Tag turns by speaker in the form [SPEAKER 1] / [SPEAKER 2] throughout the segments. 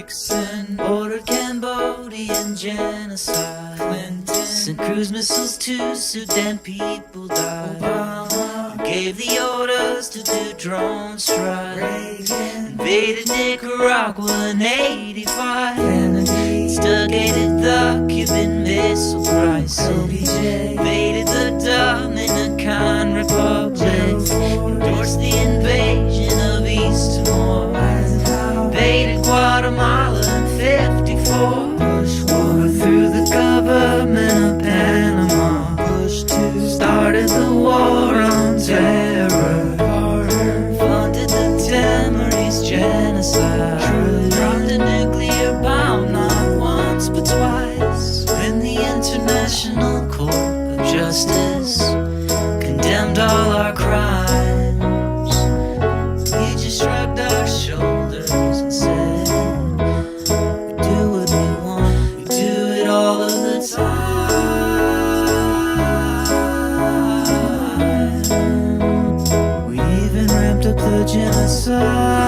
[SPEAKER 1] Nixon ordered Cambodian genocide. Clinton sent cruise missiles to Sudan, people died. Obama gave the orders to do drone strikes. Reagan invaded Nicaragua in '85. Kennedy instigated the Cuban Missile Crisis. LBJ invaded the Dominican Republic. Endorsed the invasion of East Timor. Invaded Guatemala in '54. Bush overthrew the government of Panama. Bush 2 started the war on terror. Carter funded the Timorese genocide. Dropped a nuclear bomb not once but twice. When the International Court of Justice condemned all our crimes, we just shrugged our shoulders and said, we do what we want, we do it all of the time. We even ramped up the genocide.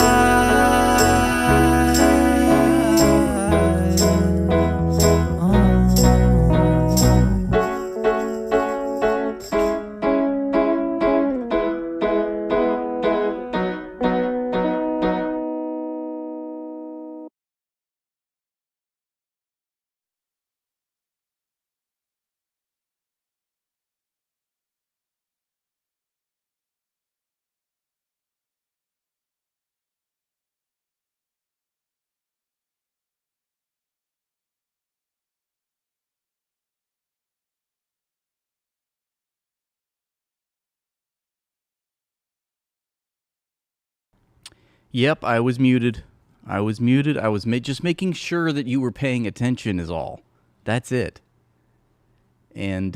[SPEAKER 2] Yep, I was muted. I was just making sure that you were paying attention is all. That's it. And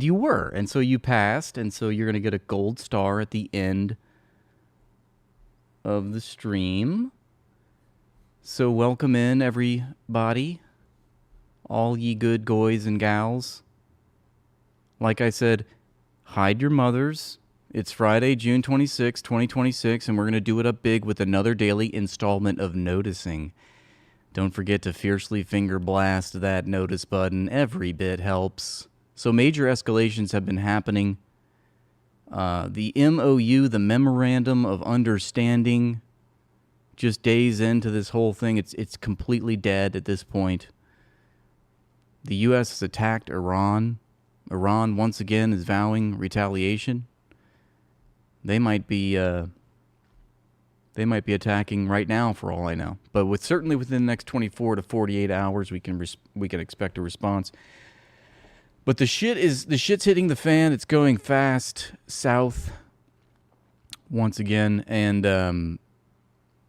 [SPEAKER 2] you were. And so you passed, and so you're going to get a gold star at the end of the stream. So welcome in, everybody. All ye good goys and gals. Like I said, hide your mothers. It's Friday, June 26, 2026, and we're going to do it up big with another daily installment of Noticing. Don't forget to fiercely finger blast that notice button. Every bit helps. So major escalations have been happening. The MOU, the Memorandum of Understanding, just days into this whole thing, it's completely dead at this point. The U.S. has attacked Iran. Iran, once again, is vowing retaliation. They might be attacking right now, for all I know. But certainly within the next 24 to 48 hours, we can expect a response. But the shit's hitting the fan. It's going fast south once again, and the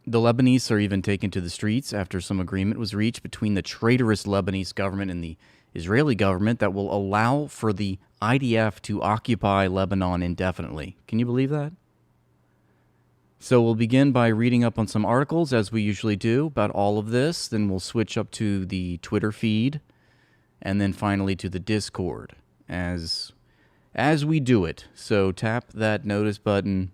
[SPEAKER 2] Lebanese are even taken to the streets after some agreement was reached between the traitorous Lebanese government and the Israeli government that will allow for the IDF to occupy Lebanon indefinitely. Can you believe that? So we'll begin by reading up on some articles, as we usually do, about all of this. Then we'll switch up to the Twitter feed, and then finally to the Discord, as we do it. So tap that notice button,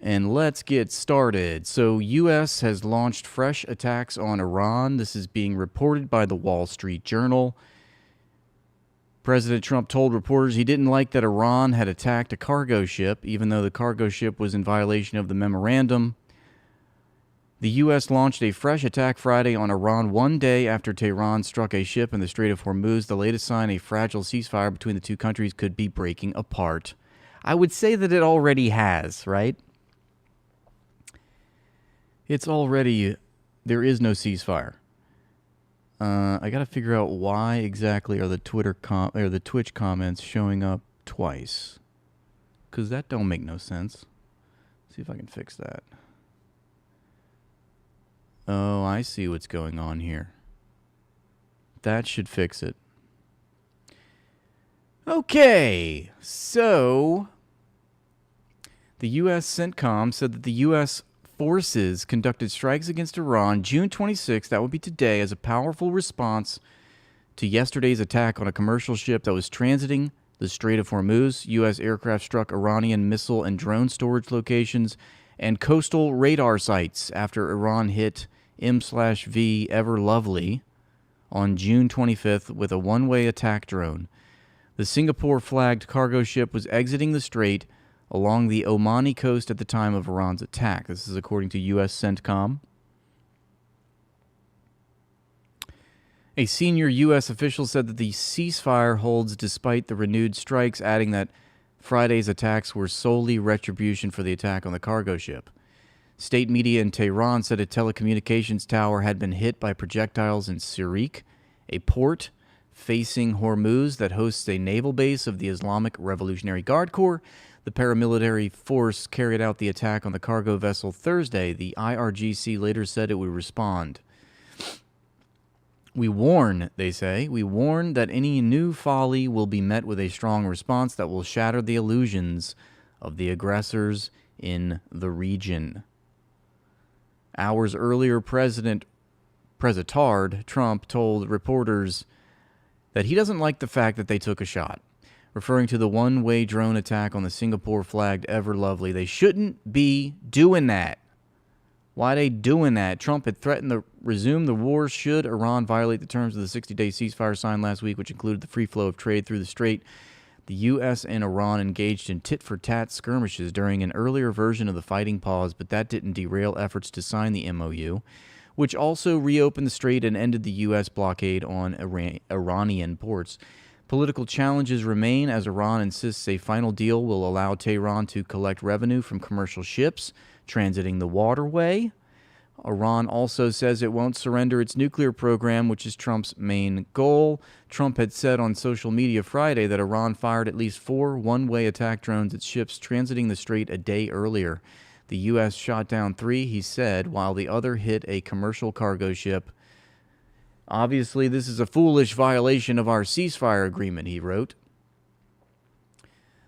[SPEAKER 2] and let's get started. So U.S. has launched fresh attacks on Iran. This is being reported by the Wall Street Journal. President Trump told reporters he didn't like that Iran had attacked a cargo ship, even though the cargo ship was in violation of the memorandum. The U.S. launched a fresh attack Friday on Iran 1 day after Tehran struck a ship in the Strait of Hormuz, the latest sign a fragile ceasefire between the two countries could be breaking apart. I would say that it already has, right? It's already... There is no ceasefire. I gotta figure out why exactly are the the Twitch comments showing up twice, because that don't make no sense. See if I can fix that. Oh, I see what's going on here. That should fix it. Okay, so the U.S. CENTCOM said that the U.S. forces conducted strikes against Iran June 26th, that would be today, as a powerful response to yesterday's attack on a commercial ship that was transiting the Strait of Hormuz. U.S. aircraft struck Iranian missile and drone storage locations and coastal radar sites after Iran hit M/V Ever Lovely on June 25th with a one-way attack drone. The Singapore-flagged cargo ship was exiting the strait along the Omani coast at the time of Iran's attack. This is according to U.S. CENTCOM. A senior U.S. official said that the ceasefire holds despite the renewed strikes, adding that Friday's attacks were solely retribution for the attack on the cargo ship. State media in Tehran said a telecommunications tower had been hit by projectiles in Sirik, a port facing Hormuz that hosts a naval base of the Islamic Revolutionary Guard Corps. The paramilitary force carried out the attack on the cargo vessel Thursday. The IRGC later said it would respond. We warn, they say, we warn that any new folly will be met with a strong response that will shatter the illusions of the aggressors in the region. Hours earlier, President Trump told reporters that he doesn't like the fact that they took a shot, referring to the one-way drone attack on the Singapore-flagged Ever Lovely. They shouldn't be doing that. Why are they doing that? Trump had threatened to resume the war should Iran violate the terms of the 60-day ceasefire signed last week, which included the free flow of trade through the strait. The U.S. and Iran engaged in tit-for-tat skirmishes during an earlier version of the fighting pause, but that didn't derail efforts to sign the MOU, which also reopened the strait and ended the U.S. blockade on Iranian ports. Political challenges remain as Iran insists a final deal will allow Tehran to collect revenue from commercial ships transiting the waterway. Iran also says it won't surrender its nuclear program, which is Trump's main goal. Trump had said on social media Friday that Iran fired at least 4 one-way attack drones at ships transiting the strait a day earlier. The U.S. shot down 3, he said, while the other hit a commercial cargo ship. Obviously, this is a foolish violation of our ceasefire agreement, he wrote.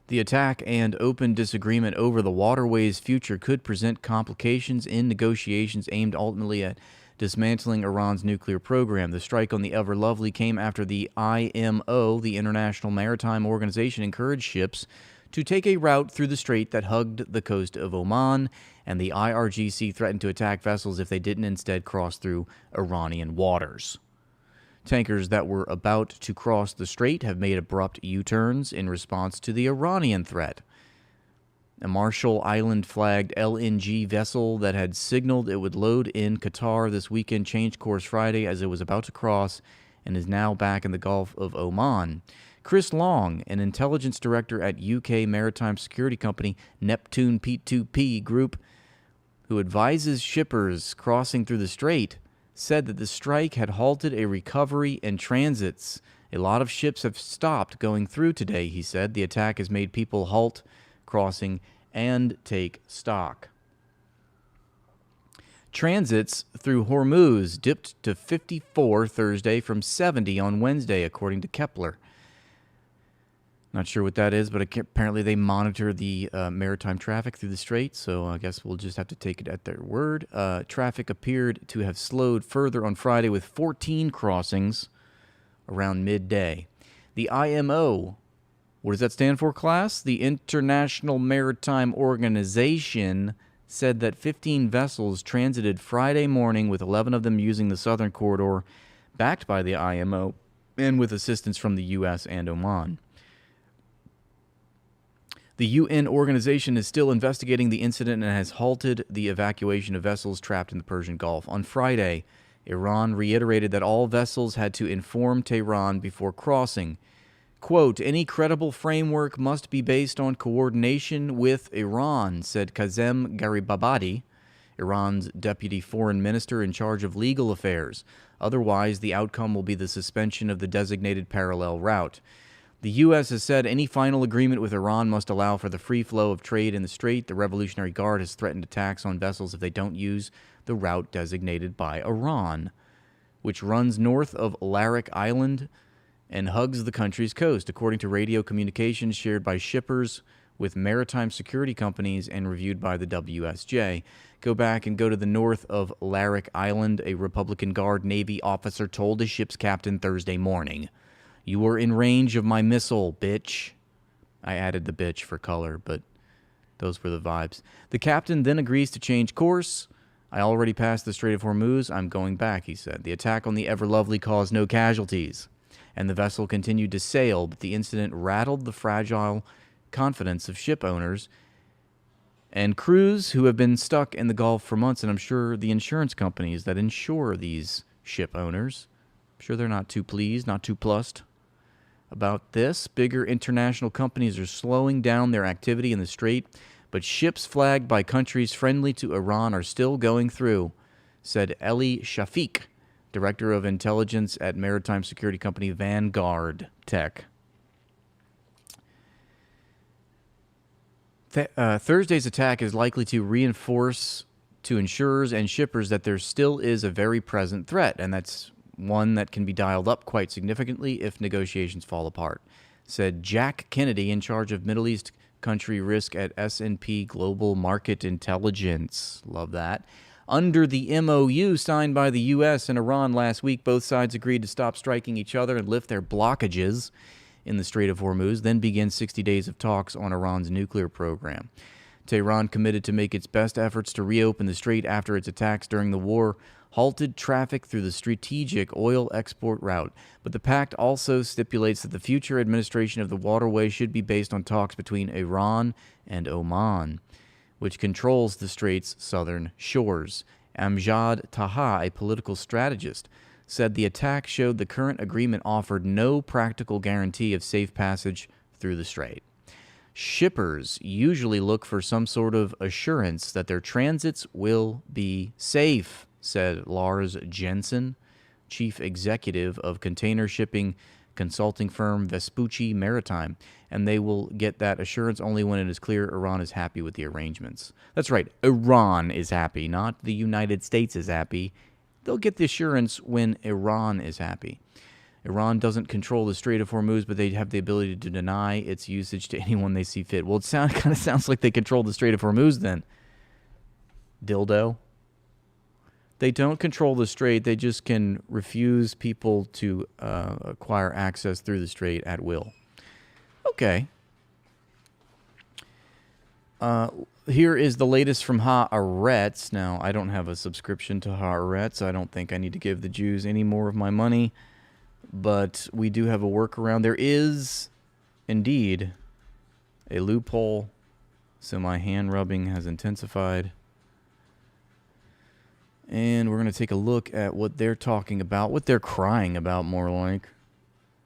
[SPEAKER 2] The attack and open disagreement over the waterway's future could present complications in negotiations aimed ultimately at dismantling Iran's nuclear program. The strike on the Ever Lovely came after the IMO, the International Maritime Organization, encouraged ships to take a route through the strait that hugged the coast of Oman, and the IRGC threatened to attack vessels if they didn't instead cross through Iranian waters. Tankers that were about to cross the strait have made abrupt U-turns in response to the Iranian threat. A Marshall Island-flagged LNG vessel that had signaled it would load in Qatar this weekend changed course Friday as it was about to cross and is now back in the Gulf of Oman. Chris Long, an intelligence director at UK maritime security company Neptune P2P Group, who advises shippers crossing through the strait, said that the strike had halted a recovery and transits. A lot of ships have stopped going through today, he said. The attack has made people halt crossing and take stock. Transits through Hormuz dipped to 54 Thursday from 70 on Wednesday, according to Kepler. Not sure what that is, but apparently they monitor the maritime traffic through the strait, so I guess we'll just have to take it at their word. Traffic appeared to have slowed further on Friday with 14 crossings around midday. The IMO, what does that stand for, class? The International Maritime Organization said that 15 vessels transited Friday morning, with 11 of them using the southern corridor, backed by the IMO, and with assistance from the U.S. and Oman. The UN organization is still investigating the incident and has halted the evacuation of vessels trapped in the Persian Gulf. On Friday, Iran reiterated that all vessels had to inform Tehran before crossing. Quote, any credible framework must be based on coordination with Iran, said Kazem Garibabadi, Iran's deputy foreign minister in charge of legal affairs. Otherwise, the outcome will be the suspension of the designated parallel route. The U.S. has said any final agreement with Iran must allow for the free flow of trade in the strait. The Revolutionary Guard has threatened attacks on vessels if they don't use the route designated by Iran, which runs north of Larak Island and hugs the country's coast, according to radio communications shared by shippers with maritime security companies and reviewed by the WSJ. Go back and go to the north of Larak Island, a Republican Guard Navy officer told the ship's captain Thursday morning. You were in range of my missile, bitch. I added the bitch for color, but those were the vibes. The captain then agrees to change course. I already passed the Strait of Hormuz. I'm going back, he said. The attack on the Ever Lovely caused no casualties, and the vessel continued to sail, but the incident rattled the fragile confidence of ship owners and crews who have been stuck in the Gulf for months, and I'm sure the insurance companies that insure these ship owners, I'm sure they're not too pleased, not too plussed about this. Bigger international companies are slowing down their activity in the Strait, but ships flagged by countries friendly to Iran are still going through, said Eli Shafiq, director of intelligence at maritime security company Vanguard Tech. Thursday's attack is likely to reinforce to insurers and shippers that there still is a very present threat, and that's one that can be dialed up quite significantly if negotiations fall apart, said Jack Kennedy, in charge of Middle East country risk at S&P Global Market Intelligence. Love that. Under the MOU signed by the U.S. and Iran last week, both sides agreed to stop striking each other and lift their blockages in the Strait of Hormuz, then begin 60 days of talks on Iran's nuclear program. Tehran committed to make its best efforts to reopen the strait after its attacks during the war halted traffic through the strategic oil export route. But the pact also stipulates that the future administration of the waterway should be based on talks between Iran and Oman, which controls the strait's southern shores. Amjad Taha, a political strategist, said the attack showed the current agreement offered no practical guarantee of safe passage through the strait. Shippers usually look for some sort of assurance that their transits will be safe, said Lars Jensen, chief executive of container shipping consulting firm Vespucci Maritime, and they will get that assurance only when it is clear Iran is happy with the arrangements. That's right, Iran is happy, not the United States is happy. They'll get the assurance when Iran is happy. Iran doesn't control the Strait of Hormuz, but they have the ability to deny its usage to anyone they see fit. Well, it kind of sounds like they control the Strait of Hormuz then. Dildo. They don't control the strait. They just can refuse people to acquire access through the strait at will. Okay. Here is the latest from Haaretz. Now, I don't have a subscription to Haaretz. I don't think I need to give the Jews any more of my money. But we do have a workaround. There is, indeed, a loophole. So my hand rubbing has intensified. And we're going to take a look at what they're talking about, what they're crying about, more like.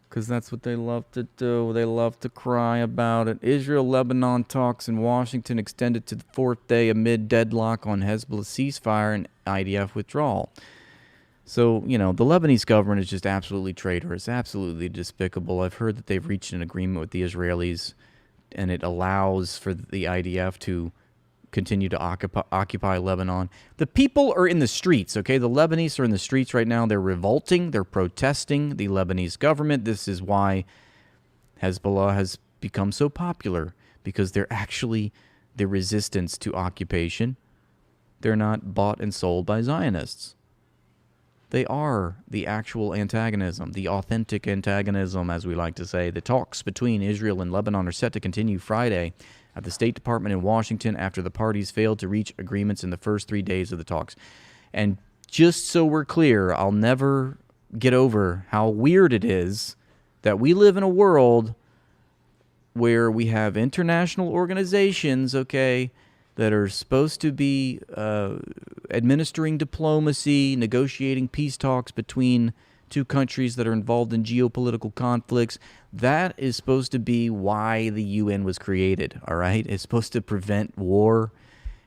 [SPEAKER 2] Because that's what they love to do. They love to cry about it. Israel-Lebanon talks in Washington extended to the fourth day amid deadlock on Hezbollah ceasefire and IDF withdrawal. So, the Lebanese government is just absolutely traitorous, absolutely despicable. I've heard that they've reached an agreement with the Israelis, and it allows for the IDF to continue to occupy Lebanon. The people are in the streets, okay? The Lebanese are in the streets right now. They're revolting. They're protesting the Lebanese government. This is why Hezbollah has become so popular, because they're actually the resistance to occupation. They're not bought and sold by Zionists. They are the actual antagonism, the authentic antagonism, as we like to say. The talks between Israel and Lebanon are set to continue Friday at the State Department in Washington after the parties failed to reach agreements in the first 3 days of the talks. And just so we're clear, I'll never get over how weird it is that we live in a world where we have international organizations, okay, that are supposed to be administering diplomacy, negotiating peace talks between two countries that are involved in geopolitical conflicts. That is supposed to be why the UN was created, all right? It's supposed to prevent war.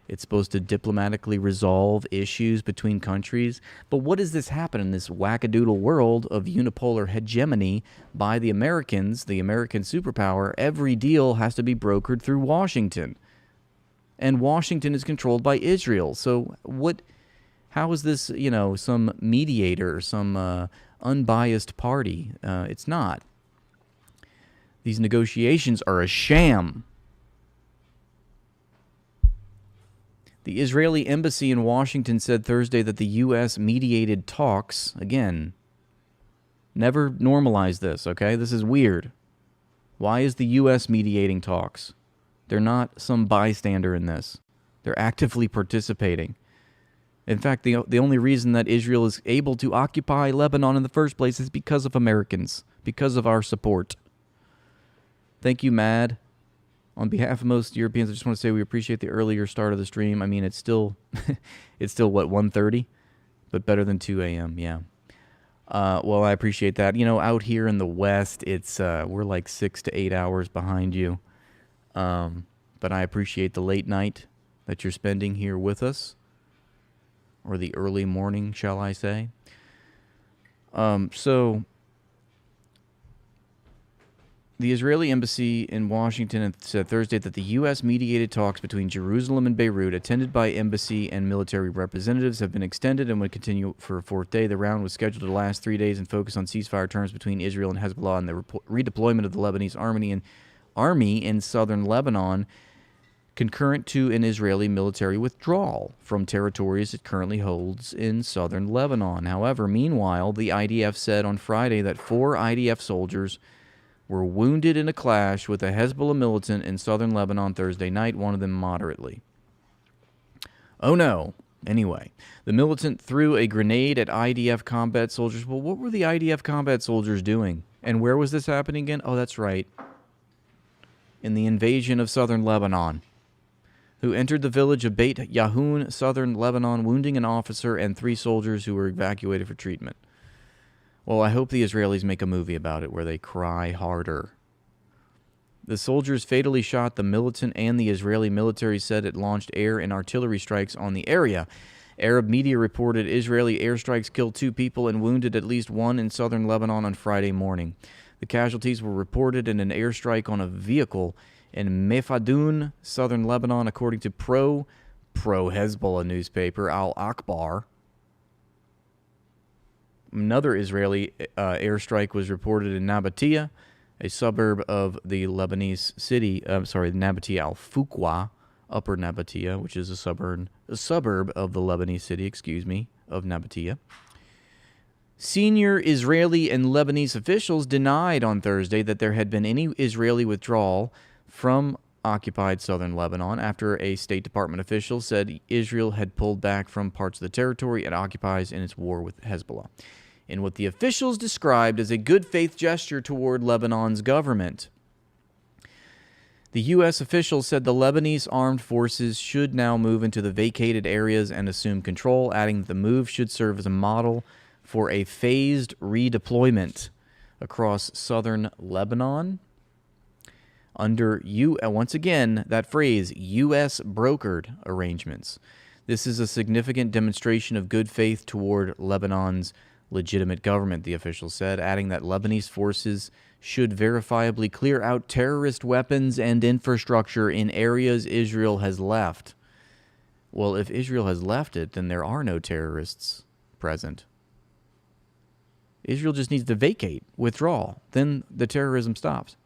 [SPEAKER 2] It's supposed to diplomatically resolve issues between countries. But what does this happen in this wackadoodle world of unipolar hegemony by the Americans, the American superpower? Every deal has to be brokered through Washington. And Washington is controlled by Israel. So how is this, some mediator, some unbiased party? It's not. These negotiations are a sham. The Israeli embassy in Washington said Thursday that the U.S. mediated talks. Again, never normalize this, okay? This is weird. Why is the U.S. mediating talks? They're not some bystander in this. They're actively participating. In fact, the only reason that Israel is able to occupy Lebanon in the first place is because of Americans, because of our support. Thank you, Mad. On behalf of most Europeans, I just want to say we appreciate the earlier start of the stream. I mean, it's still, what, 1:30? But better than 2 a.m., yeah. Well, I appreciate that. You know, out here in the West, it's we're like 6 to 8 hours behind you. But I appreciate the late night that you're spending here with us. Or the early morning, shall I say. So, the Israeli embassy in Washington said Thursday that the U.S. mediated talks between Jerusalem and Beirut, attended by embassy and military representatives, have been extended and would continue for a fourth day. The round was scheduled to last 3 days and focus on ceasefire terms between Israel and Hezbollah and the redeployment of the Lebanese army in southern Lebanon, concurrent to an Israeli military withdrawal from territories it currently holds in southern Lebanon. However, meanwhile, the IDF said on Friday that 4 IDF soldiers were wounded in a clash with a Hezbollah militant in southern Lebanon Thursday night, one of them moderately. Oh no. Anyway, the militant threw a grenade at IDF combat soldiers. Well, what were the IDF combat soldiers doing? And where was this happening again? Oh, that's right. In the invasion of southern Lebanon, who entered the village of Beit Yahoun, southern Lebanon, wounding an officer and 3 soldiers who were evacuated for treatment. Well, I hope the Israelis make a movie about it where they cry harder. The soldiers fatally shot the militant, and the Israeli military said it launched air and artillery strikes on the area. Arab media reported Israeli airstrikes killed 2 people and wounded at least 1 in southern Lebanon on Friday morning. The casualties were reported in an airstrike on a vehicle in Mefadoun, southern Lebanon, according to pro-Hezbollah newspaper Al Akhbar. Another Israeli airstrike was reported in Nabatea, a suburb of the Lebanese city. Nabatea al-Fuqua, Upper Nabatea, which is a suburb of the Lebanese city. Of Nabatea. Senior Israeli and Lebanese officials denied on Thursday that there had been any Israeli withdrawal from occupied southern Lebanon after a State Department official said Israel had pulled back from parts of the territory it occupies in its war with Hezbollah, in what the officials described as a good faith gesture toward Lebanon's government. The U.S. officials said the Lebanese armed forces should now move into the vacated areas and assume control, adding that the move should serve as a model for a phased redeployment across southern Lebanon under, once again, that phrase, U.S. brokered arrangements. This is a significant demonstration of good faith toward Lebanon's legitimate government, the officials said, adding that Lebanese forces should verifiably clear out terrorist weapons and infrastructure in areas Israel has left. Well, if Israel has left it, then there are no terrorists present. Israel just needs to vacate, withdraw. Then the terrorism stops.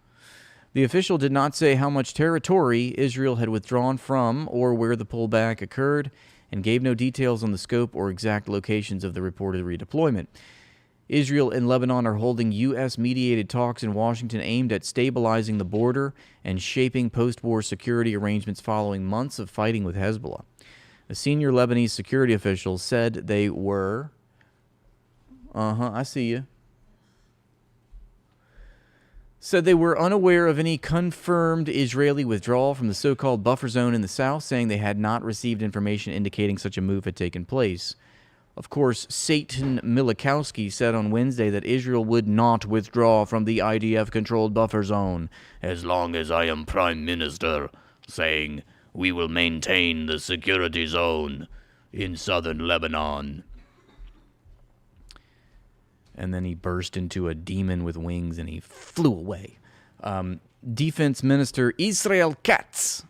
[SPEAKER 2] The official did not say how much territory Israel had withdrawn from or where the pullback occurred, and gave no details on the scope or exact locations of the reported redeployment. Israel and Lebanon are holding U.S.-mediated talks in Washington aimed at stabilizing the border and shaping post-war security arrangements following months of fighting with Hezbollah. A senior Lebanese security official said they were... I see you. Said they were unaware of any confirmed Israeli withdrawal from the so-called buffer zone in the south, saying they had not received information indicating such a move had taken place. Of course, Satan Milikowski said on Wednesday that Israel would not withdraw from the IDF-controlled buffer zone as long as I am prime minister, saying, "We will maintain the security zone in southern Lebanon." And then he burst into a demon with wings and he flew away. Defense Minister Israel Katz,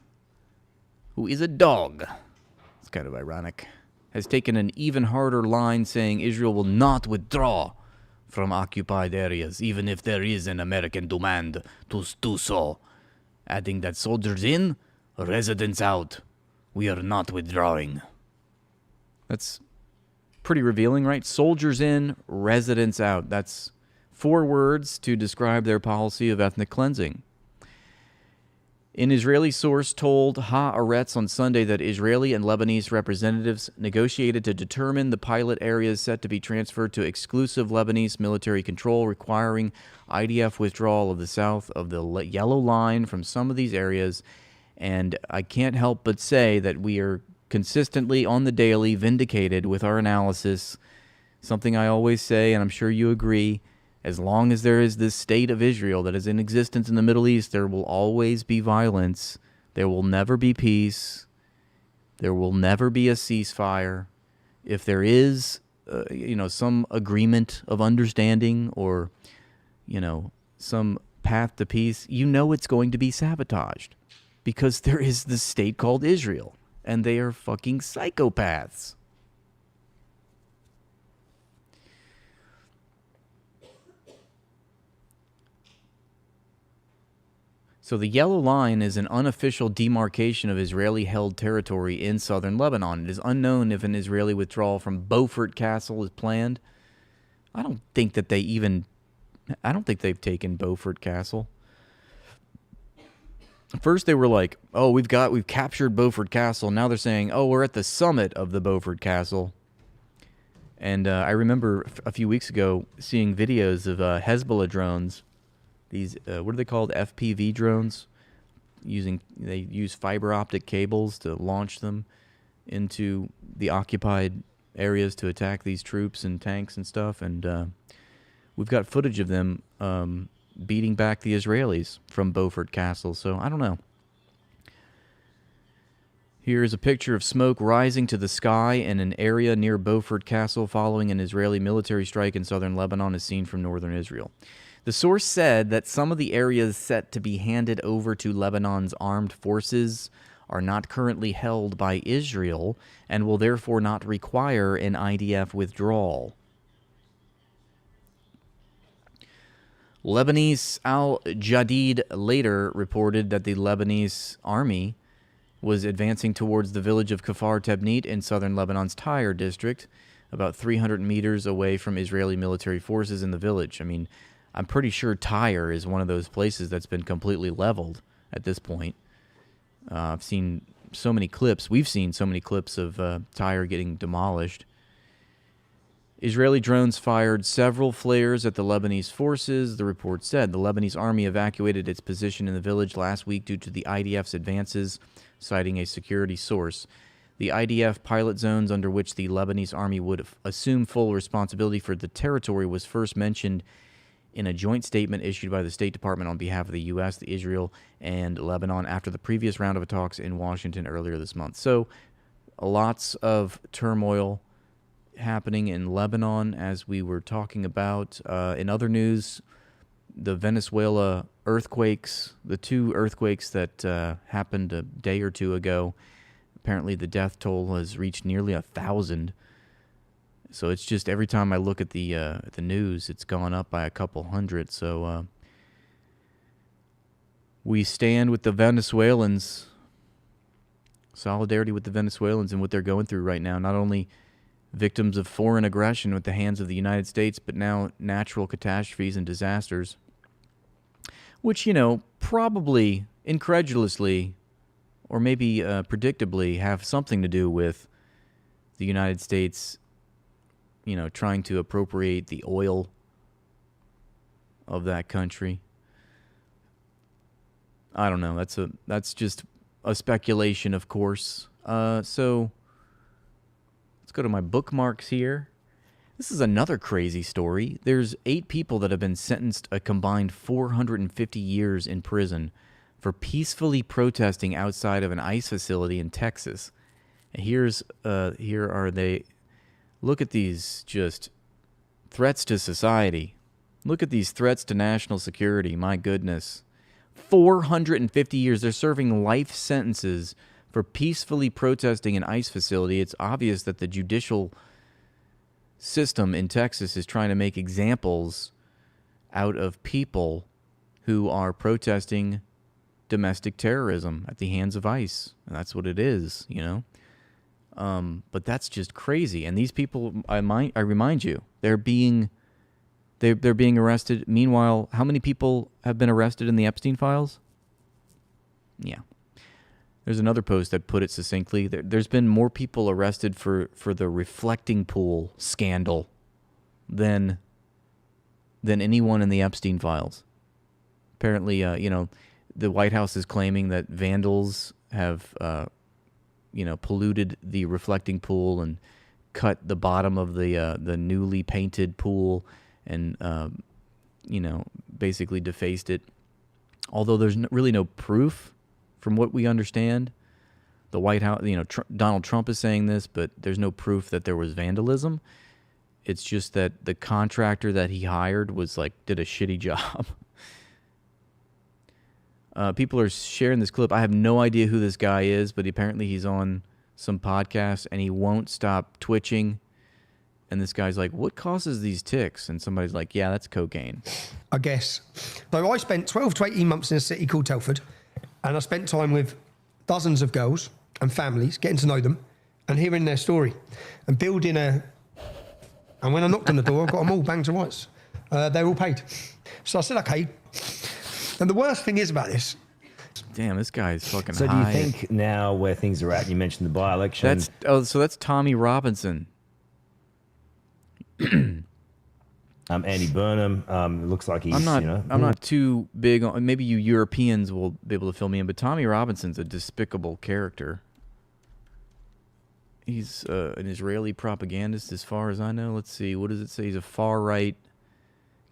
[SPEAKER 2] who is a dog, it's kind of ironic, has taken an even harder line, saying Israel will not withdraw from occupied areas, even if there is an American demand to do so, adding that soldiers in, residents out. We are not withdrawing. That's pretty revealing, right? Soldiers in, residents out. That's 4 words to describe their policy of ethnic cleansing. An Israeli source told Haaretz on Sunday that Israeli and Lebanese representatives negotiated to determine the pilot areas set to be transferred to exclusive Lebanese military control, requiring IDF withdrawal of the south of the yellow line from some of these areas. And I can't help but say that we are consistently on the daily vindicated with our analysis. Something I always say, and I'm sure you agree, as long as there is this state of Israel that is in existence in the Middle East, there will always be violence. There will never be peace. There will never be a ceasefire. If there is, some agreement of understanding or, some path to peace, it's going to be sabotaged because there is this state called Israel, and they are fucking psychopaths. So the yellow line is an unofficial demarcation of Israeli-held territory in southern Lebanon. It is unknown if an Israeli withdrawal from Beaufort Castle is planned. I don't think they've taken Beaufort Castle. First they were like, "Oh, we've captured Beaufort Castle." Now they're saying, "Oh, we're at the summit of the Beaufort Castle." And I remember a few weeks ago seeing videos of Hezbollah drones. These, what are they called? FPV drones. They use fiber optic cables to launch them into the occupied areas to attack these troops and tanks and stuff. And we've got footage of them beating back the Israelis from Beaufort Castle. So I don't know. Here's a picture of smoke rising to the sky in an area near Beaufort Castle following an Israeli military strike in southern Lebanon, as seen from northern Israel. The source said that some of the areas set to be handed over to Lebanon's armed forces are not currently held by Israel and will therefore not require an IDF withdrawal. Lebanese Al Jadid later reported that the Lebanese army was advancing towards the village of Kfar Tebnit in southern Lebanon's Tyre district, about 300 meters away from Israeli military forces in the village. I mean, I'm pretty sure Tyre is one of those places that's been completely leveled at this point. I've seen so many clips. We've seen so many clips of Tyre getting demolished. Israeli drones fired several flares at the Lebanese forces, the report said. The Lebanese army evacuated its position in the village last week due to the IDF's advances, citing a security source. The IDF pilot zones under which the Lebanese army would assume full responsibility for the territory was first mentioned in a joint statement issued by the State Department on behalf of the U.S., Israel, and Lebanon after the previous round of talks in Washington earlier this month. So, lots of turmoil happening in Lebanon, as we were talking about. In other news, the Venezuela earthquakes, the two earthquakes that happened a day or two ago, apparently the death toll has reached nearly 1,000. So it's just every time I look at the news, it's gone up by a couple hundred. So we stand with the Venezuelans, solidarity with the Venezuelans and what they're going through right now. Not only victims of foreign aggression with the hands of the United States, but now natural catastrophes and disasters, which, probably incredulously or maybe predictably have something to do with the United States trying to appropriate the oil of that country. I don't know. That's just a speculation, of course. So let's go to my bookmarks here. This is another crazy story. There's 8 people that have been sentenced a combined 450 years in prison for peacefully protesting outside of an ICE facility in Texas. And here are they. Look at these just threats to society. Look at these threats to national security. My goodness. 450 years. They're serving life sentences for peacefully protesting an ICE facility. It's obvious that the judicial system in Texas is trying to make examples out of people who are protesting domestic terrorism at the hands of ICE. And that's what it is, But that's just crazy. And these people, I remind you, they're being arrested. Meanwhile, how many people have been arrested in the Epstein files? Yeah. There's another post that put it succinctly. There's been more people arrested for the reflecting pool scandal than anyone in the Epstein files. Apparently, the White House is claiming that vandals have, polluted the reflecting pool and cut the bottom of the newly painted pool and, basically defaced it. Although there's really no proof. From what we understand, the White House, Donald Trump is saying this, but there's no proof that there was vandalism. It's just that the contractor that he hired did a shitty job. People are sharing this clip. I have no idea who this guy is, but apparently he's on some podcast and he won't stop twitching. And this guy's like, "What causes these tics?" And somebody's like, "Yeah, that's cocaine."
[SPEAKER 3] I guess. So I spent 12 to 18 months in a city called Telford. And I spent time with dozens of girls and families, getting to know them and hearing their story and building a... And when I knocked on the door, I got them all banged to rights. They were all paid. So I said, okay. And the worst thing is about this...
[SPEAKER 2] Damn, this guy's fucking
[SPEAKER 4] So
[SPEAKER 2] high.
[SPEAKER 4] do you think now where things are at, you mentioned the by-election...
[SPEAKER 2] That's Tommy Robinson.
[SPEAKER 4] Andy Burnham, it looks like he's,
[SPEAKER 2] I'm not too big on... Maybe you Europeans will be able to fill me in, but Tommy Robinson's a despicable character. He's an Israeli propagandist as far as I know. Let's see, what does it say? He's a far-right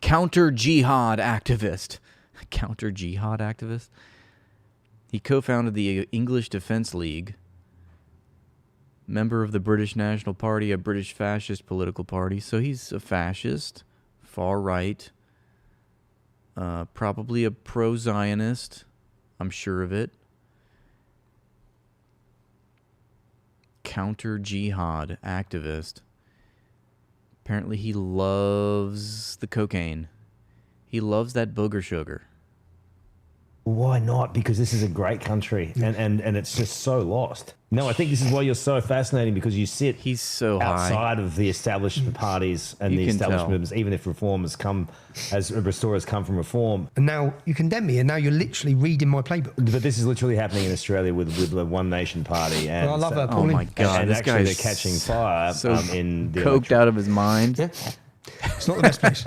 [SPEAKER 2] counter-jihad activist. Counter-jihad activist? He co-founded the English Defence League, member of the British National Party, a British fascist political party. So he's a fascist. Far right, probably a pro-Zionist, I'm sure of it. Counter-jihad activist. Apparently he loves the cocaine. He loves that booger sugar.
[SPEAKER 4] Why not? Because this is a great country, and it's just so lost. No, I think this is why you're so fascinating, because you sit
[SPEAKER 2] He's so
[SPEAKER 4] outside
[SPEAKER 2] high.
[SPEAKER 4] of the established parties and
[SPEAKER 2] You
[SPEAKER 4] the
[SPEAKER 2] can
[SPEAKER 4] established
[SPEAKER 2] tell.
[SPEAKER 4] movements, even if reformers come, as restorers come from reform.
[SPEAKER 3] And now you condemn me, and now you're literally reading my playbook.
[SPEAKER 4] But this is literally happening in Australia with the One Nation Party. And
[SPEAKER 3] Well, I love her,
[SPEAKER 2] Oh
[SPEAKER 3] Pauline.
[SPEAKER 2] my God,
[SPEAKER 4] and
[SPEAKER 2] this
[SPEAKER 4] actually
[SPEAKER 2] guy's
[SPEAKER 4] they're catching fire
[SPEAKER 2] so
[SPEAKER 4] in the
[SPEAKER 2] coked
[SPEAKER 4] election.
[SPEAKER 2] out of his mind.
[SPEAKER 3] Yeah. It's not the best place.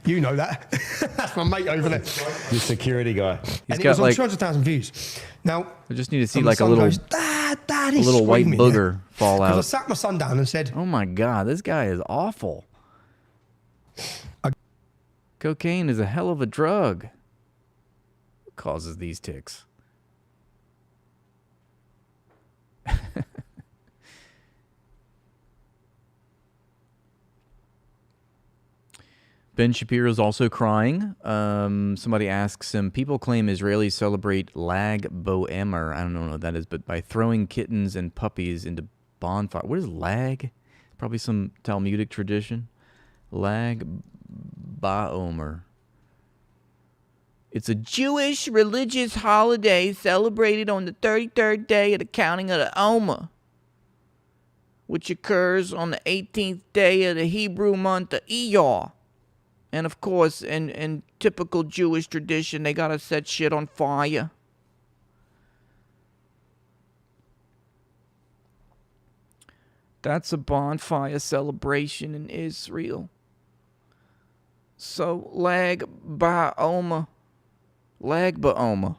[SPEAKER 3] You know that. That's my mate over there.
[SPEAKER 4] The security guy.
[SPEAKER 3] And it
[SPEAKER 2] got
[SPEAKER 3] was on
[SPEAKER 2] like-
[SPEAKER 3] 200,000 views. Now,
[SPEAKER 2] I just need to see
[SPEAKER 3] and my
[SPEAKER 2] like a
[SPEAKER 3] son
[SPEAKER 2] little,
[SPEAKER 3] goes, Dad,
[SPEAKER 2] a
[SPEAKER 3] he's
[SPEAKER 2] little white
[SPEAKER 3] screaming,
[SPEAKER 2] booger fall
[SPEAKER 3] Because I
[SPEAKER 2] out.
[SPEAKER 3] sat my son down and said,
[SPEAKER 2] Oh my God, this guy is awful. Cocaine is a hell of a drug. What causes these tics? Ben Shapiro's also crying. Somebody asks him, people claim Israelis celebrate Lag BaOmer. I don't know what that is, but by throwing kittens and puppies into bonfire. What is Lag? Probably some Talmudic tradition. Lag BaOmer. It's a Jewish religious holiday celebrated on the 33rd day of the counting of the Omer, which occurs on the 18th day of the Hebrew month of Iyar. And of course, in typical Jewish tradition, they gotta set shit on fire. That's a bonfire celebration in Israel. So, Lag BaOmer. Lag BaOmer.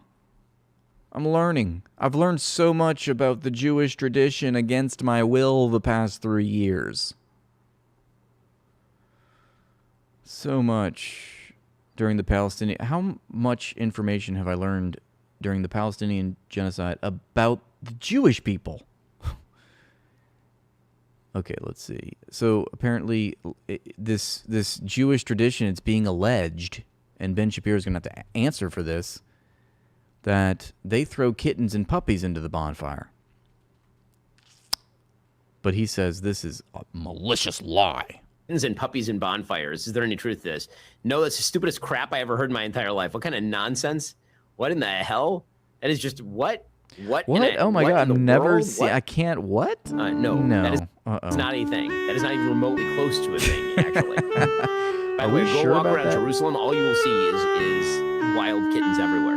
[SPEAKER 2] I'm learning. I've learned so much about the Jewish tradition against my will the past 3 years. So much during the Palestinian... How much information have I learned during the Palestinian genocide about the Jewish people? Okay, let's see. So apparently this Jewish tradition, it's being alleged, and Ben Shapiro is going to have to answer for this, that they throw kittens and puppies into the bonfire. But he says this is a malicious lie.
[SPEAKER 5] And puppies and bonfires. Is there any truth to this? No, that's the stupidest crap I ever heard in my entire life. What kind of nonsense? What in the hell? That is just what? What?
[SPEAKER 2] What? Oh my
[SPEAKER 5] what
[SPEAKER 2] God!
[SPEAKER 5] in the
[SPEAKER 2] I've never
[SPEAKER 5] world?
[SPEAKER 2] seen.
[SPEAKER 5] What?
[SPEAKER 2] I can't. What?
[SPEAKER 5] No.
[SPEAKER 2] No.
[SPEAKER 5] That is
[SPEAKER 2] Uh-oh.
[SPEAKER 5] not a thing. That is not even remotely close to a thing, actually. By
[SPEAKER 2] Are
[SPEAKER 5] the way,
[SPEAKER 2] we
[SPEAKER 5] go
[SPEAKER 2] sure
[SPEAKER 5] walk
[SPEAKER 2] about
[SPEAKER 5] around
[SPEAKER 2] that?
[SPEAKER 5] Jerusalem. All you will see is wild kittens everywhere.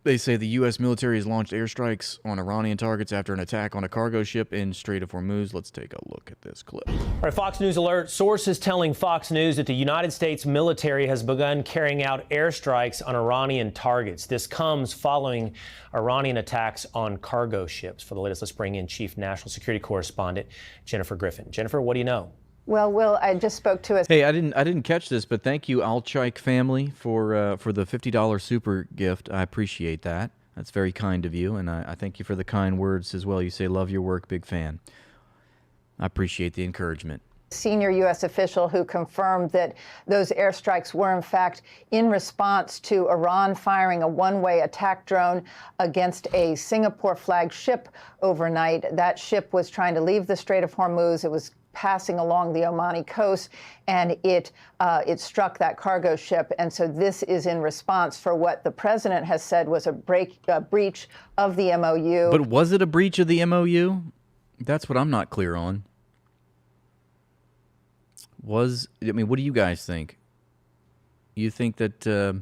[SPEAKER 2] They say the U.S. military has launched airstrikes on Iranian targets after an attack on a cargo ship in Strait of Hormuz. Let's take a look at this clip.
[SPEAKER 6] All right, Fox News alert. Sources telling Fox News that the United States military has begun carrying out airstrikes on Iranian targets. This comes following Iranian attacks on cargo ships. For the latest, let's bring in Chief National Security Correspondent Jennifer Griffin. Jennifer, what do you know?
[SPEAKER 7] Well, Will, I just spoke to a...
[SPEAKER 2] Hey, I didn't catch this, but thank you, Alchike family, for the $50 super gift. I appreciate that. That's very kind of you, and I thank you for the kind words as well. You say, love your work, big fan. I appreciate the encouragement.
[SPEAKER 7] Senior U.S. official who confirmed that those airstrikes were, in fact, in response to Iran firing a one-way attack drone against a Singapore flagged ship overnight. That ship was trying to leave the Strait of Hormuz. It was passing along the Omani coast, and it struck that cargo ship. And so this is in response for what the president has said was a breach of the MOU.
[SPEAKER 2] But was it a breach of the MOU? That's what I'm not clear on. What do you guys think? You think that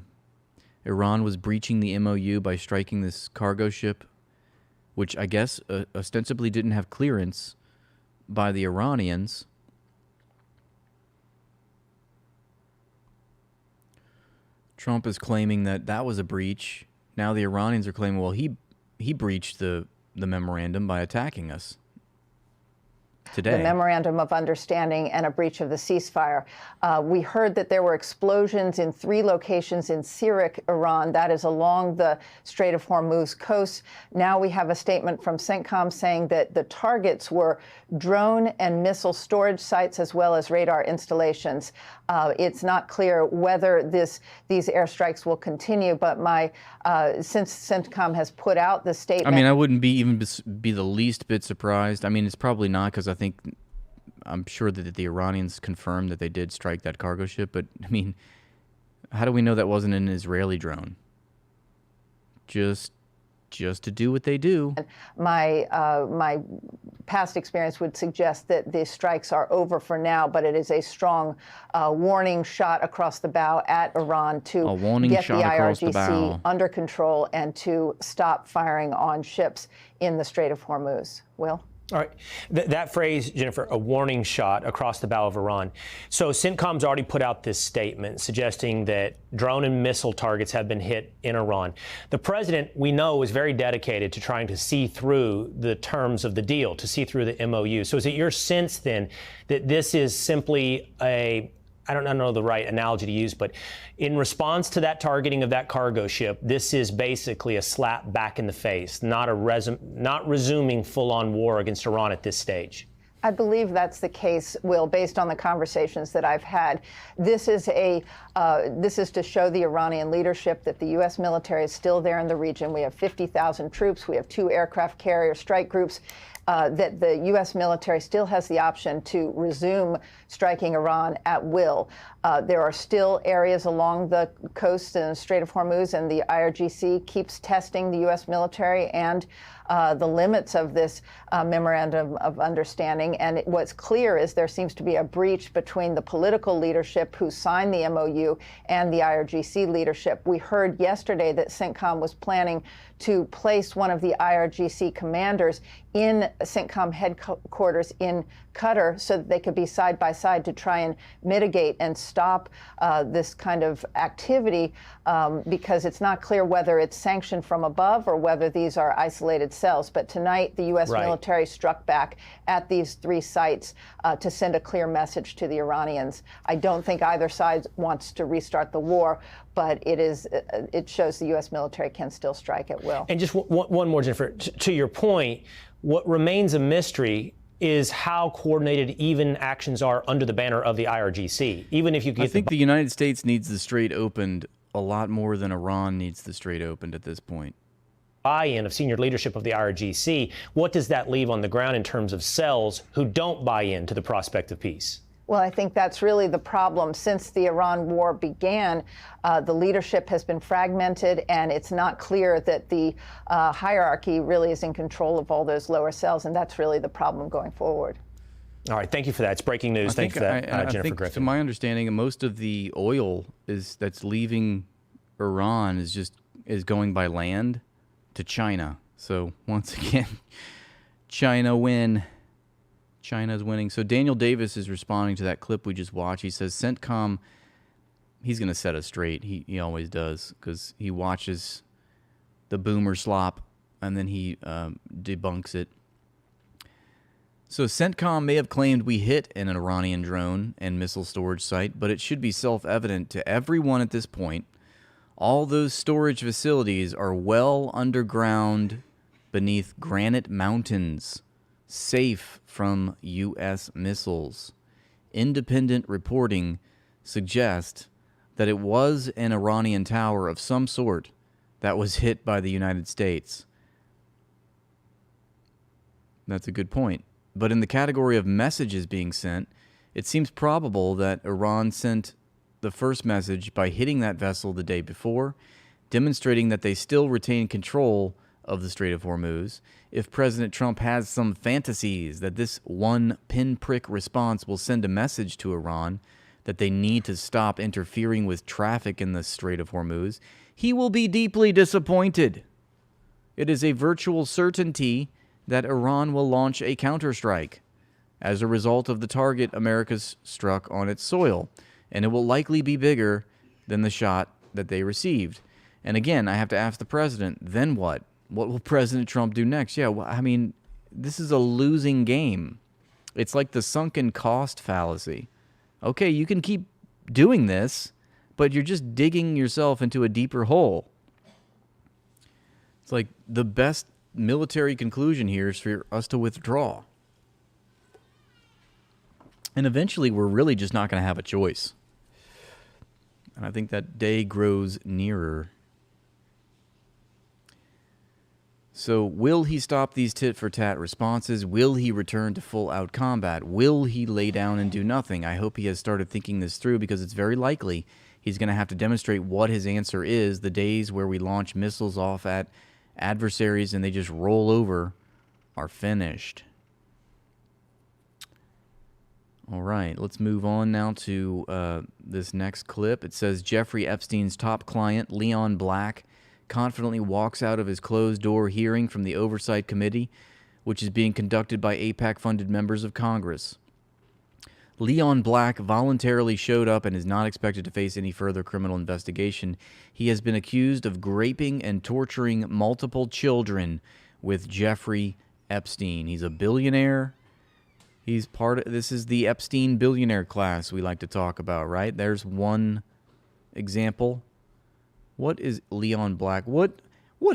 [SPEAKER 2] Iran was breaching the MOU by striking this cargo ship, which I guess ostensibly didn't have clearance by the Iranians? Trump is claiming that was a breach. Now the Iranians are claiming, well, he breached the memorandum by attacking us today.
[SPEAKER 7] The memorandum of understanding and a breach of the ceasefire. We heard that there were explosions in 3 locations in Sirik, Iran. That is along the Strait of Hormuz coast. Now we have a statement from CENTCOM saying that the targets were drone and missile storage sites as well as radar installations. It's not clear whether these airstrikes will continue, but since CENTCOM has put out the statement...
[SPEAKER 2] I mean, I wouldn't be the least bit surprised. I mean, it's probably not, because I'm sure that the Iranians confirmed that they did strike that cargo ship, but I mean, how do we know that wasn't an Israeli drone? Just to do what they do.
[SPEAKER 7] My past experience would suggest that the strikes are over for now, but it is a strong warning shot across the bow at Iran to get the IRGC under control and to stop firing on ships in the Strait of Hormuz. Will?
[SPEAKER 6] All right. That phrase, Jennifer, a warning shot across the bow of Iran. So CENTCOM's already put out this statement suggesting that drone and missile targets have been hit in Iran. The president, we know, is very dedicated to trying to see through the terms of the deal, to see through the MOU. So is it your sense, then, that this is simply I don't know the right analogy to use, but in response to that targeting of that cargo ship, this is basically a slap back in the face, not resuming full-on war against Iran at this stage?
[SPEAKER 7] I believe that's the case, Will, based on the conversations that I've had. This is to show the Iranian leadership that the U.S. military is still there in the region. We have 50,000 troops. We have 2 aircraft carrier strike groups. That the U.S. military still has the option to resume striking Iran at will. There are still areas along the coast in the Strait of Hormuz, and the IRGC keeps testing the U.S. military and the limits of this memorandum of understanding. And what's clear is there seems to be a breach between the political leadership who signed the MOU and the IRGC leadership. We heard yesterday that CENTCOM was planning to place one of the IRGC commanders in CENTCOM headquarters in Qatar so that they could be side by side to try and mitigate and stop this kind of activity because it's not clear whether it's sanctioned from above or whether these are isolated cells. But tonight, the U.S. military struck back at these 3 sites to send a clear message to the Iranians. I don't think either side wants to restart the war, but it shows the U.S. military can still strike at will.
[SPEAKER 6] And just one more, Jennifer, to your point, what remains a mystery is how coordinated even actions are under the banner of the IRGC. Even if you get
[SPEAKER 2] I think the United States needs the strait opened a lot more than Iran needs the strait opened at this point.
[SPEAKER 6] Buy-in of senior leadership of the IRGC, what does that leave on the ground in terms of cells who don't buy into the prospect of peace?
[SPEAKER 7] Well, I think that's really the problem. Since the Iran war began, the leadership has been fragmented, and it's not clear that the hierarchy really is in control of all those lower cells, and that's really the problem going forward.
[SPEAKER 6] All right, thank you for that. It's breaking news. Thanks for that, Jennifer Griffin.
[SPEAKER 2] To my understanding, most of the oil that's leaving Iran is just is going by land to China. So once again, China win. China's winning. So Daniel Davis is responding to that clip we just watched. He says CENTCOM, he's going to set us straight. He always does, because he watches the BaOmer slop and then he debunks it. So CENTCOM may have claimed we hit an Iranian drone and missile storage site, but it should be self-evident to everyone at this point. All those storage facilities are well underground beneath granite mountains, safe from U.S. missiles. Independent reporting suggests that it was an Iranian tower of some sort that was hit by the United States. That's a good point. But in the category of messages being sent, it seems probable that Iran sent the first message by hitting that vessel the day before, demonstrating that they still retain control of the Strait of Hormuz. If President Trump has some fantasies that this one pinprick response will send a message to Iran that they need to stop interfering with traffic in the Strait of Hormuz, he will be deeply disappointed. It is a virtual certainty that Iran will launch a counterstrike as a result of the target America's struck on its soil, and it will likely be bigger than the shot that they received. And again, I have to ask the president, then what? What will President Trump do next? Yeah, well, I mean, this is a losing game. It's like the sunken cost fallacy. Okay, you can keep doing this, but you're just digging yourself into a deeper hole. It's like the best military conclusion here is for us to withdraw. And eventually, we're really just not going to have a choice. And I think that day grows nearer. So will he stop these tit-for-tat responses? Will he return to full-out combat? Will he lay down and do nothing? I hope he has started thinking this through, because it's very likely he's going to have to demonstrate what his answer is. The days where we launch missiles off at adversaries and they just roll over are finished. All right, let's move on now to this next clip. It says Jeffrey Epstein's top client, Leon Black, confidently walks out of his closed-door hearing from the Oversight Committee, which is being conducted by AIPAC-funded members of Congress. Leon Black voluntarily showed up and is not expected to face any further criminal investigation. He has been accused of raping and torturing multiple children with Jeffrey Epstein. He's a billionaire. He's part of, this is the Epstein billionaire class we like to talk about, right? There's one example. What is Leon Black? What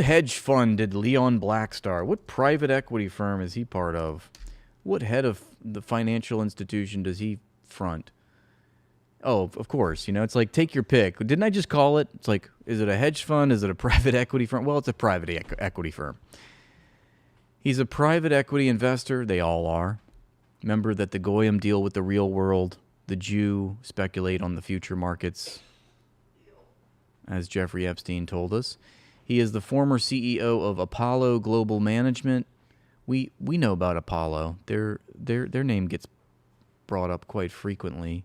[SPEAKER 2] hedge fund did Leon Black start? What private equity firm is he part of? What head of the financial institution does he front? Oh, of course. You know, it's like, take your pick. Didn't I just call it? It's like, is it a hedge fund? Is it a private equity firm? Well, it's a private equity firm. He's a private equity investor. They all are. Remember that the Goyim deal with the real world. The Jew speculate on the future markets, as Jeffrey Epstein told us. He is the former CEO of Apollo Global Management. We know about Apollo. Their name gets brought up quite frequently.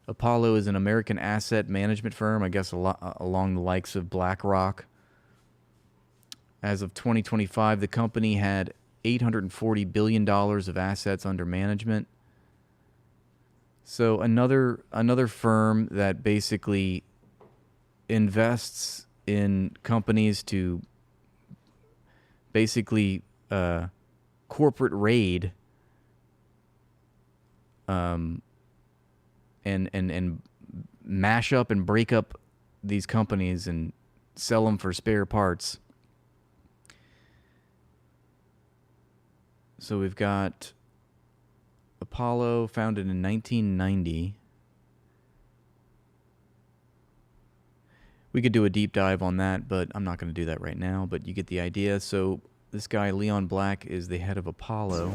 [SPEAKER 2] Apollo is an American asset management firm, I guess along the likes of BlackRock. As of 2025, the company had $840 billion of assets under management. So another firm that basically invests in companies to basically corporate raid and mash up and break up these companies and sell them for spare parts. So we've got Apollo, founded in 1990. We could do a deep dive on that, but I'm not going to do that right now, but you get the idea. So this guy, Leon Black, is the head of Apollo.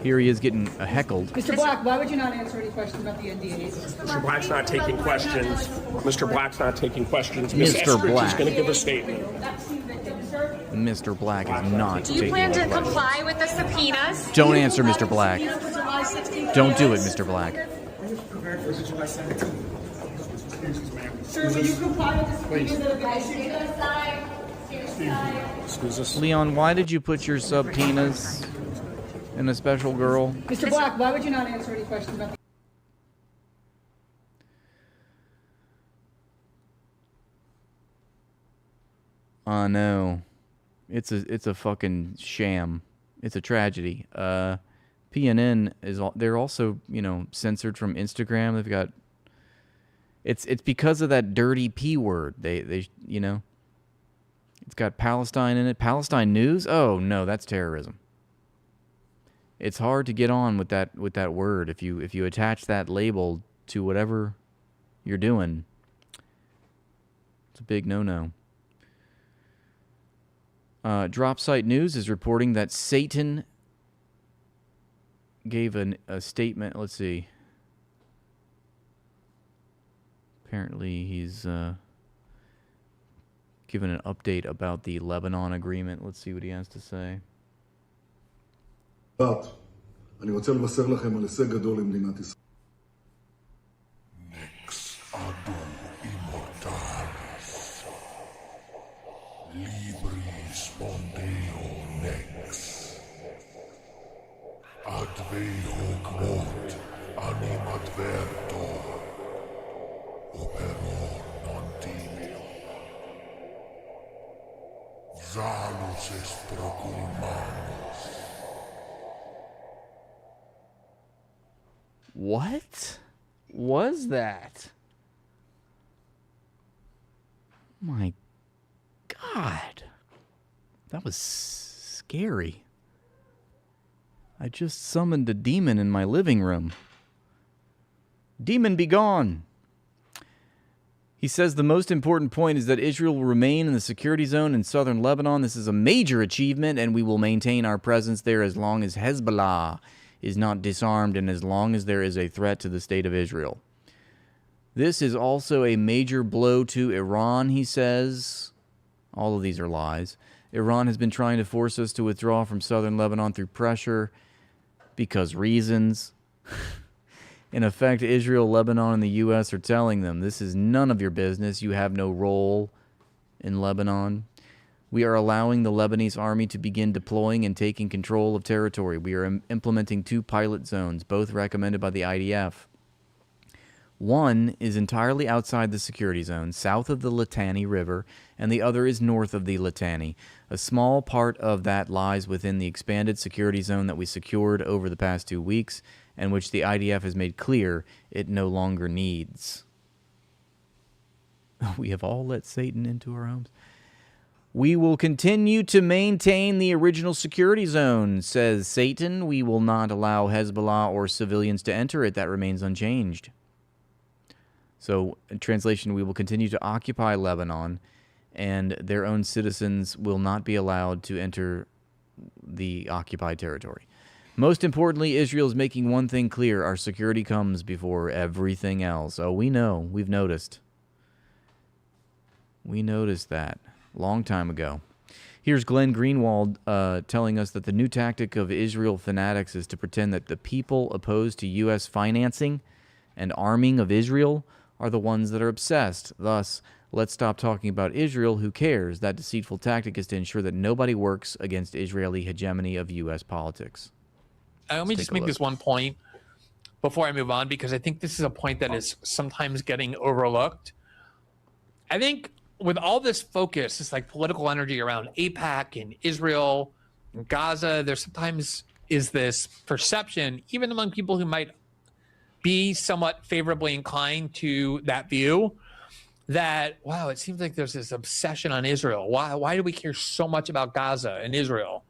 [SPEAKER 2] Here he is getting heckled.
[SPEAKER 8] Mr. Black, why would you not answer any questions about the NDAs?
[SPEAKER 9] Mr. Black's not taking questions. Mr. Black's not taking questions.
[SPEAKER 2] Mr. Black
[SPEAKER 9] is going to give a statement.
[SPEAKER 2] Mr. Black is not taking questions.
[SPEAKER 10] Do you plan to comply with the subpoenas?
[SPEAKER 2] Don't answer, Mr. Black. Don't do it, Mr. Black.
[SPEAKER 8] excuses, ma'am. Sir, will you comply with the subpoenas that have been issued today?
[SPEAKER 9] Excuse us.
[SPEAKER 2] Leon, why did you put your subpoenas in a special girl?
[SPEAKER 8] Mr. Black, why would you not answer any questions about
[SPEAKER 2] No. It's a fucking sham. It's a tragedy. PNN they're also, censored from Instagram. They've got it's because of that dirty P word. They it's got Palestine in it. Palestine news? Oh, no, that's terrorism. It's hard to get on with that word if you attach that label to whatever you're doing. It's a big no-no. Dropsite News is reporting that Satan gave a statement. Let's see. Apparently, he's given an update about the Lebanon agreement. Let's see what he has to say.
[SPEAKER 11] אני רוצה לבשר לכם על הישג גדול למדינת ישראל.
[SPEAKER 2] What was that? My God. That was scary. I just summoned a demon in my living room. Demon, be gone. He says the most important point is that Israel will remain in the security zone in southern Lebanon. This is a major achievement, and we will maintain our presence there as long as Hezbollah is not disarmed and as long as there is a threat to the state of Israel. This is also a major blow to Iran, he says. All of these are lies. Iran has been trying to force us to withdraw from southern Lebanon through pressure because reasons. In effect, Israel, Lebanon, and the U.S. are telling them, this is none of your business. You have no role in Lebanon. We are allowing the Lebanese army to begin deploying and taking control of territory. We are implementing 2 pilot zones, both recommended by the IDF. One is entirely outside the security zone, south of the Litani River, and the other is north of the Litani. A small part of that lies within the expanded security zone that we secured over the past 2 weeks, and which the IDF has made clear it no longer needs. We have all let Satan into our homes. We will continue to maintain the original security zone, says Satan. We will not allow Hezbollah or civilians to enter it. That remains unchanged. So, in translation, we will continue to occupy Lebanon, and their own citizens will not be allowed to enter the occupied territory. Most importantly, Israel is making one thing clear. Our security comes before everything else. Oh, we know. We've noticed. We noticed that. Long time ago. Here's Glenn Greenwald telling us that the new tactic of Israel fanatics is to pretend that the people opposed to U.S. financing and arming of Israel are the ones that are obsessed. Thus, let's stop talking about Israel. Who cares? That deceitful tactic is to ensure that nobody works against Israeli hegemony of U.S. politics.
[SPEAKER 12] Let me just make this one point before I move on, because I think this is a point that is sometimes getting overlooked. I think with all this focus, this like political energy around AIPAC and Israel and Gaza, there sometimes is this perception, even among people who might be somewhat favorably inclined to that view, that, wow, it seems like there's this obsession on Israel. Why do we care so much about Gaza and Israel?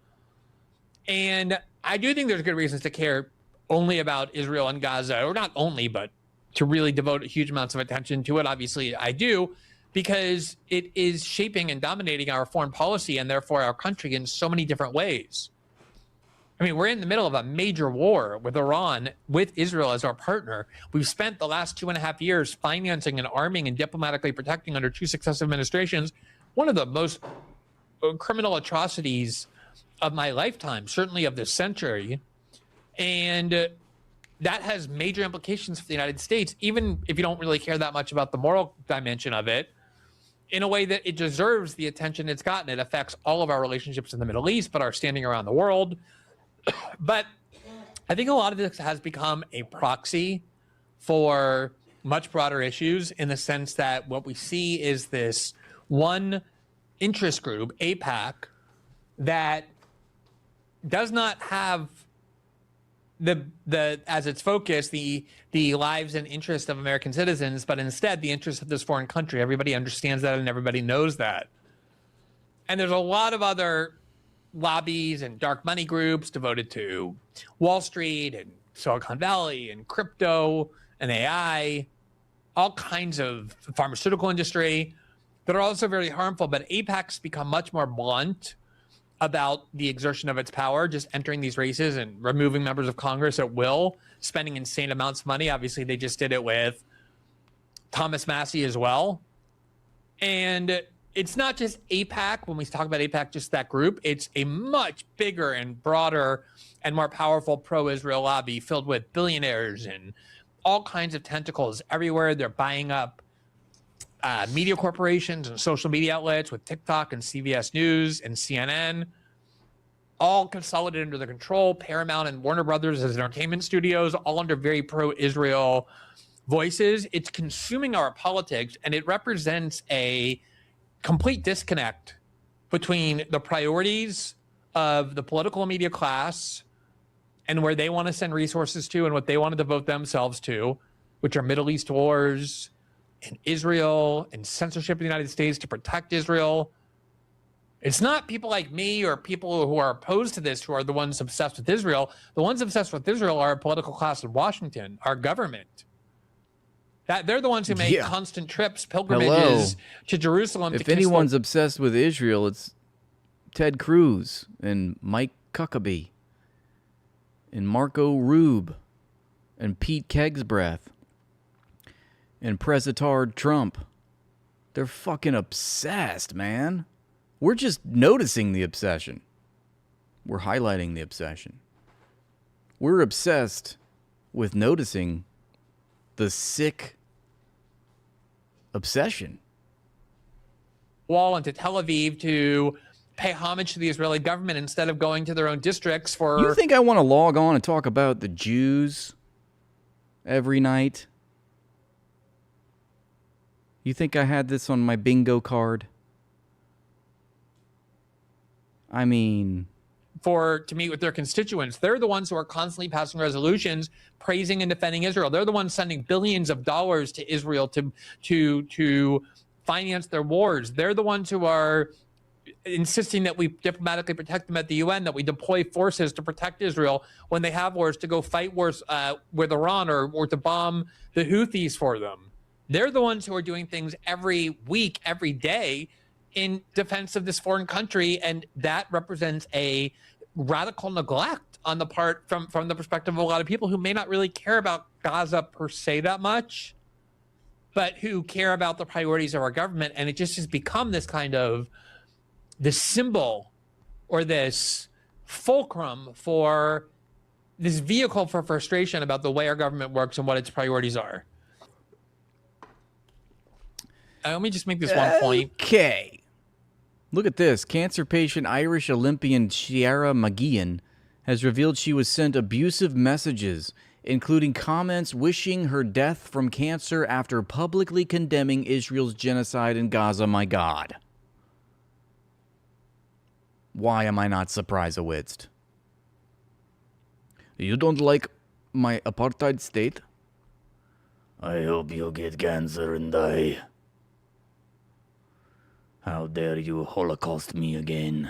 [SPEAKER 12] And I do think there's good reasons to care only about Israel and Gaza, or not only, but to really devote huge amounts of attention to it. Obviously, I do, because it is shaping and dominating our foreign policy and therefore our country in so many different ways. I mean, we're in the middle of a major war with Iran, with Israel as our partner. We've spent the last 2.5 years financing and arming and diplomatically protecting under 2 successive administrations one of the most criminal atrocities of my lifetime, certainly of this century. And that has major implications for the United States, even if you don't really care that much about the moral dimension of it, in a way that it deserves the attention it's gotten. It affects all of our relationships in the Middle East, but our standing around the world. But I think a lot of this has become a proxy for much broader issues, in the sense that what we see is this one interest group, AIPAC, that does not have the as its focus the lives and interests of American citizens, but instead the interests of this foreign country. Everybody understands that and everybody knows that. And there's a lot of other lobbies and dark money groups devoted to Wall Street and Silicon Valley and crypto and AI, all kinds of pharmaceutical industry that are also very harmful. But AIPAC's become much more blunt about the exertion of its power, just entering these races and removing members of Congress at will, spending insane amounts of money. Obviously, they just did it with Thomas Massie as well. And it's not just AIPAC. When we talk about AIPAC, just that group, it's a much bigger and broader and more powerful pro-Israel lobby filled with billionaires and all kinds of tentacles everywhere. They're buying up media corporations and social media outlets with TikTok and CBS News and CNN, all consolidated under their control. Paramount and Warner Brothers as entertainment studios, all under very pro-Israel voices. It's consuming our politics, and it represents a complete disconnect between the priorities of the political media class and where they want to send resources to and what they want to devote themselves to, which are Middle East wars and Israel and censorship in the United States to protect Israel. It's not people like me or people who are opposed to this who are the ones obsessed with Israel. The ones obsessed with Israel are a political class in Washington, our government. They're the ones who make constant trips, pilgrimages to Jerusalem.
[SPEAKER 2] If anyone's obsessed with Israel, it's Ted Cruz and Mike Huckabee and Marco Rube and Pete Kegsbreath and President Trump. They're fucking obsessed, man. We're just noticing the obsession. We're highlighting the obsession. We're obsessed with noticing the sick obsession.
[SPEAKER 12] Wall into Tel Aviv to pay homage to the Israeli government instead of going to their own districts for...
[SPEAKER 2] You think I want to log on and talk about the Jews every night? You think I had this on my bingo card? I mean...
[SPEAKER 12] to meet with their constituents. They're the ones who are constantly passing resolutions praising and defending Israel. They're the ones sending billions of dollars to Israel to finance their wars. They're the ones who are insisting that we diplomatically protect them at the UN, that we deploy forces to protect Israel when they have wars, to go fight wars with Iran or to bomb the Houthis for them. They're the ones who are doing things every week, every day in defense of this foreign country, and that represents a radical neglect on the part from the perspective of a lot of people who may not really care about Gaza per se that much, but who care about the priorities of our government. And it just has become this kind of this symbol or this fulcrum for this vehicle for frustration about the way our government works and what its priorities are. Let me just make this one point.
[SPEAKER 2] Okay. Look at this. Cancer patient Irish Olympian Ciara McGeehan has revealed she was sent abusive messages, including comments wishing her death from cancer after publicly condemning Israel's genocide in Gaza. My God. Why am I not surprised? You don't like my apartheid state? I hope you get cancer and die. How dare you Holocaust me again?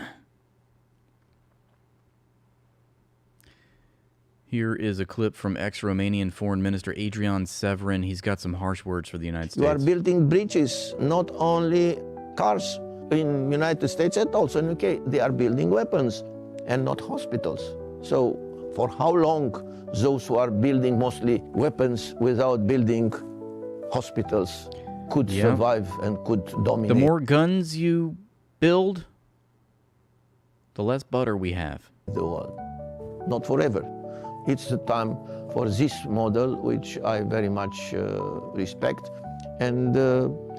[SPEAKER 2] Here is a clip from ex-Romanian Foreign Minister Adrian Severin. He's got some harsh words for the United States.
[SPEAKER 13] You are building bridges, not only cars in United States and also in UK. They are building weapons and not hospitals. So for how long those who are building mostly weapons without building hospitals could survive and could dominate?
[SPEAKER 2] The more guns you build, the less butter we have.
[SPEAKER 13] The world. Not forever. It's the time for this model, which I very much respect and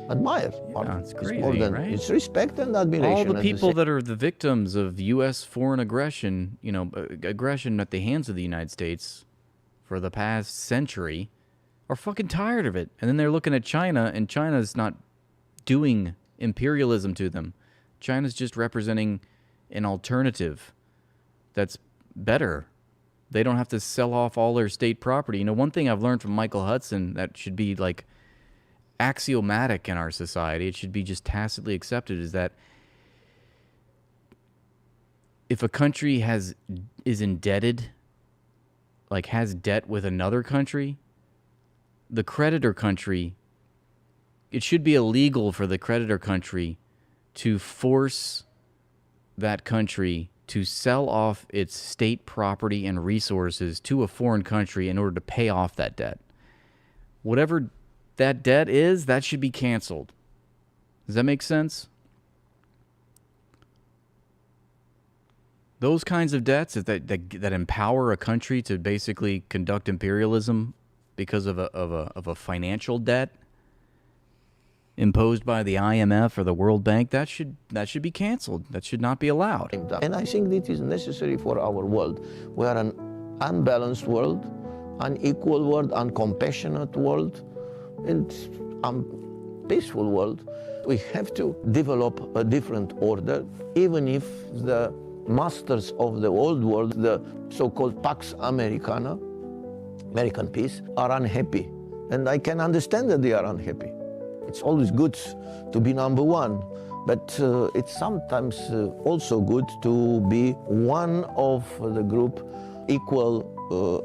[SPEAKER 13] admire.
[SPEAKER 2] Yeah, it's crazy, right?
[SPEAKER 13] It's respect and admiration.
[SPEAKER 2] All the people that are the victims of U.S. foreign aggression, aggression at the hands of the United States for the past century, are fucking tired of it. And then they're looking at China, and China's not doing imperialism to them. China's just representing an alternative that's better. They don't have to sell off all their state property. One thing I've learned from Michael Hudson that should be like axiomatic in our society, it should be just tacitly accepted, is that if a country is indebted, like has debt with another country, the creditor country, it should be illegal for the creditor country to force that country to sell off its state property and resources to a foreign country in order to pay off that debt. Whatever that debt is, that should be canceled. Does that make sense? Those kinds of debts that empower a country to basically conduct imperialism because of a financial debt imposed by the IMF or the World Bank, that should be canceled. That should not be allowed.
[SPEAKER 13] And I think this is necessary for our world. We are an unbalanced world, unequal world, uncompassionate world, and peaceful world. We have to develop a different order, even if the masters of the old world, the so-called Pax Americana, American peace, are unhappy. And I can understand that they are unhappy. It's always good to be number one, but it's sometimes also good to be one of the group equal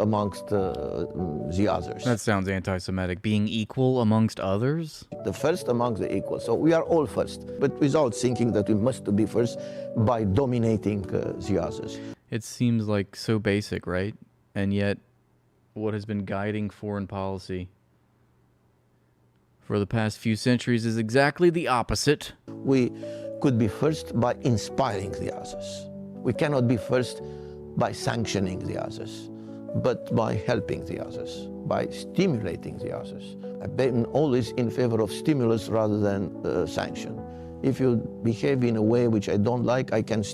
[SPEAKER 13] amongst the others.
[SPEAKER 2] That sounds anti-Semitic. Being equal amongst others?
[SPEAKER 13] The first amongst the equal. So we are all first, but without thinking that we must be first by dominating the others.
[SPEAKER 2] It seems like so basic, right? And yet, what has been guiding foreign policy for the past few centuries is exactly the opposite.
[SPEAKER 13] We could be first by inspiring the others. We cannot be first by sanctioning the others, but by helping the others, by stimulating the others. I've been always in favor of stimulus rather than sanction. If you behave in a way which I don't like, I can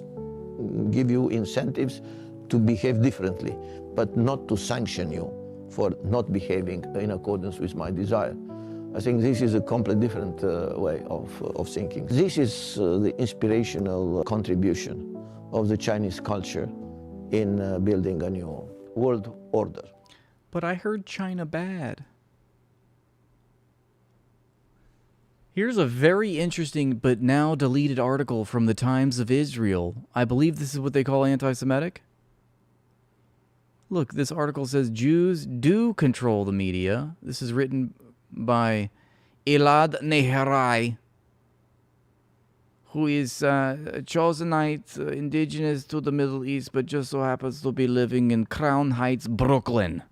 [SPEAKER 13] give you incentives to behave differently, but not to sanction you for not behaving in accordance with my desire. I think this is a completely different way of thinking. This is the inspirational contribution of the Chinese culture in building a new world order.
[SPEAKER 2] But I heard China bad. Here's a very interesting but now deleted article from the Times of Israel. I believe this is what they call anti-Semitic. Look, this article says Jews do control the media. This is written by Elad Neharai, who is a Chosenite, indigenous to the Middle East, but just so happens to be living in Crown Heights, Brooklyn.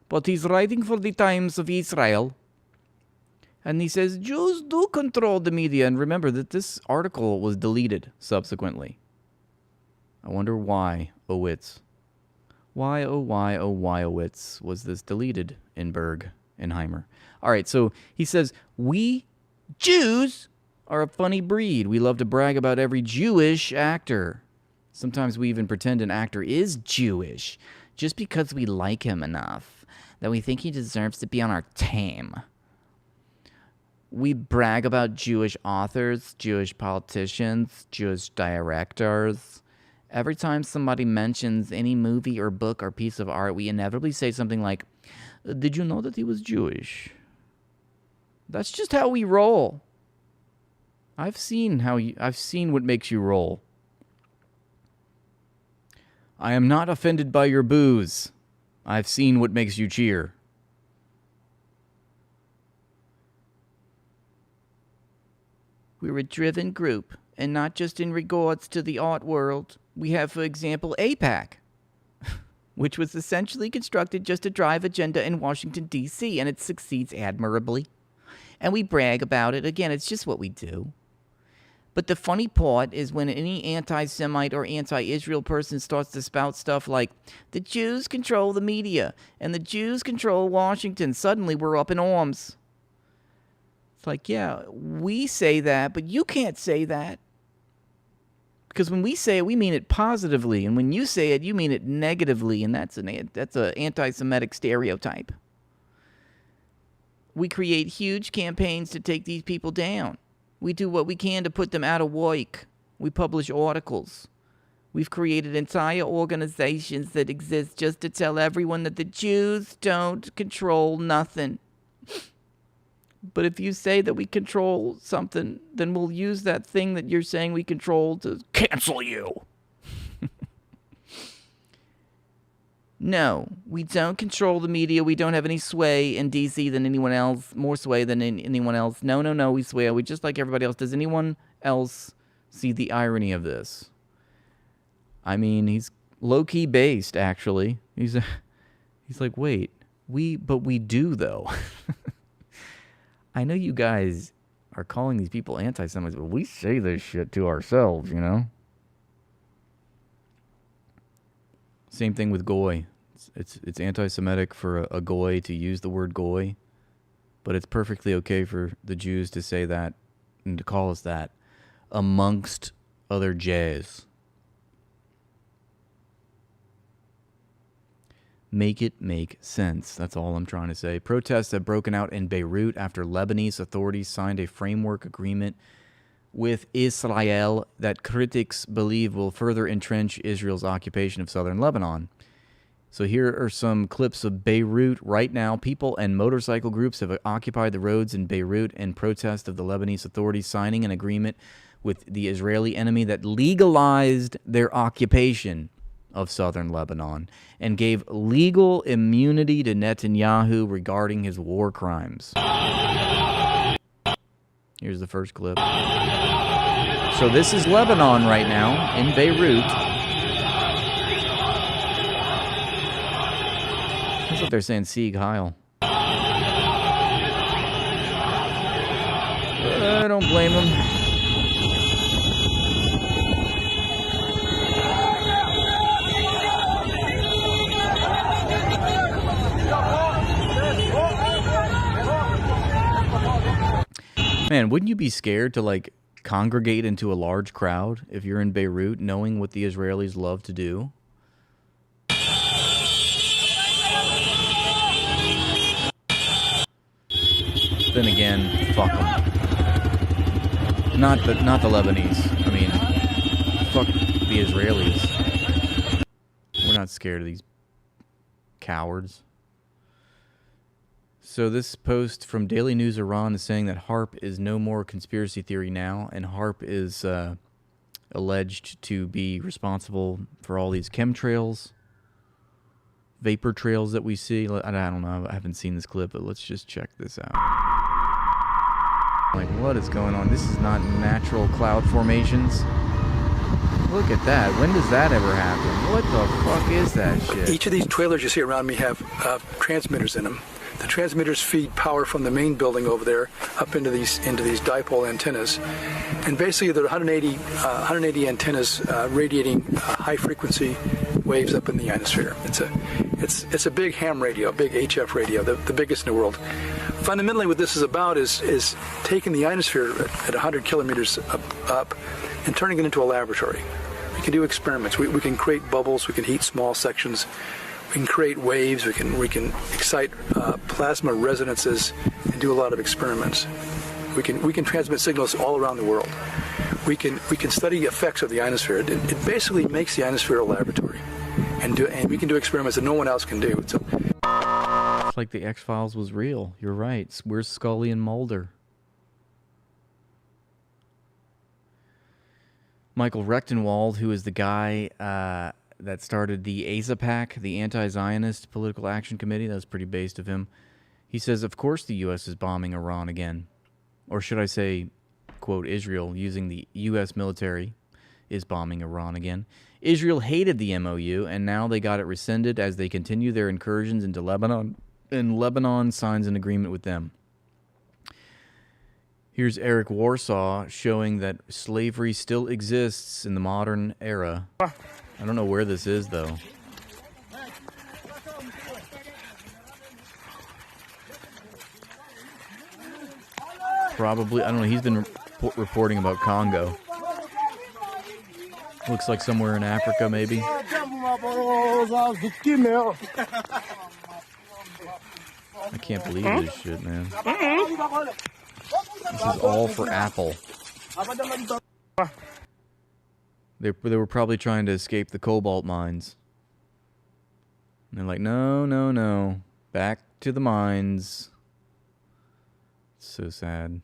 [SPEAKER 2] But he's writing for the Times of Israel, and he says Jews do control the media. And remember that this article was deleted subsequently. I wonder why, Owitz. Why, oh Owitz, was this deleted in Berg-Enheimer? All right, so he says, we Jews are a funny breed. We love to brag about every Jewish actor. Sometimes we even pretend an actor is Jewish just because we like him enough that we think he deserves to be on our team. We brag about Jewish authors, Jewish politicians, Jewish directors. Every time somebody mentions any movie or book or piece of art, we inevitably say something like, did you know that he was Jewish? That's just how we roll. I've seen what makes you roll. I am not offended by your boos. I've seen what makes you cheer. We're a driven group, and not just in regards to the art world. We have, for example, AIPAC, which was essentially constructed just to drive agenda in Washington, D.C., and it succeeds admirably. And we brag about it. Again, it's just what we do. But the funny part is when any anti-Semite or anti-Israel person starts to spout stuff like, the Jews control the media and the Jews control Washington, suddenly we're up in arms. It's like, yeah, we say that, but you can't say that. Because when we say it, we mean it positively. And when you say it, you mean it negatively. And that's an anti-Semitic stereotype. We create huge campaigns to take these people down. We do what we can to put them out of work. We publish articles. We've created entire organizations that exist just to tell everyone that the Jews don't control nothing. But if you say that we control something, then we'll use that thing that you're saying we control to cancel you. No, we don't control the media. We don't have any sway in D.C. than anyone else, more sway than anyone else. No, we swear. We just like everybody else. Does anyone else see the irony of this? I mean, he's low-key based, actually. He's like, wait, but we do, though. I know you guys are calling these people anti-Semites, but we say this shit to ourselves, you know? Same thing with goy. It's anti-Semitic for a goy to use the word goy, but it's perfectly okay for the Jews to say that and to call us that amongst other Jays. Make it make sense. That's all I'm trying to say. Protests have broken out in Beirut after Lebanese authorities signed a framework agreement with Israel that critics believe will further entrench Israel's occupation of southern Lebanon. So here are some clips of Beirut right now. People and motorcycle groups have occupied the roads in Beirut in protest of the Lebanese authorities signing an agreement with the Israeli enemy that legalized their occupation of southern Lebanon and gave legal immunity to Netanyahu regarding his war crimes. Here's the first clip. So this is Lebanon right now in Beirut. That's what they're saying, Sieg Heil. I don't blame them. Man, wouldn't you be scared to, like, congregate into a large crowd if you're in Beirut, knowing what the Israelis love to do? Then again, fuck them. Not the Lebanese. I mean, fuck the Israelis. We're not scared of these cowards. So this post from Daily News Iran is saying that HARP is no more conspiracy theory now, and HARP is alleged to be responsible for all these chemtrails, vapor trails that we see. I don't know. I haven't seen this clip, but let's just check this out. Like, what is going on? This is not natural cloud formations. Look at that. When does that ever happen? What the fuck is that shit?
[SPEAKER 14] Each of these trailers you see around me have transmitters in them. The transmitters feed power from the main building over there up into these dipole antennas, and basically there are 180 antennas radiating high frequency waves up in the ionosphere. It's a big ham radio, a big HF radio, the biggest in the world. Fundamentally, what this is about is taking the ionosphere at 100 kilometers up and turning it into a laboratory. We can do experiments. We can create bubbles. We can heat small sections. We can create waves. We can excite plasma resonances and do a lot of experiments. We can transmit signals all around the world. We can study the effects of the ionosphere. It basically makes the ionosphere a laboratory, and we can do experiments that no one else can do.
[SPEAKER 2] It's like the X-Files was real. You're right. Where's Scully and Mulder? Michael Rechtenwald, who is the guy that started the AZAPAC, the Anti-Zionist Political Action Committee. That was pretty based of him. He says, of course the U.S. is bombing Iran again. Or should I say, quote, Israel, using the U.S. military, is bombing Iran again. Israel hated the MOU, and now they got it rescinded as they continue their incursions into Lebanon, and Lebanon signs an agreement with them. Here's Eric Warsaw showing that slavery still exists in the modern era. I don't know where this is, though. Probably, I don't know, he's been reporting about Congo. Looks like somewhere in Africa, maybe. I can't believe this shit, man. This is all for Apple. They were probably trying to escape the cobalt mines. And they're like, no, no, no. Back to the mines. So sad.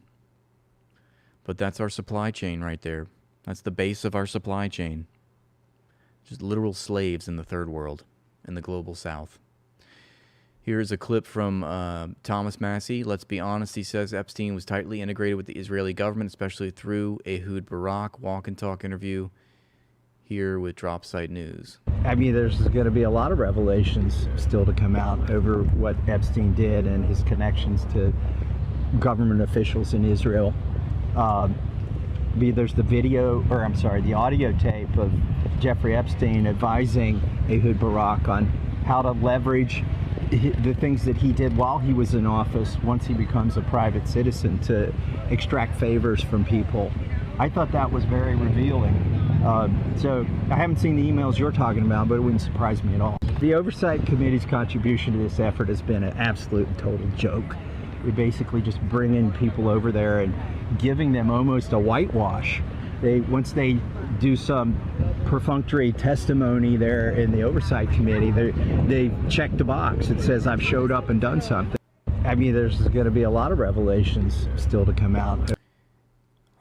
[SPEAKER 2] But that's our supply chain right there. That's the base of our supply chain. Just literal slaves in the third world, in the global south. Here's a clip from Thomas Massey. Let's be honest, he says Epstein was tightly integrated with the Israeli government, especially through Ehud Barak. Walk and talk interview here with Dropsite News.
[SPEAKER 15] I mean, there's going to be a lot of revelations still to come out over what Epstein did and his connections to government officials in Israel. There's the the audio tape of Jeffrey Epstein advising Ehud Barak on how to leverage the things that he did while he was in office once he becomes a private citizen to extract favors from people. I thought that was very revealing. So I haven't seen the emails you're talking about, but it wouldn't surprise me at all. The Oversight Committee's contribution to this effort has been an absolute and total joke. We basically just bringing people over there and giving them almost a whitewash. Once they do some perfunctory testimony there in the Oversight Committee, they check the box. It says, I've showed up and done something. I mean, there's going to be a lot of revelations still to come out.
[SPEAKER 2] All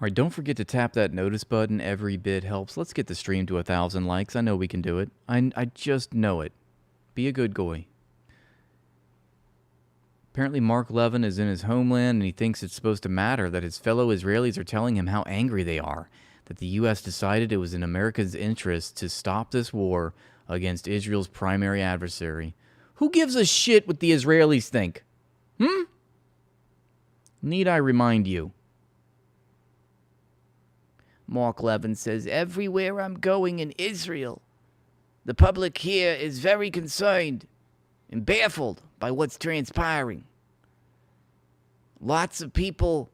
[SPEAKER 2] right, don't forget to tap that notice button. Every bit helps. Let's get the stream to 1,000 likes. I know we can do it. I just know it. Be a good goy. Apparently Mark Levin is in his homeland and he thinks it's supposed to matter that his fellow Israelis are telling him how angry they are, that the U.S. decided it was in America's interest to stop this war against Israel's primary adversary. Who gives a shit what the Israelis think? Need I remind you? Mark Levin says, everywhere I'm going in Israel, the public here is very concerned and baffled by what's transpiring. Lots of people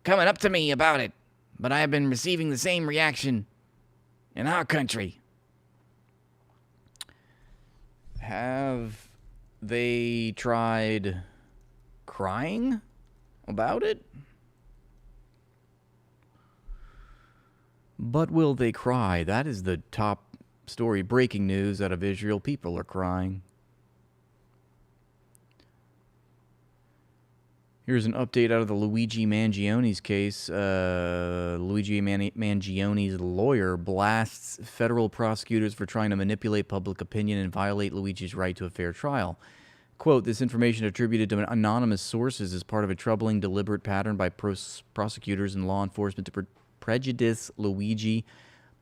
[SPEAKER 2] coming up to me about it, but I have been receiving the same reaction in our country. Have they tried crying about it? But will they cry? That is the top story. Breaking news out of Israel. People are crying. Here's an update out of the Luigi Mangioni's case. Luigi Mangioni's lawyer blasts federal prosecutors for trying to manipulate public opinion and violate Luigi's right to a fair trial. Quote, this information attributed to anonymous sources is part of a troubling, deliberate pattern by prosecutors and law enforcement to prejudice Luigi,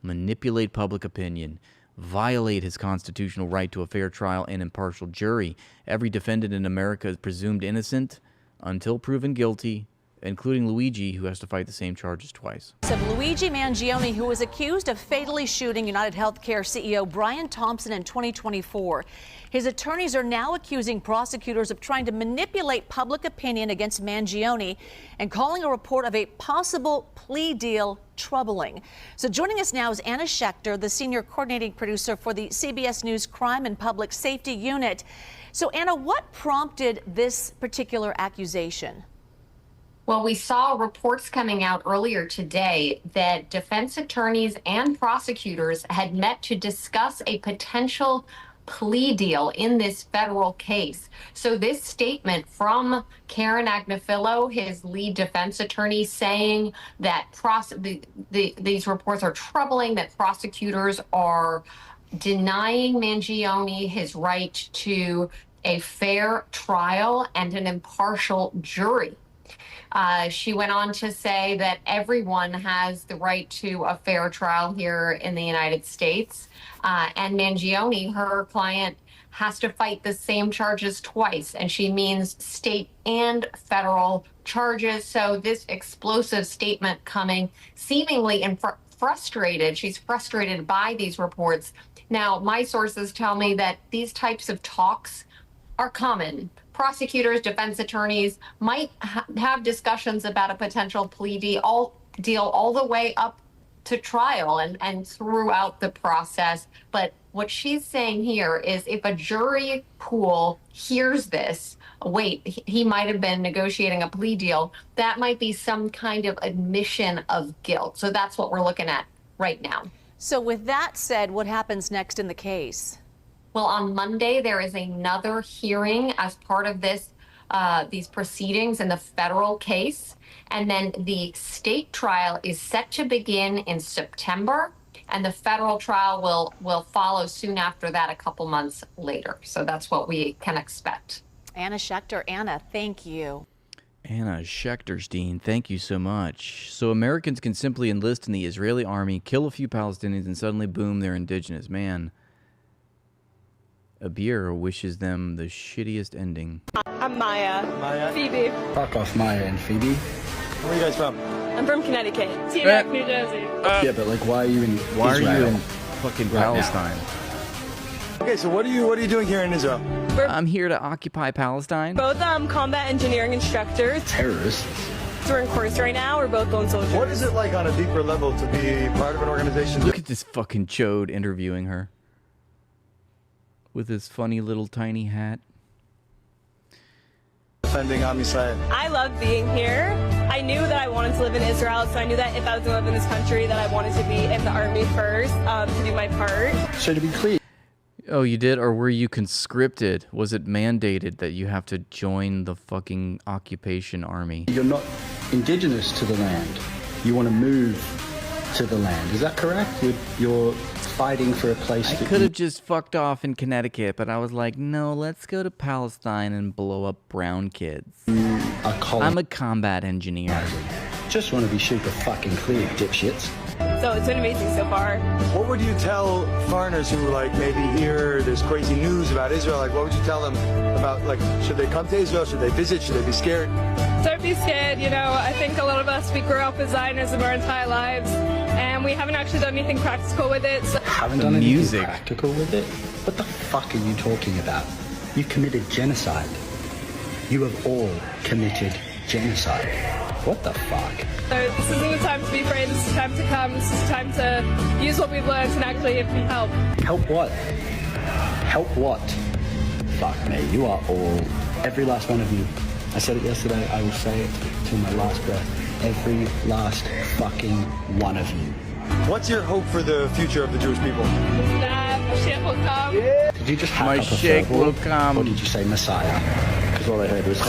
[SPEAKER 2] manipulate public opinion, violate his constitutional right to a fair trial and impartial jury. Every defendant in America is presumed innocent until proven guilty, including Luigi, who has to fight the same charges twice.
[SPEAKER 16] Of Luigi Mangioni, who was accused of fatally shooting United Healthcare CEO Brian Thompson in 2024. His attorneys are now accusing prosecutors of trying to manipulate public opinion against Mangioni and calling a report of a possible plea deal troubling. So joining us now is Anna Schechter, the senior coordinating producer for the CBS News Crime and Public Safety Unit. So Anna, what prompted this particular accusation?
[SPEAKER 17] Well, we saw reports coming out earlier today that defense attorneys and prosecutors had met to discuss a potential plea deal in this federal case. So this statement from Karen Agnifilo, his lead defense attorney, saying that these reports are troubling, that prosecutors are denying Mangioni his right to a fair trial and an impartial jury. She went on to say that everyone has the right to a fair trial here in the United States. And Mangioni, her client, has to fight the same charges twice. And she means state and federal charges. So this explosive statement coming seemingly frustrated. She's frustrated by these reports. Now, my sources tell me that these types of talks are common. Prosecutors, defense attorneys might have discussions about a potential plea deal all the way up to trial and throughout the process. But what she's saying here is if a jury pool hears this, wait, he might have been negotiating a plea deal, that might be some kind of admission of guilt. So that's what we're looking at right now.
[SPEAKER 16] So with that said, what happens next in the case?
[SPEAKER 17] Well, on Monday, there is another hearing as part of this, these proceedings in the federal case. And then the state trial is set to begin in September, and the federal trial will follow soon after that, a couple months later. So that's what we can expect.
[SPEAKER 16] Anna Schechter. Anna, thank you.
[SPEAKER 2] Anna Schechterstein, thank you so much. So Americans can simply enlist in the Israeli army, kill a few Palestinians, and suddenly, boom, they're indigenous. Man, Abir wishes them the shittiest ending.
[SPEAKER 18] I'm Maya. Maya. Phoebe.
[SPEAKER 19] Fuck off, Maya and Phoebe.
[SPEAKER 18] Where are you guys from? I'm from Connecticut. Teaneck, New Jersey.
[SPEAKER 19] Yeah, but like, why are you in
[SPEAKER 2] fucking Palestine?
[SPEAKER 19] Okay, so what are you doing here in Israel?
[SPEAKER 2] I'm here to occupy Palestine.
[SPEAKER 18] Both combat engineering instructors.
[SPEAKER 19] Terrorists.
[SPEAKER 18] So we're in course right now. We're both lone soldiers.
[SPEAKER 19] What is it like on a deeper level to be part of an organization?
[SPEAKER 2] Look at this fucking chode interviewing her with his funny little tiny hat.
[SPEAKER 19] Defending Am Yisrael.
[SPEAKER 18] I love being here. I knew that I wanted to live in Israel, so I knew that if I was going to live in this country, that I wanted to be in the army first to do my part.
[SPEAKER 19] So to be clear.
[SPEAKER 2] Oh, you did? Or were you conscripted? Was it mandated that you have to join the fucking occupation army?
[SPEAKER 19] You're not indigenous to the land. You want to move to the land. Is that correct? You're fighting for a place.
[SPEAKER 2] I could have just fucked off in Connecticut, but I was like, no, let's go to Palestine and blow up brown kids. I'm a combat engineer.
[SPEAKER 19] Just want to be super fucking clear, dipshits.
[SPEAKER 18] So it's been amazing so far.
[SPEAKER 19] What would you tell foreigners who like maybe hear there's crazy news about Israel? Like, what would you tell them about, like, should they come to Israel? Should they visit? Should they be scared?
[SPEAKER 18] Don't be scared. You know, I think a lot of us, we grew up as Zionism our entire lives, and we haven't actually done anything practical with it. So.
[SPEAKER 19] Haven't done anything practical with it? What the fuck are you talking about? You committed genocide. You have all committed genocide. What the fuck?
[SPEAKER 18] So this isn't the time to be afraid, this is the time to come, this is the time to use what we've learned and actually help.
[SPEAKER 19] Help what? Help what? Fuck me, you are all, every last one of you. I said it yesterday, I will say it till my last breath. Every last fucking one of you. What's your hope for the future of the Jewish people?
[SPEAKER 18] That Mashiach will come.
[SPEAKER 19] Yeah. Did you just hack up a
[SPEAKER 2] Mashiach will come.
[SPEAKER 19] Or did you say Messiah? Because all I heard was...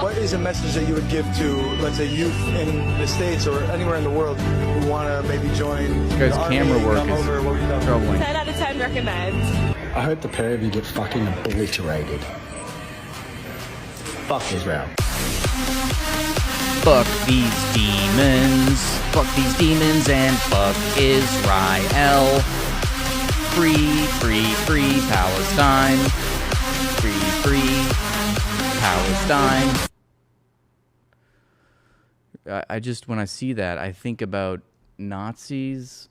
[SPEAKER 19] What is a message that you would give to, let's say, youth in the States or anywhere in the world who want to maybe join
[SPEAKER 2] This guy's
[SPEAKER 19] the army,
[SPEAKER 2] camera work
[SPEAKER 19] come
[SPEAKER 2] is
[SPEAKER 19] over? What would you tell them?
[SPEAKER 2] troubling.
[SPEAKER 18] 10 out of 10 recommend.
[SPEAKER 19] I hope the pair of you get fucking obliterated. Fuck Israel.
[SPEAKER 2] Fuck these demons. Fuck these demons and fuck Israel. Free, free, free Palestine. Free, free Palestine. I just, when I see that, I think about Nazis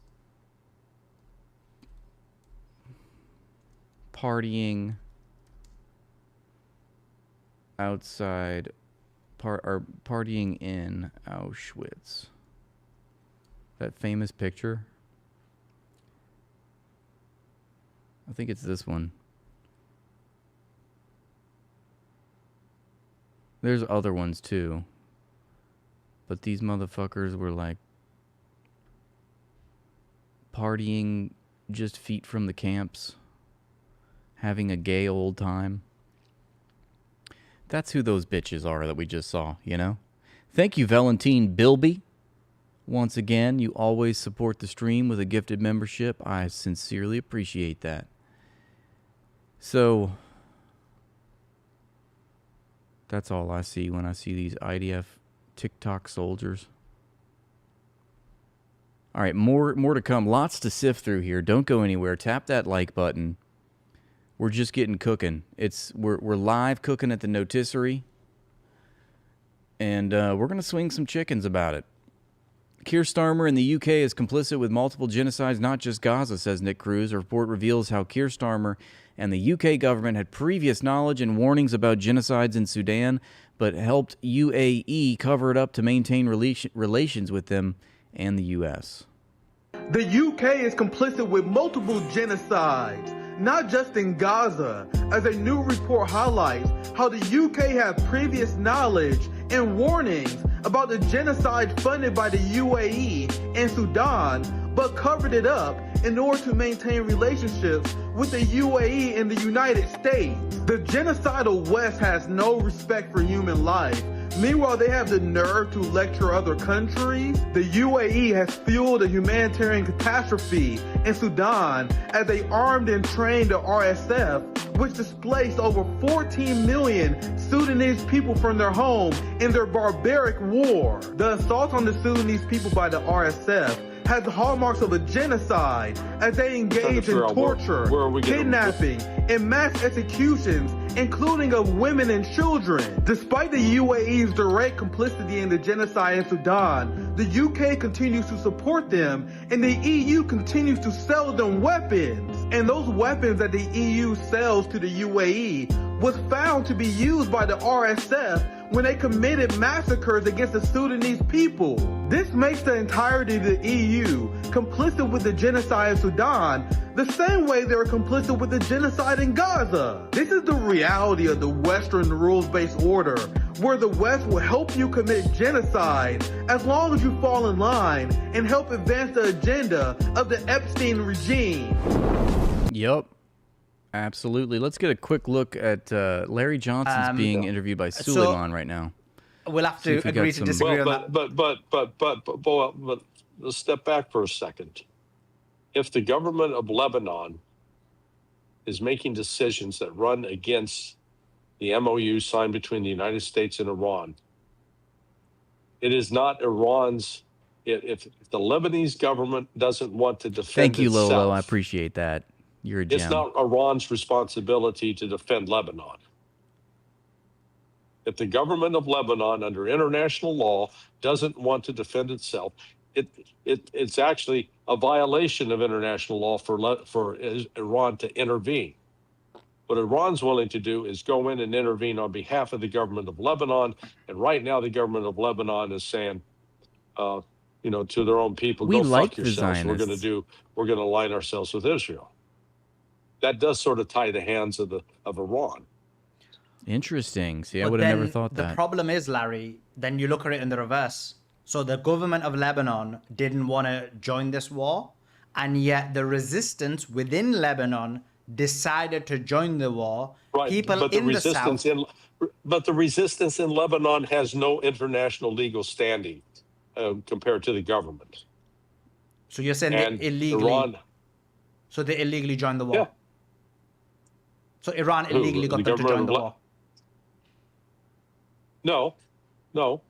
[SPEAKER 2] partying outside, partying in Auschwitz. That famous picture. I think it's this one. There's other ones too. But these motherfuckers were like partying just feet from the camps, having a gay old time. That's who those bitches are that we just saw, you know? Thank you, Valentine Bilby. Once again, you always support the stream with a gifted membership. I sincerely appreciate that. So, that's all I see when I see these IDF TikTok soldiers. All right, more to come. Lots to sift through here. Don't go anywhere. Tap that like button. We're just getting cooking. We're live cooking at the Noticery. and we're going to swing some chickens about it. Keir Starmer in the UK is complicit with multiple genocides, not just Gaza, says Nick Cruz. A report reveals how Keir Starmer and the UK government had previous knowledge and warnings about genocides in Sudan, but helped UAE cover it up to maintain relations with them and the US.
[SPEAKER 1] The UK is complicit with multiple genocides, not just in Gaza, as a new report highlights how the UK had previous knowledge and warnings about the genocide funded by the UAE in Sudan, but covered it up in order to maintain relationships with the UAE and the United States. The genocidal West has no respect for human life. Meanwhile, they have the nerve to lecture other countries. The UAE has fueled a humanitarian catastrophe in Sudan as they armed and trained the RSF, which displaced over 14 million Sudanese people from their home in their barbaric war. The assault on the Sudanese people by the RSF has the hallmarks of a genocide as they engage in torture, kidnapping, and mass executions, including of women and children. Despite the UAE's direct complicity in the genocide in Sudan, the UK continues to support them, and the EU continues to sell them weapons. And those weapons that the EU sells to the UAE was found to be used by the RSF when they committed massacres against the Sudanese people. This makes the entirety of the EU complicit with the genocide in Sudan, the same way they were complicit with the genocide in Gaza. This is the reality of the Western rules-based order, where the West will help you commit genocide as long as you fall in line and help advance the agenda of the Epstein regime.
[SPEAKER 2] Yup. Absolutely. Let's get a quick look at Larry Johnson's being interviewed by Suleiman right now.
[SPEAKER 20] We'll have to agree to disagree on that.
[SPEAKER 21] But let's step back for a second. If the government of Lebanon is making decisions that run against the MOU signed between the United States and Iran, it is not Iran's. If the Lebanese government doesn't want to defend
[SPEAKER 2] Thank you,
[SPEAKER 21] itself,
[SPEAKER 2] Lolo. I appreciate that. You're a gem.
[SPEAKER 21] it's not Iran's responsibility to defend Lebanon. If the government of Lebanon, under international law, doesn't want to defend itself, it's actually a violation of international law for Iran to intervene. What Iran's willing to do is go in and intervene on behalf of the government of Lebanon. And right now, the government of Lebanon is saying, to their own people,
[SPEAKER 2] We
[SPEAKER 21] go
[SPEAKER 2] like
[SPEAKER 21] fuck
[SPEAKER 2] the
[SPEAKER 21] yourselves.
[SPEAKER 2] Zionists.
[SPEAKER 21] We're going to align ourselves with Israel. That does sort of tie the hands of Iran.
[SPEAKER 2] Interesting. See, I
[SPEAKER 20] But
[SPEAKER 2] would have
[SPEAKER 20] then
[SPEAKER 2] never thought
[SPEAKER 20] the
[SPEAKER 2] that.
[SPEAKER 20] problem is, Larry, then you look at it in the reverse. So the government of Lebanon didn't want to join this war, and yet the resistance within Lebanon decided to join the war.
[SPEAKER 21] Right,
[SPEAKER 20] People
[SPEAKER 21] but the
[SPEAKER 20] in the
[SPEAKER 21] resistance
[SPEAKER 20] south.
[SPEAKER 21] but the resistance in Lebanon has no international legal standing compared to the government.
[SPEAKER 20] So you're saying
[SPEAKER 21] And
[SPEAKER 20] they illegally.
[SPEAKER 21] Iran,
[SPEAKER 20] So they illegally joined the war.
[SPEAKER 21] Yeah.
[SPEAKER 20] So Iran
[SPEAKER 21] Who,
[SPEAKER 20] illegally got
[SPEAKER 21] the
[SPEAKER 20] them to
[SPEAKER 21] government
[SPEAKER 20] join the
[SPEAKER 21] of Le-
[SPEAKER 20] war.
[SPEAKER 21] No,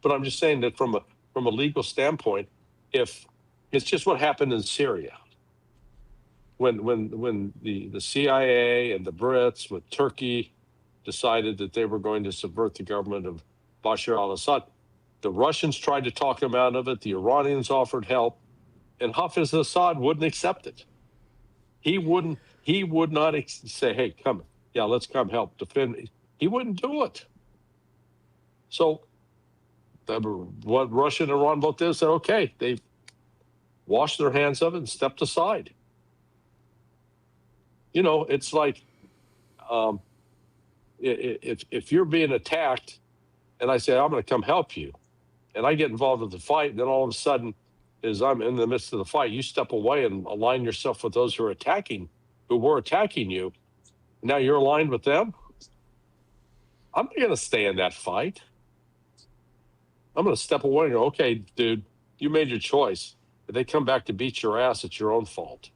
[SPEAKER 21] but I'm just saying that from a legal standpoint, if it's just what happened in Syria, when the CIA and the Brits with Turkey decided that they were going to subvert the government of Bashar al-Assad, the Russians tried to talk him out of it. The Iranians offered help, and Hafiz Assad wouldn't accept it. He would not say, "Hey, come, yeah, let's come help defend me." He wouldn't do it. So, what Russia and Iran both did said, okay, they washed their hands of it and stepped aside. It's like if you're being attacked, and I say I'm going to come help you, and I get involved with the fight, and then all of a sudden, as I'm in the midst of the fight, you step away and align yourself with those who were attacking you. Now you're aligned with them. I'm not going to stay in that fight. I'm going to step away and go, okay, dude, you made your choice. If they come back to beat your ass, it's your own fault.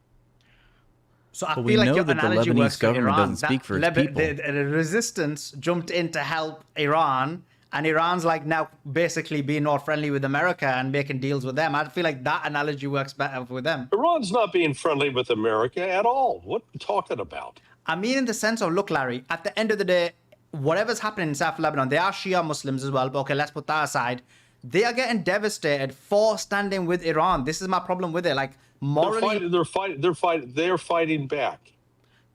[SPEAKER 20] So I
[SPEAKER 2] But we
[SPEAKER 20] feel like
[SPEAKER 2] know
[SPEAKER 20] your
[SPEAKER 2] that the
[SPEAKER 20] analogy
[SPEAKER 2] Lebanese
[SPEAKER 20] works for
[SPEAKER 2] government
[SPEAKER 20] Iran.
[SPEAKER 2] doesn't speak for its people.
[SPEAKER 20] The resistance jumped in to help Iran, and Iran's like now basically being more friendly with America and making deals with them. I feel like that analogy works better with them.
[SPEAKER 21] Iran's not being friendly with America at all. What are you talking about?
[SPEAKER 20] I mean, in the sense of, look, Larry, at the end of the day, whatever's happening in South Lebanon, they are Shia Muslims as well, but okay, let's put that aside. They are getting devastated for standing with Iran. This is my problem with it. Like, morally,
[SPEAKER 21] they're fighting back.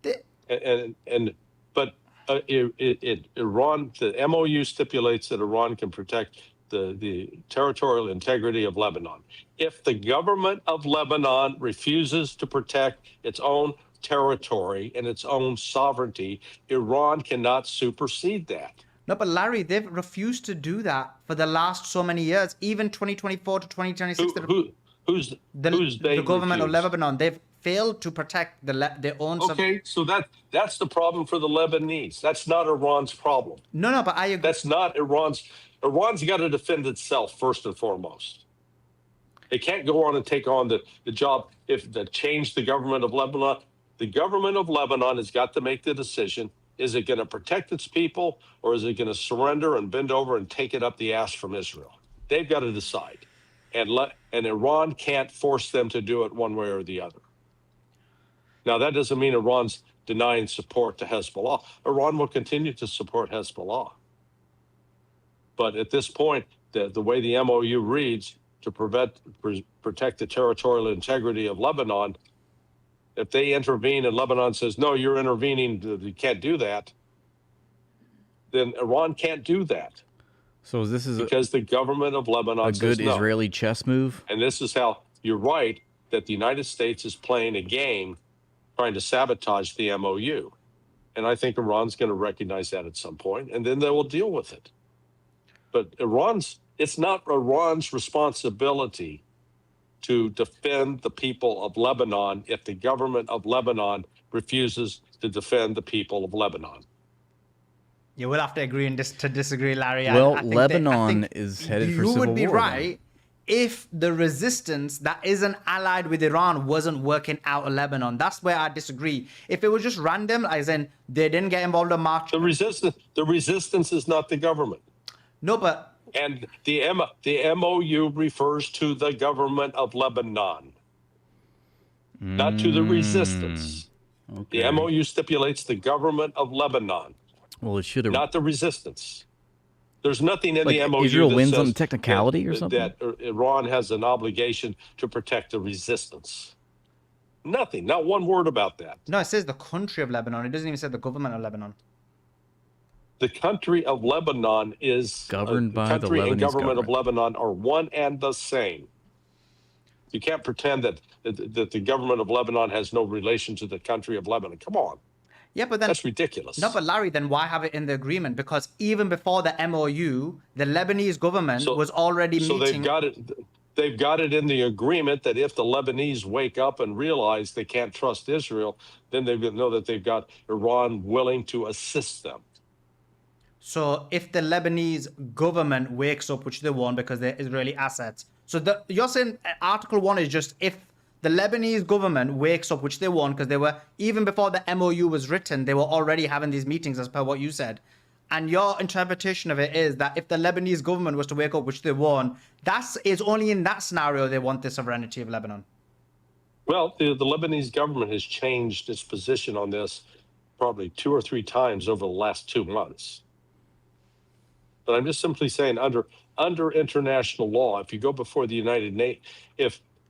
[SPEAKER 21] But Iran, the MOU stipulates that Iran can protect the territorial integrity of Lebanon. If the government of Lebanon refuses to protect its own territory and its own sovereignty, Iran cannot supersede that.
[SPEAKER 20] No, but Larry, they've refused to do that for the last so many years, even 2024 to 2026.
[SPEAKER 21] Who's
[SPEAKER 20] the government of Lebanon? They've failed to protect their own.
[SPEAKER 21] Okay, so that's the problem for the Lebanese. That's not Iran's problem.
[SPEAKER 20] No, but I agree.
[SPEAKER 21] That's not Iran's. Iran's got to defend itself first and foremost. It can't go on and take on the job to change the government of Lebanon. The government of Lebanon has got to make the decision. Is it going to protect its people, or is it going to surrender and bend over and take it up the ass from Israel? They've got to decide. And Iran can't force them to do it one way or the other. Now, that doesn't mean Iran's denying support to Hezbollah. Iran will continue to support Hezbollah. But at this point, the way the MOU reads, to protect the territorial integrity of Lebanon, if they intervene and Lebanon says, no, you're intervening, you can't do that, then Iran can't do that.
[SPEAKER 2] So this is
[SPEAKER 21] because the government of Lebanon
[SPEAKER 2] a good
[SPEAKER 21] says no.
[SPEAKER 2] Israeli chess move?
[SPEAKER 21] And this is how you're right that the United States is playing a game trying to sabotage the MOU. And I think Iran's going to recognize that at some point, and then they will deal with it. But it's not Iran's responsibility to defend the people of Lebanon if the government of Lebanon refuses to defend the people of Lebanon.
[SPEAKER 20] You will have to agree and to disagree, Larry.
[SPEAKER 2] Well, Lebanon is headed for civil war.
[SPEAKER 20] You would be right if the resistance that isn't allied with Iran wasn't working out of Lebanon. That's where I disagree. If it was just random, as in they didn't get involved in march.
[SPEAKER 21] The resistance is not the government.
[SPEAKER 20] No, but
[SPEAKER 21] and the MOU refers to the government of Lebanon, not to the resistance. Okay. The MOU stipulates the government of Lebanon.
[SPEAKER 2] Well, it should have
[SPEAKER 21] not the resistance. There's nothing in the MOU
[SPEAKER 2] Israel
[SPEAKER 21] that
[SPEAKER 2] wins
[SPEAKER 21] says
[SPEAKER 2] on technicality or something
[SPEAKER 21] that Iran has an obligation to protect the resistance. Nothing, not one word about that.
[SPEAKER 20] No, it says the country of Lebanon. It doesn't even say the government of Lebanon.
[SPEAKER 21] The country of Lebanon is
[SPEAKER 2] governed by the
[SPEAKER 21] country
[SPEAKER 2] Lebanese
[SPEAKER 21] and government
[SPEAKER 2] government
[SPEAKER 21] of Lebanon are one and the same. You can't pretend that the government of Lebanon has no relation to the country of Lebanon. Come on.
[SPEAKER 20] Yeah, but then
[SPEAKER 21] that's ridiculous.
[SPEAKER 20] No, but Larry, then why have it in the agreement? Because even before the MOU, the Lebanese government was already meeting.
[SPEAKER 21] So they've got it in the agreement that if the Lebanese wake up and realize they can't trust Israel, then they know that they've got Iran willing to assist them.
[SPEAKER 20] So if the Lebanese government wakes up, which they won't because they're Israeli assets. So you're saying Article 1 is just if the Lebanese government wakes up, which they won't, because they were, even before the MOU was written, they were already having these meetings as per what you said. And your interpretation of it is that if the Lebanese government was to wake up, which they won't, it's only in that scenario they want the sovereignty of Lebanon.
[SPEAKER 21] Well, the Lebanese government has changed its position on this probably 2 or 3 times over the last 2 months. But I'm just simply saying under international law, if you go before the United Nations,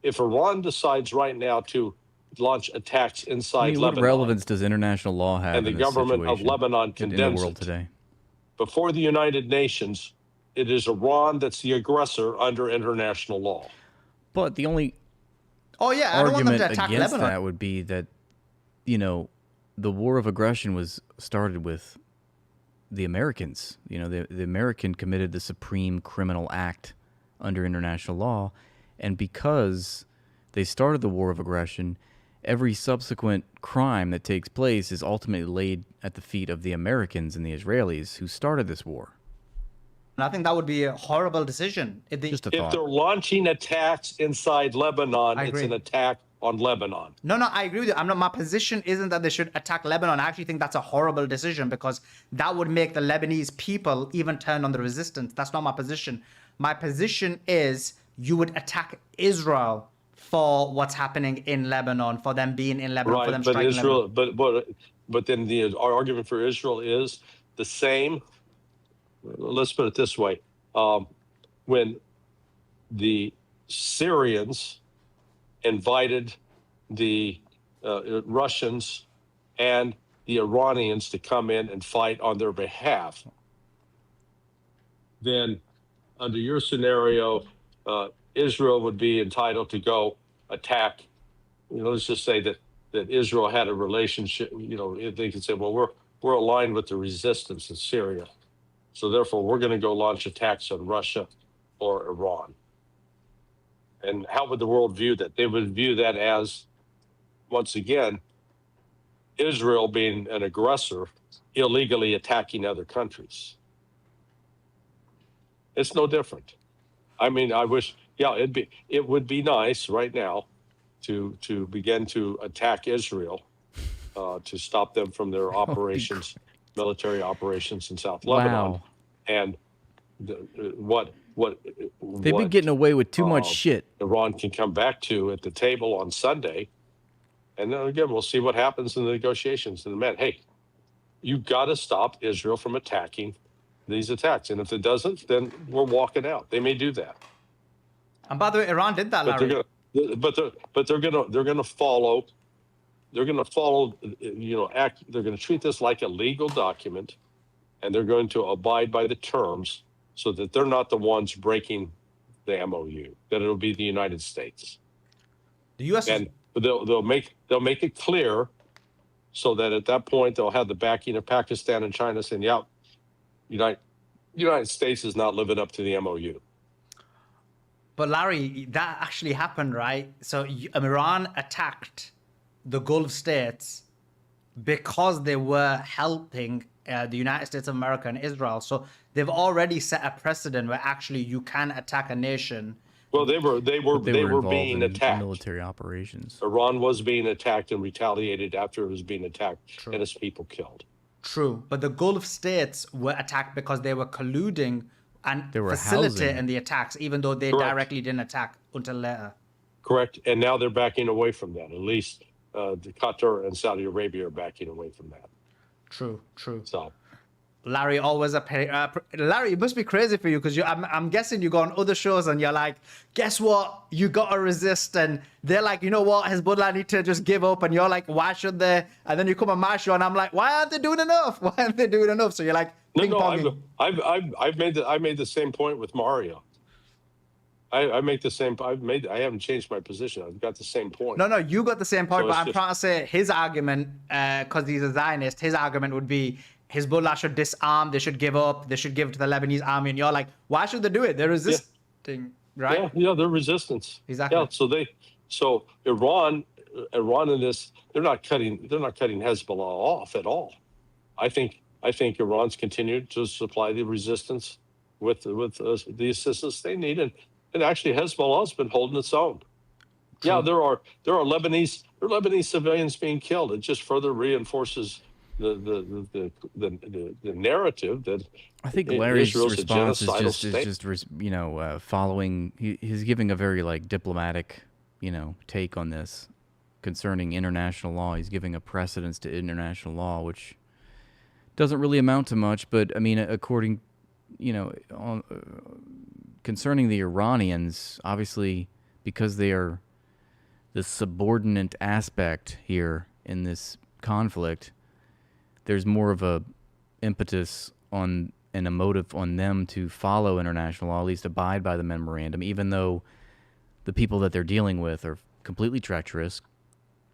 [SPEAKER 21] if Iran decides right now to launch attacks inside Lebanon,
[SPEAKER 2] what relevance does international law have
[SPEAKER 21] and the government of Lebanon condemns
[SPEAKER 2] it today?
[SPEAKER 21] Before the United Nations, it is Iran that's the aggressor under international law.
[SPEAKER 2] But the only
[SPEAKER 20] argument
[SPEAKER 2] against that would be that, the war of aggression was started with the Americans. The American committed the supreme criminal act under international law. And because they started the war of aggression, every subsequent crime that takes place is ultimately laid at the feet of the Americans and the Israelis who started this war.
[SPEAKER 20] And I think that would be a horrible decision.
[SPEAKER 2] Just a thought.
[SPEAKER 21] If they're launching attacks inside Lebanon, it's an attack on Lebanon.
[SPEAKER 20] No, I agree with you. My position isn't that they should attack Lebanon. I actually think that's a horrible decision because that would make the Lebanese people even turn on the resistance. That's not my position. My position is you would attack Israel for what's happening in Lebanon, for them being in Lebanon, for them striking Lebanon.
[SPEAKER 21] But then our argument for Israel is the same. Let's put it this way: when the Syrians invited the Russians and the Iranians to come in and fight on their behalf, then under your scenario, Israel would be entitled to go attack. Let's just say that Israel had a relationship. They could say, well, we're aligned with the resistance in Syria, so therefore we're going to go launch attacks on Russia or Iran. And how would the world view that? They would view that as, once again, Israel being an aggressor, illegally attacking other countries. It's no different. I mean, I wish, it would be nice right now to begin to attack Israel, to stop them from their operations, military operations in South Lebanon. And what
[SPEAKER 2] they've been getting away with too much shit.
[SPEAKER 21] Iran can come back to at the table on Sunday, and then again we'll see what happens in the negotiations. And hey, you've got to stop Israel from attacking these attacks, and if it doesn't, then we're walking out. They may do that.
[SPEAKER 20] And by the way, Iran did that, Larry.
[SPEAKER 21] They're gonna follow. They're gonna follow. Act. They're gonna treat this like a legal document, and they're going to abide by the terms, so that they're not the ones breaking the MOU. That it'll be the United States.
[SPEAKER 20] The U.S.
[SPEAKER 21] and they'll make it clear, so that at that point they'll have the backing of Pakistan and China saying, "Yeah, United States is not living up to the MOU."
[SPEAKER 20] But Larry, that actually happened, right? So Iran attacked the Gulf states because they were helping the United States of America and Israel. So they've already set a precedent where actually you can attack a nation.
[SPEAKER 21] Well, they were being attacked.
[SPEAKER 2] Military operations.
[SPEAKER 21] Iran was being attacked and retaliated after it was being attacked, and its people killed.
[SPEAKER 20] True, but the Gulf states were attacked because they were colluding and facilitating the attacks, even though they directly didn't attack until later.
[SPEAKER 21] Correct, and now they're backing away from that. At least Qatar and Saudi Arabia are backing away from that.
[SPEAKER 20] True.
[SPEAKER 21] So,
[SPEAKER 20] Larry, always Larry, it must be crazy for you because I'm guessing you go on other shows and you're like, guess what? You got to resist. And they're like, you know what? Hezbollah need to just give up. And you're like, why should they? And then you come on my show and I'm like, why aren't they doing enough? So you're like, ping-ponging.
[SPEAKER 21] I made the same point with Mario. I make the same. I haven't changed my position. I've got the same point.
[SPEAKER 20] No, you got the same point. So but I'm trying to say his argument, because he's a Zionist, his argument would be Hezbollah should disarm. They should give up. They should give it to the Lebanese army. And you're like, why should they do it? They're resisting, right?
[SPEAKER 21] Yeah, they're resistance.
[SPEAKER 20] Exactly.
[SPEAKER 21] Yeah. So Iran in this, they're not cutting Hezbollah off at all. I think Iran's continued to supply the resistance with the assistance they need, and actually Hezbollah's been holding its own. True. Yeah, there are Lebanese civilians being killed. It just further reinforces the narrative that
[SPEAKER 2] I think Larry's
[SPEAKER 21] Israel's
[SPEAKER 2] response
[SPEAKER 21] is
[SPEAKER 2] just following. He's giving a very diplomatic take on this concerning international law. He's giving a precedence to international law, which doesn't really amount to much. But I mean, according concerning the Iranians, obviously because they are the subordinate aspect here in this conflict, there's more of a impetus on and a motive on them to follow international law, at least abide by the memorandum, even though the people that they're dealing with are completely treacherous,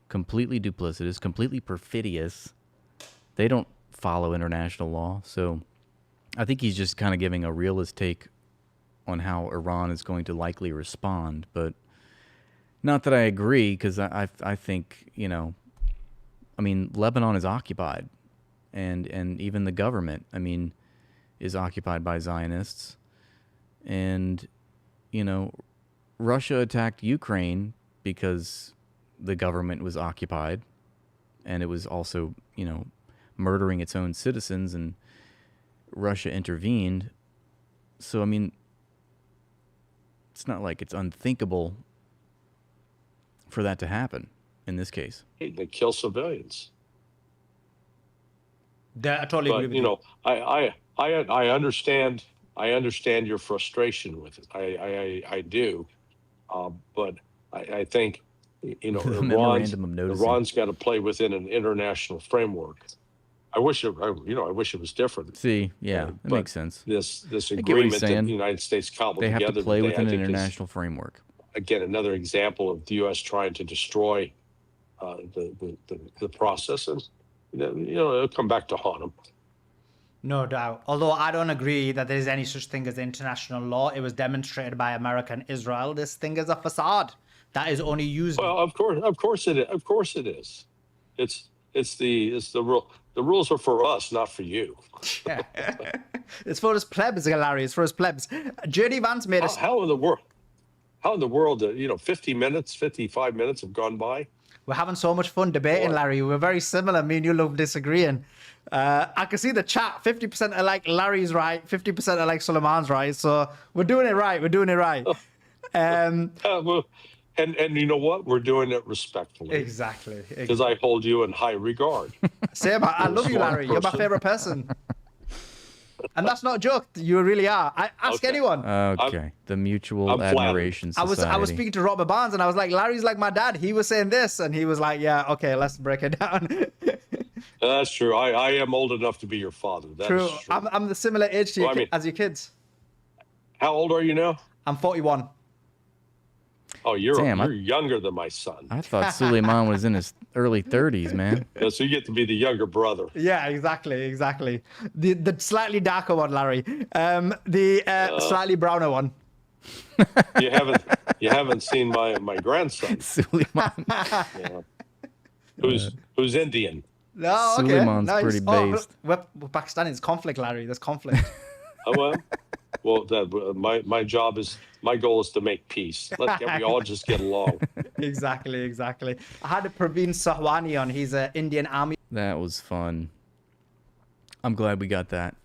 [SPEAKER 2] completely duplicitous, completely perfidious. They don't follow international law. So I think he's just kind of giving a realist take on how Iran is going to likely respond. But not that I agree, because I think, Lebanon is occupied. And even the government, is occupied by Zionists. And, Russia attacked Ukraine because the government was occupied. And it was also, murdering its own citizens, and Russia intervened. So, it's not like it's unthinkable for that to happen in this case.
[SPEAKER 21] They kill civilians.
[SPEAKER 20] I totally agree with
[SPEAKER 21] you know, I understand. I understand your frustration with it. I do. But I think, you know,
[SPEAKER 2] The memorandum of noticing.
[SPEAKER 21] Iran's got to play within an international framework. I wish it was different.
[SPEAKER 2] See, yeah, that makes sense.
[SPEAKER 21] This
[SPEAKER 2] I get what he's
[SPEAKER 21] agreement that
[SPEAKER 2] saying.
[SPEAKER 21] the United States cobbled
[SPEAKER 2] They have
[SPEAKER 21] together
[SPEAKER 2] to play
[SPEAKER 21] today,
[SPEAKER 2] within
[SPEAKER 21] I
[SPEAKER 2] an
[SPEAKER 21] think is,
[SPEAKER 2] international framework.
[SPEAKER 21] again, another example of the U.S. trying to destroy the process, and it'll come back to haunt them.
[SPEAKER 20] No doubt. Although I don't agree that there is any such thing as international law. It was demonstrated by America and Israel. This thing is a facade that is only used.
[SPEAKER 21] Well, of course it is. Of course it is. It's the rule. The rules are for us, not for you.
[SPEAKER 20] It's for us plebs, Larry. It's for us plebs. J.D. Vance made us.
[SPEAKER 21] How in the world, 50 minutes, 55 minutes have gone by?
[SPEAKER 20] We're having so much fun debating, Larry. We're very similar. Me and you love disagreeing. I can see the chat. 50% are like Larry's right. 50% are like Suleiman's right. So we're doing it right. We're doing it right.
[SPEAKER 21] Well, and you know what? We're doing it respectfully.
[SPEAKER 20] Exactly.
[SPEAKER 21] Because I hold you in high regard.
[SPEAKER 20] Same. I love you, Larry. You're my favorite person. And that's not a joke. You really are. Ask anyone.
[SPEAKER 2] Okay. The Mutual Admiration Society.
[SPEAKER 20] I was speaking to Robert Barnes and I was like, Larry's like my dad. He was saying this. And he was like, yeah, okay, let's break it down.
[SPEAKER 21] That's true. I am old enough to be your father. That
[SPEAKER 20] true.
[SPEAKER 21] Is true.
[SPEAKER 20] I'm the similar age to you as your kids.
[SPEAKER 21] How old are you now?
[SPEAKER 20] I'm 41.
[SPEAKER 21] Oh, you're younger than my son.
[SPEAKER 2] I thought Suleiman was in his early 30s, man.
[SPEAKER 21] Yeah, so you get to be the younger brother.
[SPEAKER 20] Yeah, exactly. The slightly darker one, Larry. Slightly browner one.
[SPEAKER 21] You haven't seen my grandson,
[SPEAKER 2] Suleiman.
[SPEAKER 21] Who's Indian.
[SPEAKER 20] No, okay.
[SPEAKER 2] Suleiman's pretty based.
[SPEAKER 20] We're Pakistani. It's conflict, Larry. There's conflict.
[SPEAKER 21] My goal is to make peace. We all just get along.
[SPEAKER 20] Exactly. I had a Praveen Sahwani on. He's an Indian Army.
[SPEAKER 2] That was fun. I'm glad we got that.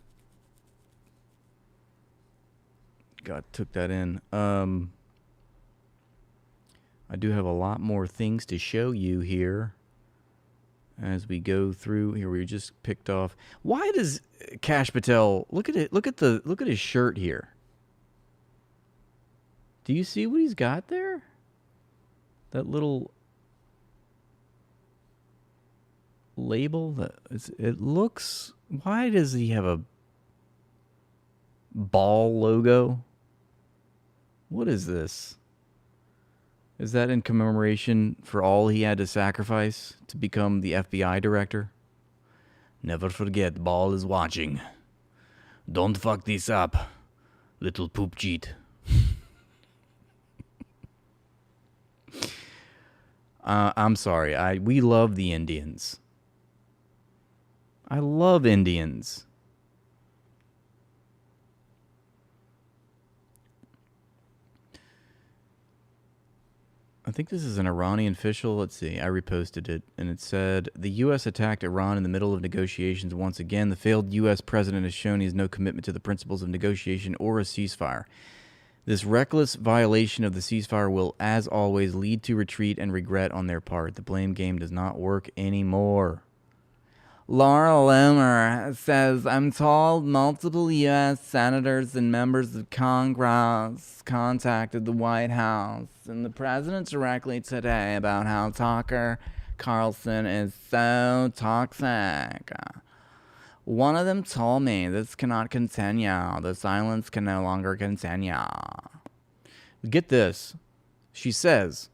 [SPEAKER 2] Took that in. I do have a lot more things to show you here as we go through. Here we just picked off. Why does Kash Patel look at it? Look at his shirt here. Do you see what he's got there? That little label. It looks. Why does he have a ball logo? What is this? Is that in commemoration for all he had to sacrifice to become the FBI director? Never forget, Ball is watching. Don't fuck this up, little poop cheat. I'm sorry. We love the Indians. I love Indians. I think this is an Iranian official. Let's see. I reposted it, and it said, the U.S. attacked Iran in the middle of negotiations once again. The failed U.S. president has shown he has no commitment to the principles of negotiation or a ceasefire. This reckless violation of the ceasefire will, as always, lead to retreat and regret on their part. The blame game does not work anymore. Laura Loomer says, I'm told multiple U.S. senators and members of Congress contacted the White House and the president directly today about how Tucker Carlson is so toxic. One of them told me this cannot continue. The silence can no longer continue. Get this. She says,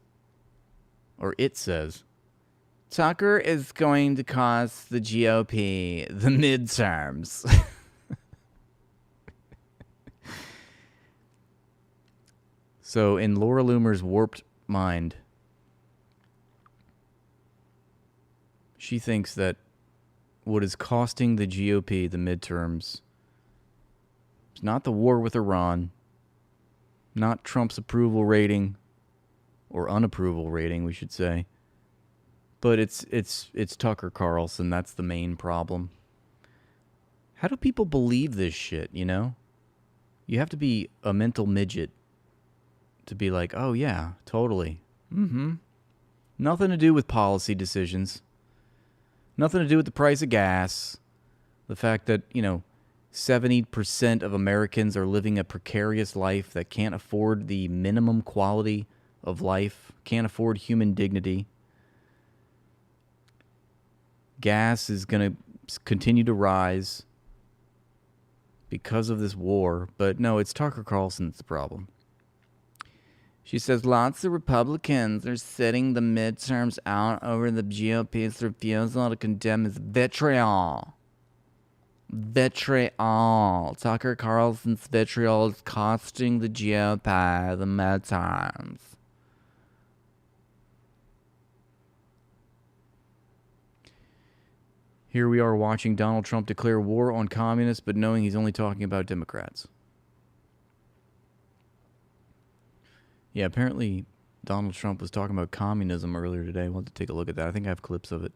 [SPEAKER 2] or it says, Tucker is going to cost the GOP the midterms. So in Laura Loomer's warped mind, she thinks that what is costing the GOP the midterms is not the war with Iran, not Trump's approval rating, or unapproval rating, we should say, but it's Tucker Carlson. That's the main problem. How do people believe this shit, you know? You have to be a mental midget to be like, oh yeah, totally. Nothing to do with policy decisions. Nothing to do with the price of gas. The fact that, 70% of Americans are living a precarious life that can't afford the minimum quality of life, can't afford human dignity. Gas is going to continue to rise because of this war. But no, it's Tucker Carlson's the problem. She says lots of Republicans are sitting the midterms out over the GOP's refusal to condemn his vitriol. Vitriol. Tucker Carlson's vitriol is costing the GOP the midterms. Here we are watching Donald Trump declare war on communists, but knowing he's only talking about Democrats. Yeah, apparently Donald Trump was talking about communism earlier today. We'll have to take a look at that. I think I have clips of it.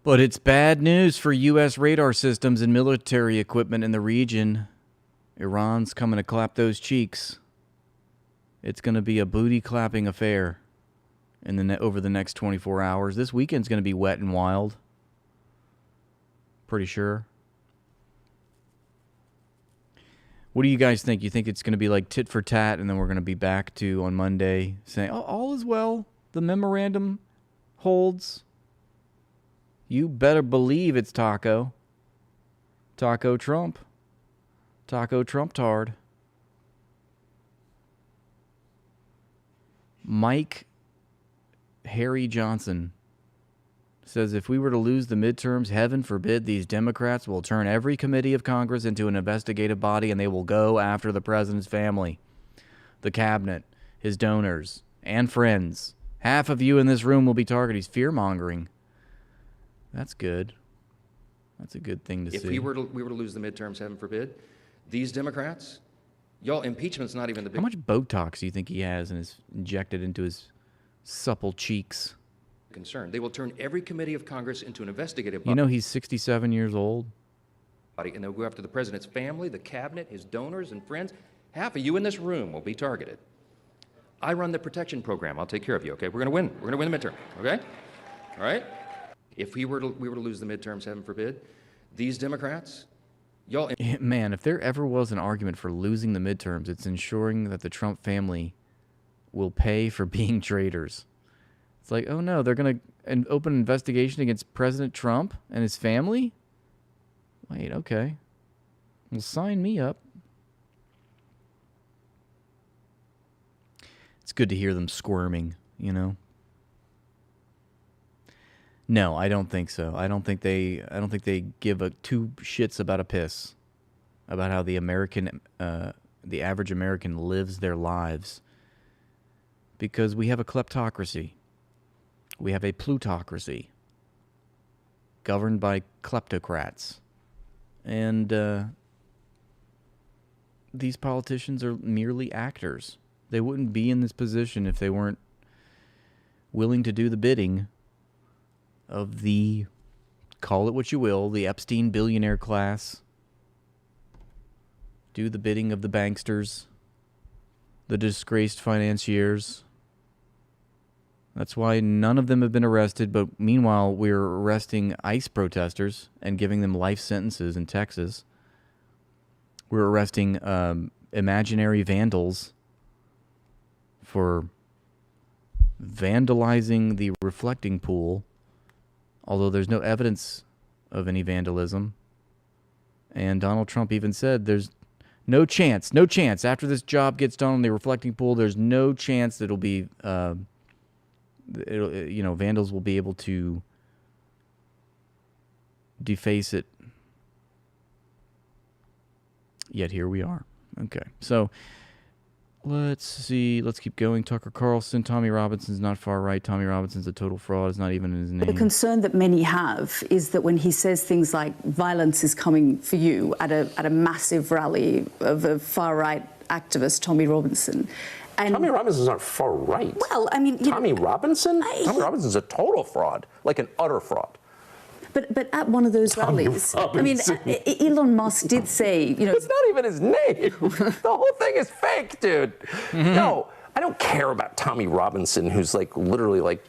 [SPEAKER 2] But it's bad news for U.S. radar systems and military equipment in the region. Iran's coming to clap those cheeks. It's going to be a booty-clapping affair over the next 24 hours. This weekend's going to be wet and wild. Pretty sure. What do you guys think? You think it's going to be like tit for tat, and then we're going to be back to, on Monday, saying, oh, all is well. The memorandum holds. You better believe it's Taco. Taco Trump. Taco Trump-tard. Mike Harry Johnson says if we were to lose the midterms, heaven forbid, these Democrats will turn every committee of Congress into an investigative body, and they will go after the president's family, the cabinet, his donors, and friends. Half of you in this room will be targeted. He's fear-mongering. That's good. That's a good thing to see.
[SPEAKER 3] If we were to lose the midterms, heaven forbid, these Democrats, y'all, impeachment's not even the big...
[SPEAKER 2] How much Botox do you think he has and is injected into his supple cheeks?
[SPEAKER 3] concern. They will turn every committee of Congress into an investigative body.
[SPEAKER 2] You know he's 67 years old.
[SPEAKER 3] And they'll go after the president's family, the cabinet, his donors and friends. Half of you in this room will be targeted. I run the protection program. I'll take care of you, okay? We're going to win. We're going to win the midterm, okay? All right? If we were to lose the midterms, heaven forbid, these Democrats, y'all...
[SPEAKER 2] Man, if there ever was an argument for losing the midterms, it's ensuring that the Trump family will pay for being traitors. It's like, oh no, they're going to open an investigation against President Trump and his family? Wait, okay. Well, sign me up. It's good to hear them squirming, you know? No, I don't think so. I don't think they give two shits about a piss about how the average American lives their lives. Because we have a kleptocracy. We have a plutocracy governed by kleptocrats. And these politicians are merely actors. They wouldn't be in this position if they weren't willing to do the bidding of the, call it what you will, the Epstein billionaire class. Do the bidding of the banksters, the disgraced financiers. That's why none of them have been arrested, but meanwhile we're arresting ICE protesters and giving them life sentences in Texas. We're arresting imaginary vandals for vandalizing the reflecting pool, although there's no evidence of any vandalism. And Donald Trump even said there's no chance after this job gets done on the reflecting pool, there's no chance that it'll be, vandals will be able to deface it. Yet here we are. Okay, so let's see. Let's keep going. Tucker Carlson. Tommy Robinson's not far right. Tommy Robinson's a total fraud. It's not even in his name.
[SPEAKER 22] The concern that many have is that when he says things like violence is coming for you at a massive rally of a far-right activist, Tommy Robinson. And
[SPEAKER 23] Tommy Robinson's not far right.
[SPEAKER 22] Well, I mean...
[SPEAKER 23] Tommy Robinson? Tommy Robinson's a total fraud. Like an utter fraud.
[SPEAKER 22] But at one of those rallies,
[SPEAKER 23] Robinson.
[SPEAKER 22] I mean, Elon Musk did say,
[SPEAKER 23] It's not even his name. The whole thing is fake, dude. Mm-hmm. No, I don't care about Tommy Robinson, who's like literally like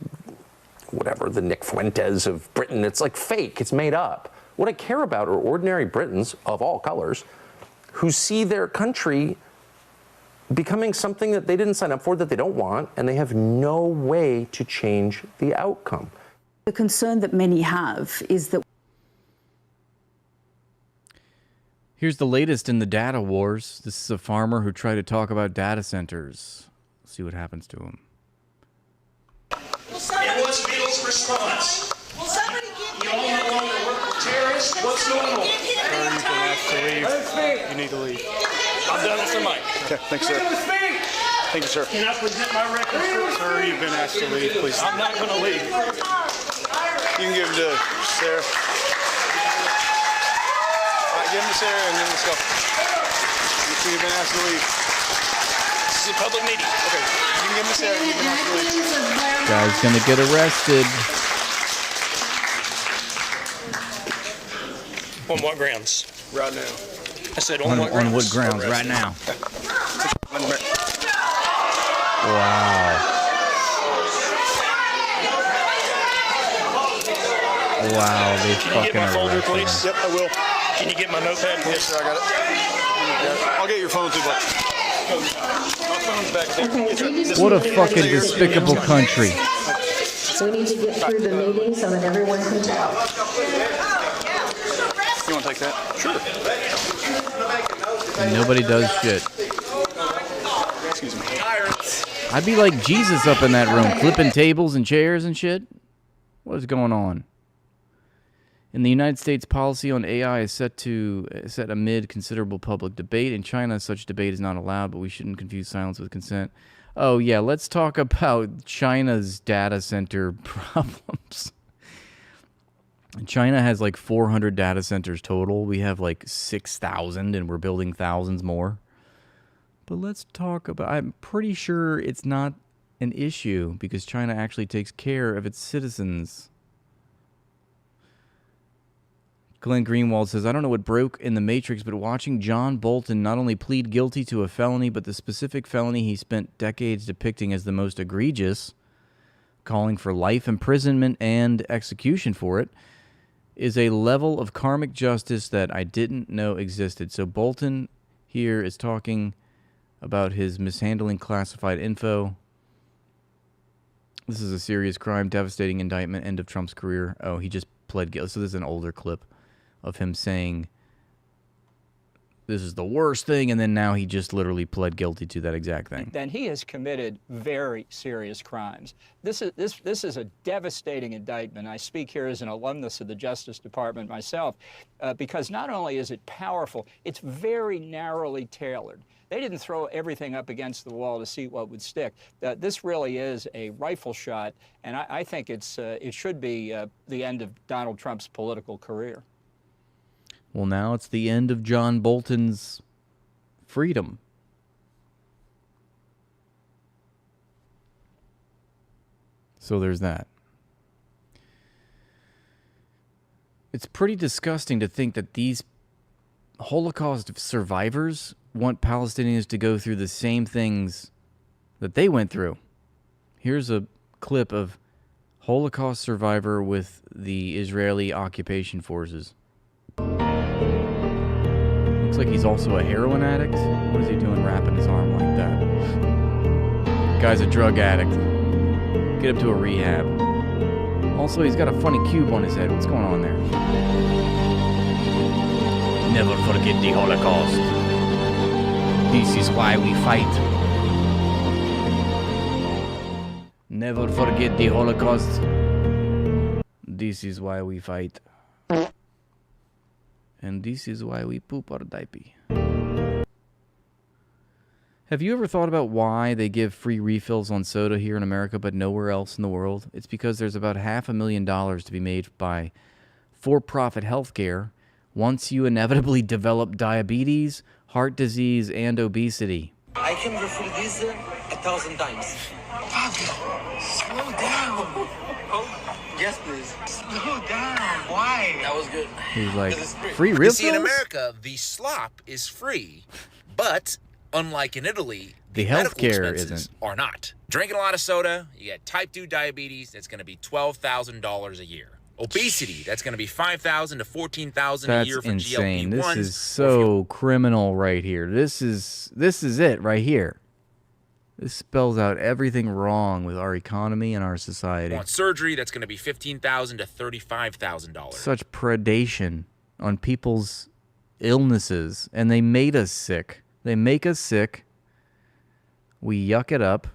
[SPEAKER 23] whatever, the Nick Fuentes of Britain. It's like fake. It's made up. What I care about are ordinary Britons of all colors who see their country becoming something that they didn't sign up for, that they don't want, and they have no way to change the outcome.
[SPEAKER 22] The concern that many have is that...
[SPEAKER 2] Here's the latest in the data wars. This is a farmer who tried to talk about data centers. Let's see what happens to him.
[SPEAKER 4] And what's Bill's response? Will somebody give you all no longer work with terrorists? What's going on?
[SPEAKER 5] Sir, you've been asked to leave. You need to leave.
[SPEAKER 4] I've done it for Mike.
[SPEAKER 5] Okay, thanks, sir. Thank you, sir.
[SPEAKER 4] Can I present my record?
[SPEAKER 5] Sir, you've been asked to leave, please.
[SPEAKER 4] I'm not going to leave.
[SPEAKER 5] You can give him to Sarah. All right, give him to Sarah and then let's go. You've been asked to leave.
[SPEAKER 4] This is a public meeting.
[SPEAKER 5] Okay, you can give him to Sarah. You've been asked to leave.
[SPEAKER 2] Guy's gonna get arrested.
[SPEAKER 4] On what grounds?
[SPEAKER 5] Right now.
[SPEAKER 4] I said
[SPEAKER 2] On what grounds? Right now. Wow. Wow, they
[SPEAKER 4] Can you get my folder,
[SPEAKER 2] fucking
[SPEAKER 4] please?
[SPEAKER 5] Yep, I will.
[SPEAKER 4] Can you get my notepad?
[SPEAKER 5] Yes, sir, I got it. I'll get your phone too, bud. My phone's back there.
[SPEAKER 2] What a fucking despicable country.
[SPEAKER 7] We need to get through the meeting so that everyone can tell.
[SPEAKER 5] You want to take that? Sure.
[SPEAKER 2] And nobody does shit.
[SPEAKER 5] Excuse me.
[SPEAKER 2] I'd be like Jesus up in that room, flipping tables and chairs and shit. What is going on? In the United States, policy on AI is set amid considerable public debate. In China, such debate is not allowed, but we shouldn't confuse silence with consent. Oh, yeah, let's talk about China's data center problems. China has like 400 data centers total. We have like 6,000, and we're building thousands more. But let's talk about... I'm pretty sure it's not an issue because China actually takes care of its citizens. Glenn Greenwald says, I don't know what broke in the Matrix, but watching John Bolton not only plead guilty to a felony, but the specific felony he spent decades depicting as the most egregious, calling for life imprisonment and execution for it, is a level of karmic justice that I didn't know existed. So Bolton here is talking about his mishandling classified info. This is a serious crime, devastating indictment, end of Trump's career. Oh, he just pled guilty. So this is an older clip of him saying this is the worst thing, and then now he just literally pled guilty to that exact thing.
[SPEAKER 24] Then he has committed very serious crimes. This is a devastating indictment. I speak here as an alumnus of the Justice Department myself, because not only is it powerful, it's very narrowly tailored. They didn't throw everything up against the wall to see what would stick. This really is a rifle shot, and I think it should be the end of Donald Trump's political career.
[SPEAKER 2] Well, now it's the end of John Bolton's freedom. So there's that. It's pretty disgusting to think that these Holocaust survivors want Palestinians to go through the same things that they went through. Here's a clip of Holocaust survivor with the Israeli occupation forces. Looks like he's also a heroin addict. What is he doing wrapping his arm like that? Guy's a drug addict. Get him to a rehab. Also, he's got a funny cube on his head. What's going on there? Never forget the Holocaust. This is why we fight. Never forget the Holocaust. This is why we fight. And this is why we poop our diaper. Have you ever thought about why they give free refills on soda here in America but nowhere else in the world? It's because there's about $500,000 to be made by for-profit healthcare once you inevitably develop diabetes, heart disease, and obesity.
[SPEAKER 25] I can refill this 1,000 times. Pablo, slow down. Yes, please. Slow down. Why? That was good.
[SPEAKER 2] He's like, free refill?
[SPEAKER 26] You see, in America, the slop is free, but
[SPEAKER 6] Unlike in Italy,
[SPEAKER 2] The
[SPEAKER 6] medical
[SPEAKER 2] healthcare
[SPEAKER 6] expenses
[SPEAKER 2] isn't.
[SPEAKER 6] are not. Drinking a lot of soda, you get type 2 diabetes, that's going to be $12,000 a year. Obesity, that's going to be $5,000 to $14,000 a
[SPEAKER 2] That's
[SPEAKER 6] year for
[SPEAKER 2] insane.
[SPEAKER 6] GLP-1s.
[SPEAKER 2] This is so criminal right here. This is it right here. This spells out everything wrong with our economy and our society.
[SPEAKER 6] Want surgery, that's going to be $15,000 to $35,000.
[SPEAKER 2] Such predation on people's illnesses, and they made us sick. They make us sick. We yuck it up,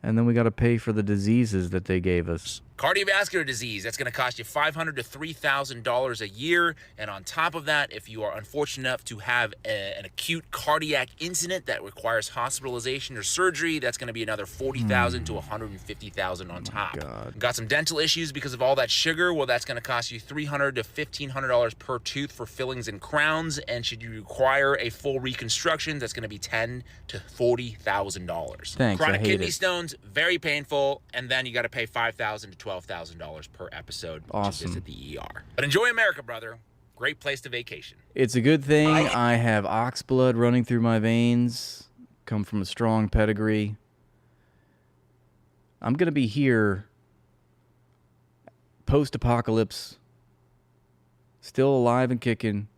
[SPEAKER 2] and then we got to pay for the diseases that they gave us.
[SPEAKER 6] Cardiovascular disease, that's going to cost you $500 to $3,000 a year. And on top of that, if you are unfortunate enough to have an acute cardiac incident that requires hospitalization or surgery, that's going to be another $40,000 to $150,000 on top. Got some dental issues because of all that sugar? Well, that's going to cost you $300 to $1,500 per tooth for fillings and crowns. And should you require a full reconstruction, that's going to be $10,000 to $40,000.
[SPEAKER 2] Thanks, I
[SPEAKER 6] Chronic
[SPEAKER 2] hate
[SPEAKER 6] kidney
[SPEAKER 2] it.
[SPEAKER 6] stones, very painful, and then you got to pay $5,000 to $12,000 per episode
[SPEAKER 2] Awesome.
[SPEAKER 6] to visit the ER. But enjoy America, brother. Great place to vacation.
[SPEAKER 2] It's a good thing I have ox blood running through my veins, come from a strong pedigree. I'm going to be here post-apocalypse, still alive and kicking,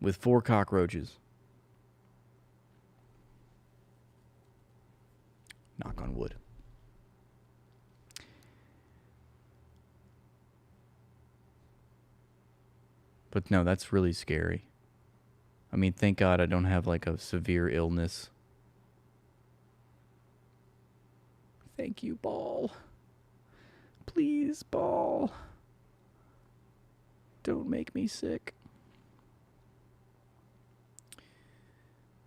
[SPEAKER 2] with 4 cockroaches. Knock on wood. But no, that's really scary. I mean, thank God I don't have like a severe illness. Thank you, Ball. Please, Ball. Don't make me sick.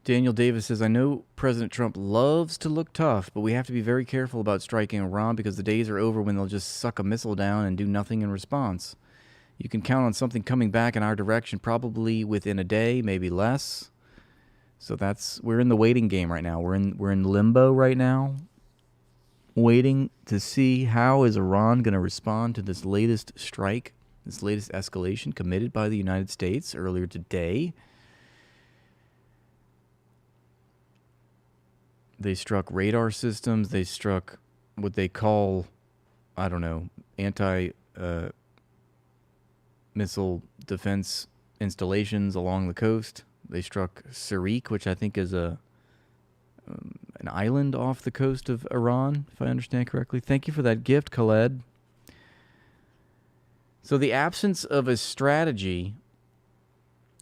[SPEAKER 2] Daniel Davis says, I know President Trump loves to look tough, but we have to be very careful about striking Iran because the days are over when they'll just suck a missile down and do nothing in response. You can count on something coming back in our direction probably within a day, maybe less. So we're in the waiting game right now. We're in limbo right now, waiting to see how is Iran going to respond to this latest strike, this latest escalation committed by the United States earlier today. They struck radar systems. They struck what they call, I don't know, missile defense installations along the coast. They struck Sarik, which I think is an island off the coast of Iran, if I understand correctly. Thank you for that gift, Khaled. So the absence of a strategy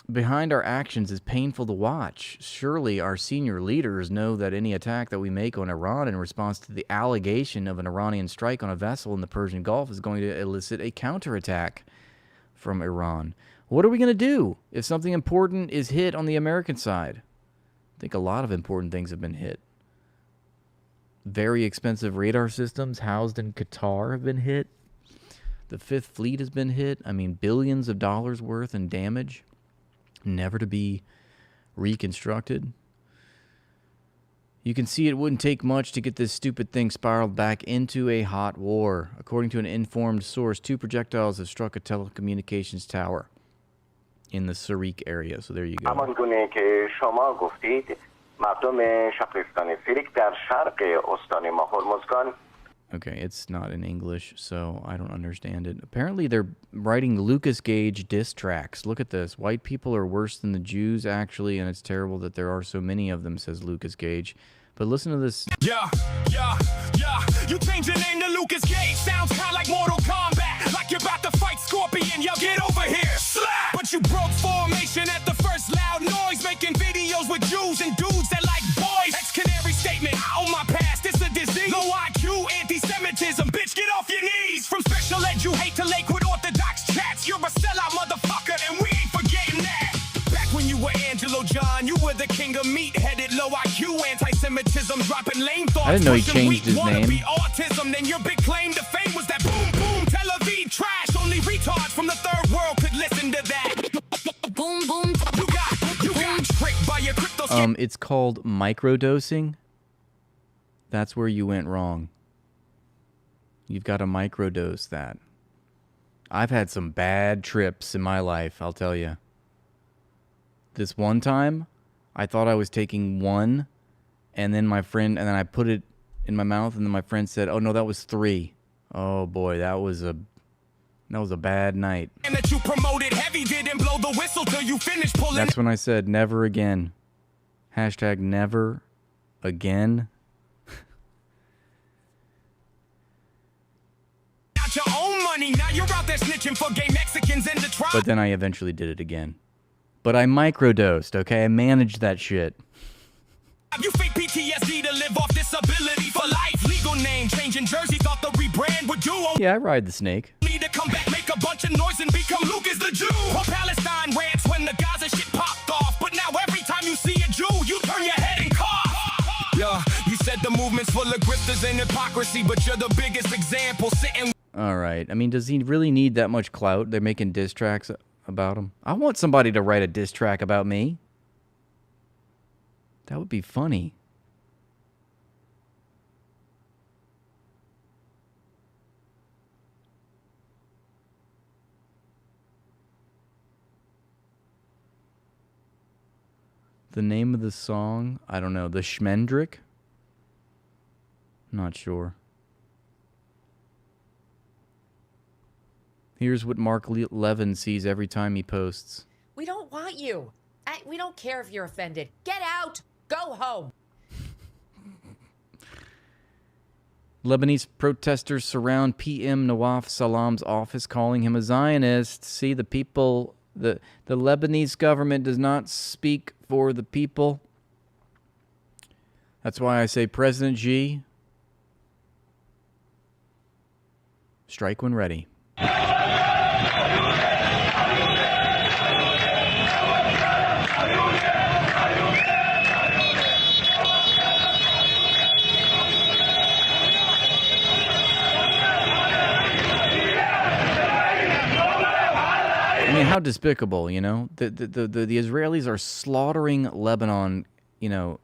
[SPEAKER 2] behind our actions is painful to watch. Surely our senior leaders know that any attack that we make on Iran in response to the allegation of an Iranian strike on a vessel in the Persian Gulf is going to elicit a counterattack from Iran. What are we going to do if something important is hit on the American side? I think a lot of important things have been hit. Very expensive radar systems housed in Qatar have been hit. The Fifth Fleet has been hit. I mean, billions of dollars worth in damage, never to be reconstructed. You can see it wouldn't take much to get this stupid thing spiraled back into a hot war. According to an informed source, 2 projectiles have struck a telecommunications tower in the Sarik area. So there you go.
[SPEAKER 8] همان گونه که شما گفتید مردم شهرستان سیریک در شرق استان ما هرمزگان.
[SPEAKER 2] Okay, it's not in English, so I don't understand it. Apparently they're writing Lucas Gage diss tracks. Look at this. White people are worse than the Jews, actually, and it's terrible that there are so many of them, says Lucas Gage. But listen to this.
[SPEAKER 9] Yeah. You change your name to Lucas Gage. Sounds kind of like Mortal Kombat. Like you're about to fight Scorpion. Yo, get over here. Slap! But you broke formation at the first loud noise. Making videos with Jews and dudes that like boys. Ex-canary statement. I own my past. It's a disease. Low IQ, anti-Semitism. Bitch, get off your knees. From special ed, you hate to Lakewood Orthodox chats. You're a sellout motherfucker, and we ain't forgetting that. Back when you were Angelo John, you were the king of meat-headed, low IQ, anti-Semitism, dropping lame thoughts.
[SPEAKER 2] I didn't know he changed his name.
[SPEAKER 9] Autism, then your big claim to fame was that boom, boom, Tel Aviv trash. Only retards from the third world could listen to that. Boom, boom, you got tricked by your crypto.
[SPEAKER 2] It's called microdosing. That's where you went wrong. You've got to microdose that. I've had some bad trips in my life, I'll tell you. This one time, I thought I was taking one, and then I put it in my mouth, and then my friend said, "Oh no, that was 3." Oh boy, that was a bad night.
[SPEAKER 9] And that you promoted heavy didn't blow the whistle till you finished pulling.
[SPEAKER 2] That's when I said, never again. Hashtag never again.
[SPEAKER 9] Got your own money, now you're out there snitching for gay Mexicans in the tribe.
[SPEAKER 2] But then I eventually did it again. But I microdosed, okay? I managed that shit.
[SPEAKER 9] You fake PTSD to live off disability for life. Legal name change in Jersey, thought the rebrand would do.
[SPEAKER 2] Yeah, I ride the snake.
[SPEAKER 9] Need to come back, make a bunch of noise and become Lucas the Jew. Or Palestine rants when the Gaza shit popped off. But now every time you see a Jew, you turn your head and cough. Yeah, you said the movement's full of grifters and hypocrisy, but you're the biggest example sitting.
[SPEAKER 2] All right. I mean, does he really need that much clout? They're making diss tracks about him. I want somebody to write a diss track about me. That would be funny. The name of the song? I don't know. The Schmendrick? Not sure. Here's what Mark Levin sees every time he posts.
[SPEAKER 10] We don't want you. We don't care if you're offended. Get out. Go home.
[SPEAKER 2] Lebanese protesters surround PM Nawaf Salam's office, calling him a Zionist. See, the people, the Lebanese government does not speak for the people. That's why I say, President Xi, strike when ready. I mean, how despicable, you know? The Israelis are slaughtering Lebanon, you know,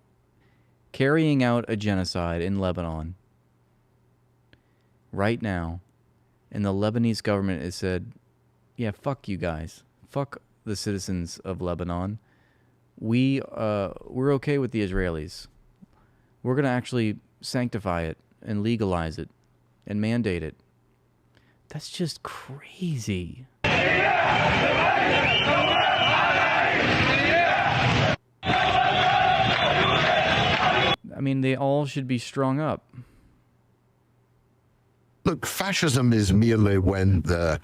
[SPEAKER 2] carrying out a genocide in Lebanon right now. And the Lebanese government has said, yeah, fuck you guys. Fuck the citizens of Lebanon. We're okay with the Israelis. We're going to actually sanctify it and legalize it and mandate it. That's just crazy. I mean, they all should be strung up.
[SPEAKER 11] Look, fascism is merely when the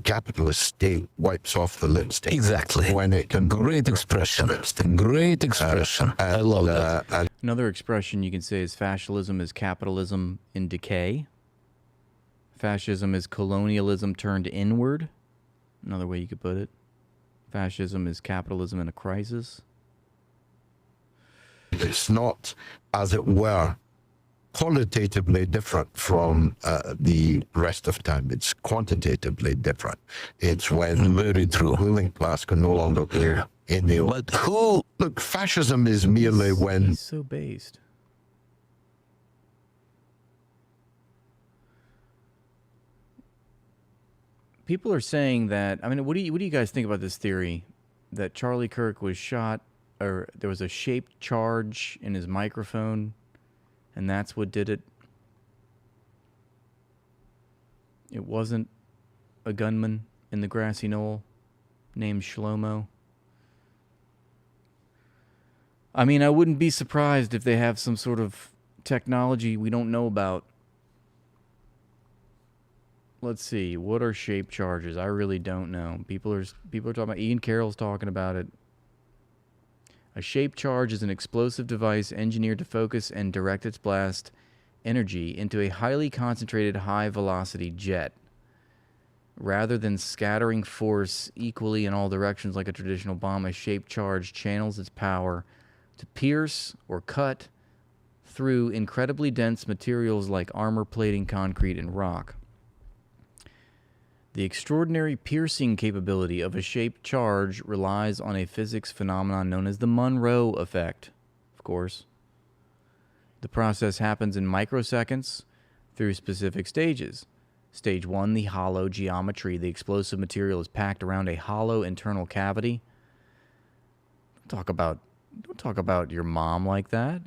[SPEAKER 11] capitalist state wipes off the lip state.
[SPEAKER 12] Exactly.
[SPEAKER 11] When it can
[SPEAKER 12] great expression. Great expression. I love that.
[SPEAKER 2] Another expression you can say is fascism is capitalism in decay. Fascism is colonialism turned inward. Another way you could put it. Fascism is capitalism in a crisis.
[SPEAKER 11] It's not, as it were, qualitatively different from the rest of time. It's quantitatively different. It's when
[SPEAKER 12] very true.
[SPEAKER 11] The ruling class can no longer play in the old.
[SPEAKER 12] But who?
[SPEAKER 11] Look, fascism is merely when.
[SPEAKER 2] He's so based. People are saying that. I mean, what do you guys think about this theory that Charlie Kirk was shot, or there was a shaped charge in his microphone, and that's what did it? It wasn't a gunman in the grassy knoll named Shlomo. I mean, I wouldn't be surprised if they have some sort of technology we don't know about. Let's see. What are shaped charges? I really don't know. People are talking about. Ian Carroll's talking about it. A shaped charge is an explosive device engineered to focus and direct its blast energy into a highly concentrated high-velocity jet. Rather than scattering force equally in all directions like a traditional bomb, a shaped charge channels its power to pierce or cut through incredibly dense materials like armor plating, concrete, and rock. The extraordinary piercing capability of a shaped charge relies on a physics phenomenon known as the Monroe effect, of course. The process happens in microseconds through specific stages. Stage 1, the hollow geometry. The explosive material is packed around a hollow internal cavity. Talk about Don't talk about your mom like that.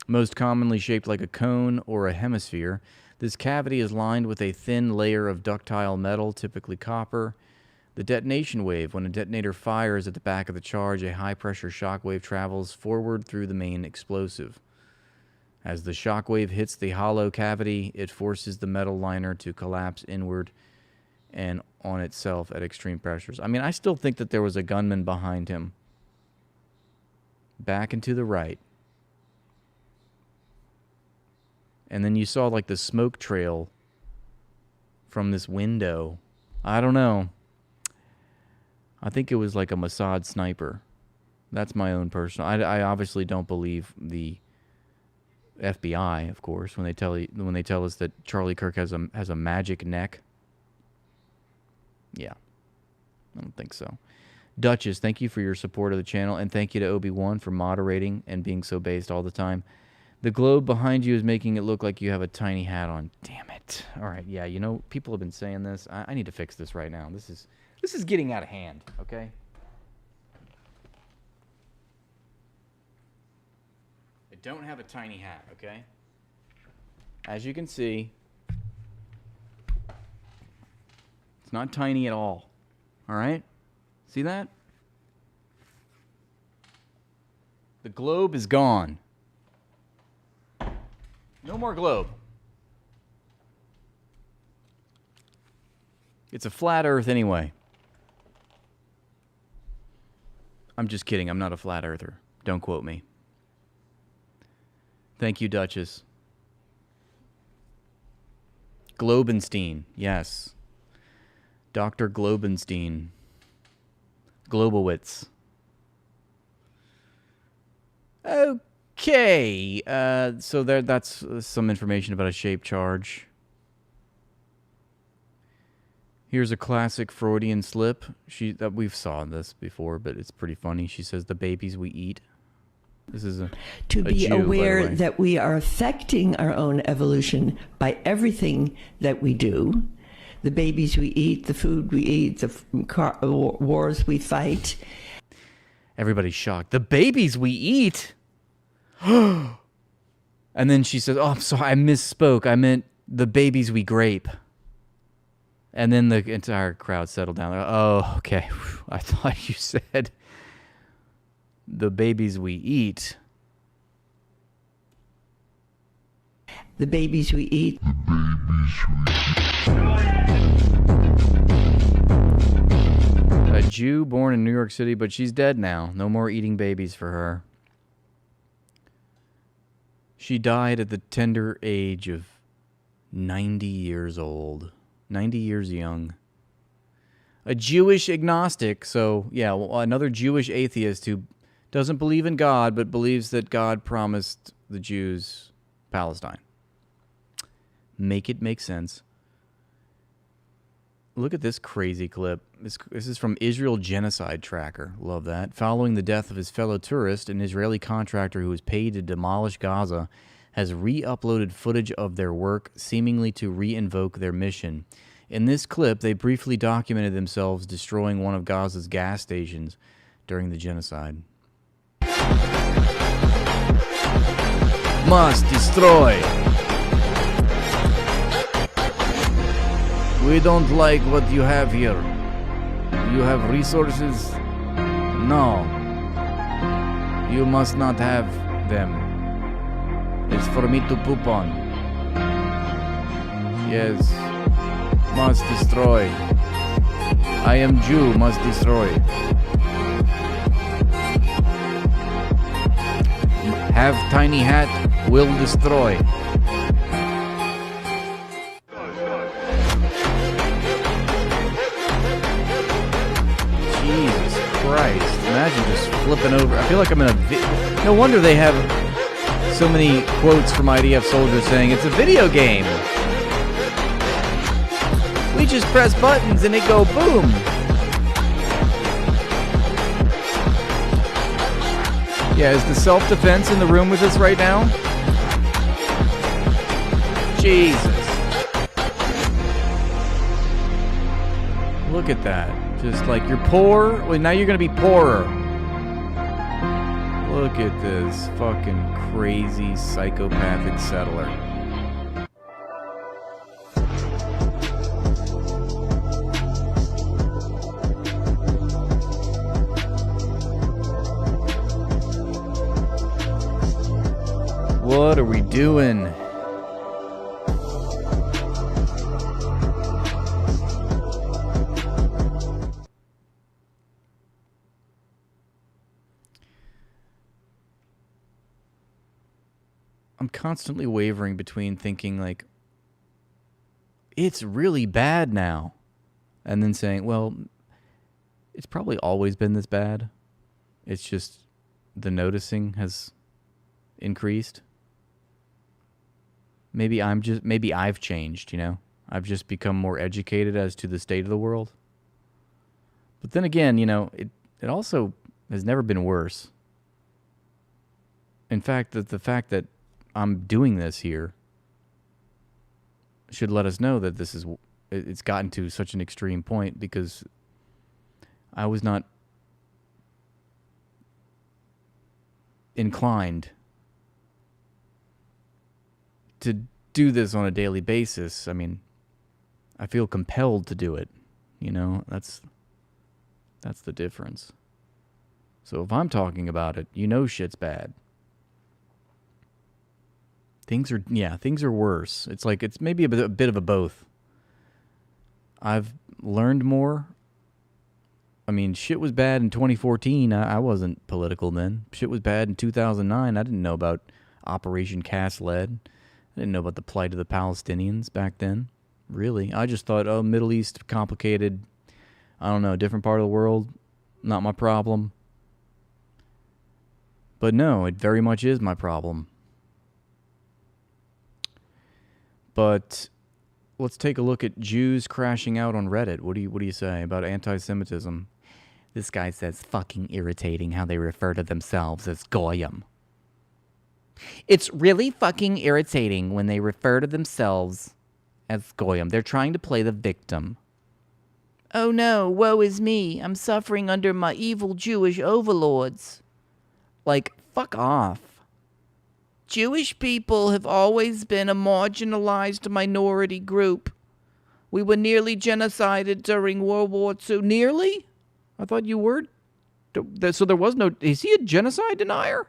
[SPEAKER 2] Most commonly shaped like a cone or a hemisphere, this cavity is lined with a thin layer of ductile metal, typically copper. The detonation wave. When a detonator fires at the back of the charge, a high-pressure shock wave travels forward through the main explosive. As the shock wave hits the hollow cavity, it forces the metal liner to collapse inward and on itself at extreme pressures. I mean, I still think that there was a gunman behind him. Back and to the right. And then you saw like the smoke trail from this window. I don't know. I think it was like a Mossad sniper. That's my own personal. I obviously don't believe the FBI, of course, when they tell us that Charlie Kirk has a magic neck. Yeah, I don't think so. Duchess, thank you for your support of the channel, and thank you to Obi-Wan for moderating and being so based all the time. The globe behind you is making it look like you have a tiny hat on. Damn it. All right, yeah, you know, people have been saying this. I need to fix this right now. This is getting out of hand, okay? I don't have a tiny hat, okay? As you can see, it's not tiny at all. All right? See that? The globe is gone. No more globe. It's a flat earth anyway. I'm just kidding. I'm not a flat earther. Don't quote me. Thank you, Duchess. Globenstein. Yes. Dr. Globenstein. Globowitz. Okay. So that's some information about a shaped charge. Here's a classic Freudian slip. We've saw this before, but it's pretty funny. She says, "The babies we eat." This is
[SPEAKER 13] to be
[SPEAKER 2] Jew,
[SPEAKER 13] aware that we are affecting our own evolution by everything that we do. The babies we eat, the food we eat, the wars we fight.
[SPEAKER 2] Everybody's shocked. The babies we eat? And then she says, "Oh, I'm sorry, I misspoke. I meant the babies we grape." And then the entire crowd settled down. Oh, okay. I thought you said the babies we eat.
[SPEAKER 13] The babies we eat.
[SPEAKER 2] A Jew born in New York City, but she's dead now. No more eating babies for her. She died at the tender age of 90 years old. 90 years young. A Jewish agnostic, so yeah, well, another Jewish atheist who doesn't believe in God, but believes that God promised the Jews Palestine. Make it make sense. Look at this crazy clip. This is from Israel Genocide Tracker. Love that. Following the death of his fellow tourist, an Israeli contractor who was paid to demolish Gaza has re-uploaded footage of their work, seemingly to re-invoke their mission. In this clip, they briefly documented themselves destroying one of Gaza's gas stations during the genocide. Must destroy. We don't like what you have here. You have resources? No. You must not have them. It's for me to poop on. Yes. Must destroy. I am Jew, must destroy. Have tiny hat, will destroy. Jesus Christ. Imagine just flipping over. I feel like I'm in a no wonder they have so many quotes from IDF soldiers saying it's a video game. We just press buttons and it go boom. Yeah, is the self-defense in the room with us right now? Jesus. Look at that. Just like you're poor. Well, now you're going to be poorer. Look at this fucking crazy psychopathic settler. What are we doing? I'm constantly wavering between thinking like, it's really bad now, and then saying, well, it's probably always been this bad. It's just the noticing has increased. Maybe I've changed, you know? I've just become more educated as to the state of the world. But then again, you know, it also has never been worse. In fact, the fact that I'm doing this here should let us know that it's gotten to such an extreme point, because I was not inclined to do this on a daily basis. I mean, I feel compelled to do it, you know? That's the difference. So if I'm talking about it, you know shit's bad. Things are worse. It's like, it's maybe a bit of a both. I've learned more. I mean, shit was bad in 2014. I wasn't political then. Shit was bad in 2009. I didn't know about Operation Cast Lead. I didn't know about the plight of the Palestinians back then. Really. I just thought, oh, Middle East, complicated. I don't know, different part of the world. Not my problem. But no, it very much is my problem. But let's take a look at Jews crashing out on Reddit. What do you say about anti-Semitism? This guy says, fucking irritating how they refer to themselves as goyim. It's really fucking irritating when they refer to themselves as goyim. They're trying to play the victim. Oh no, woe is me. I'm suffering under my evil Jewish overlords. Like, fuck off. Jewish people have always been a marginalized minority group. We were nearly genocided during World War II. Nearly? I thought you were. So there was no... Is he a genocide denier?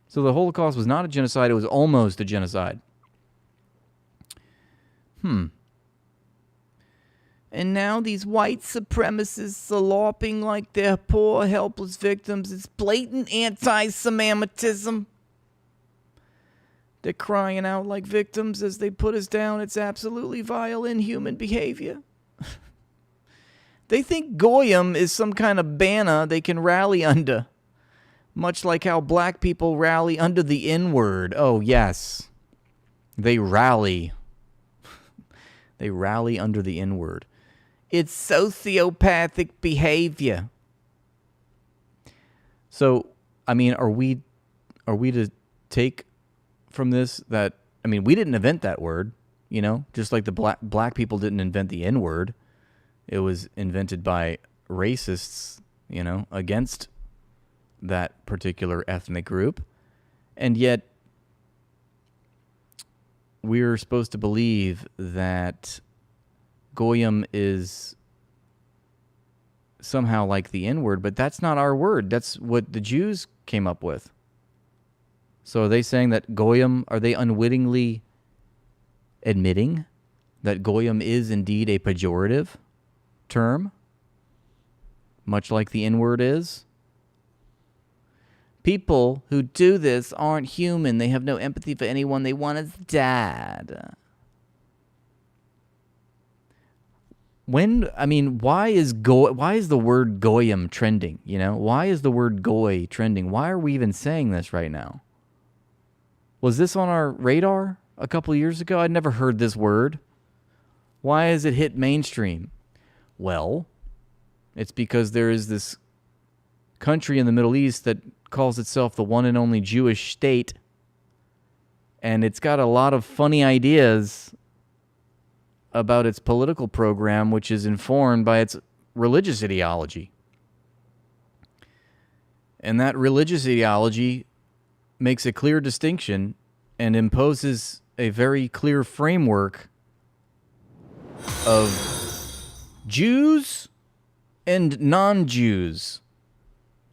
[SPEAKER 2] So the Holocaust was not a genocide. It was almost a genocide. And now these white supremacists are LARPing like they're poor, helpless victims. It's blatant anti-Semitism. They're crying out like victims as they put us down. It's absolutely vile, inhuman behavior. They think goyim is some kind of banner they can rally under. Much like how black people rally under the N-word. Oh, yes. They rally. They rally under the N-word. It's sociopathic behavior. So, I mean, are we to take from this that, I mean, we didn't invent that word, you know, just like the black people didn't invent the N-word. It was invented by racists, you know, against that particular ethnic group. And yet we're supposed to believe that goyim is somehow like the N-word, but that's not our word. That's what the Jews came up with. So are they saying that goyim, are they unwittingly admitting that goyim is indeed a pejorative term, much like the N-word is? People who do this aren't human. They have no empathy for anyone they want as dad. Why is the word goyim trending? You know, why is the word goy trending? Why are we even saying this right now? Was this on our radar a couple of years ago? I'd never heard this word. Why has it hit mainstream? Well, it's because there is this country in the Middle East that calls itself the one and only Jewish state, and it's got a lot of funny ideas about its political program, which is informed by its religious ideology. And that religious ideology makes a clear distinction and imposes a very clear framework of Jews and non-Jews.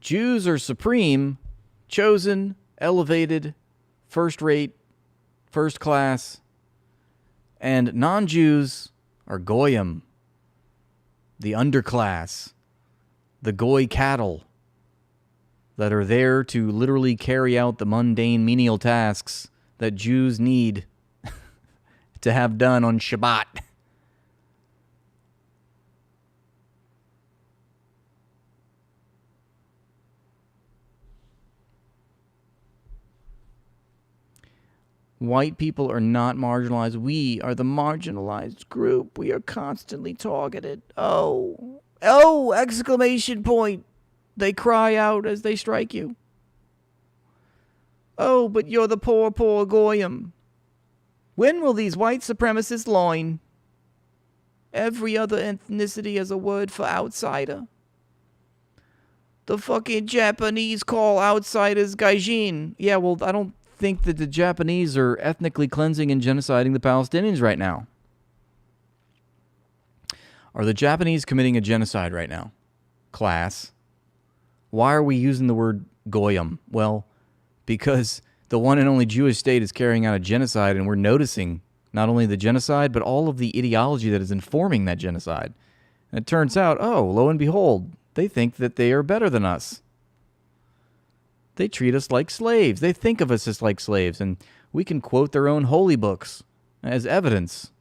[SPEAKER 2] Jews are supreme, chosen, elevated, first-rate, first class, and non-Jews are goyim, the underclass, the goy cattle that are there to literally carry out the mundane menial tasks that Jews need to have done on Shabbat. White people are not marginalized. We are the marginalized group. We are constantly targeted. Oh, exclamation point. They cry out as they strike you. Oh, but you're the poor, poor goyim. When will these white supremacists learn? Every other ethnicity has a word for outsider. The fucking Japanese call outsiders gaijin. Yeah, well, I don't think that the Japanese are ethnically cleansing and genociding the Palestinians right now. Are the Japanese committing a genocide right now? Class. Why are we using the word goyim? Well, because the one and only Jewish state is carrying out a genocide, and we're noticing not only the genocide, but all of the ideology that is informing that genocide. And it turns out, oh, lo and behold, they think that they are better than us. They treat us like slaves. They think of us as like slaves, and we can quote their own holy books as evidence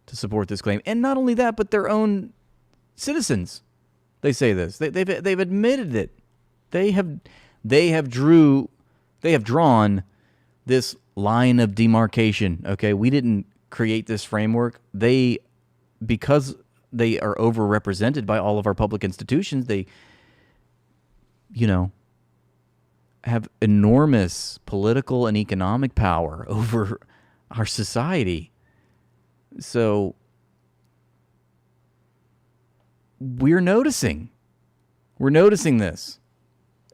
[SPEAKER 2] to support this claim. And not only that, but their own citizens. They say this. They've admitted it. They have drawn this line of demarcation. Okay, we didn't create this framework. Because they are overrepresented by all of our public institutions, they, have enormous political and economic power over our society. So we're noticing this.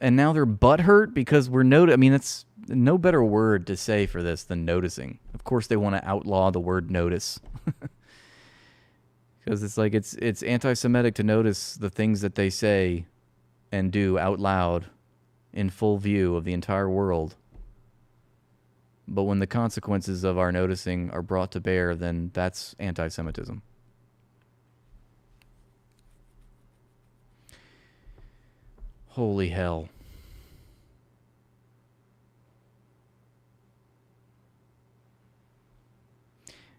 [SPEAKER 2] And now they're butthurt because we're that's no better word to say for this than noticing. Of course they want to outlaw the word notice. Because it's like it's anti-Semitic to notice the things that they say and do out loud in full view of the entire world. But when the consequences of our noticing are brought to bear, then that's anti-Semitism. Holy hell.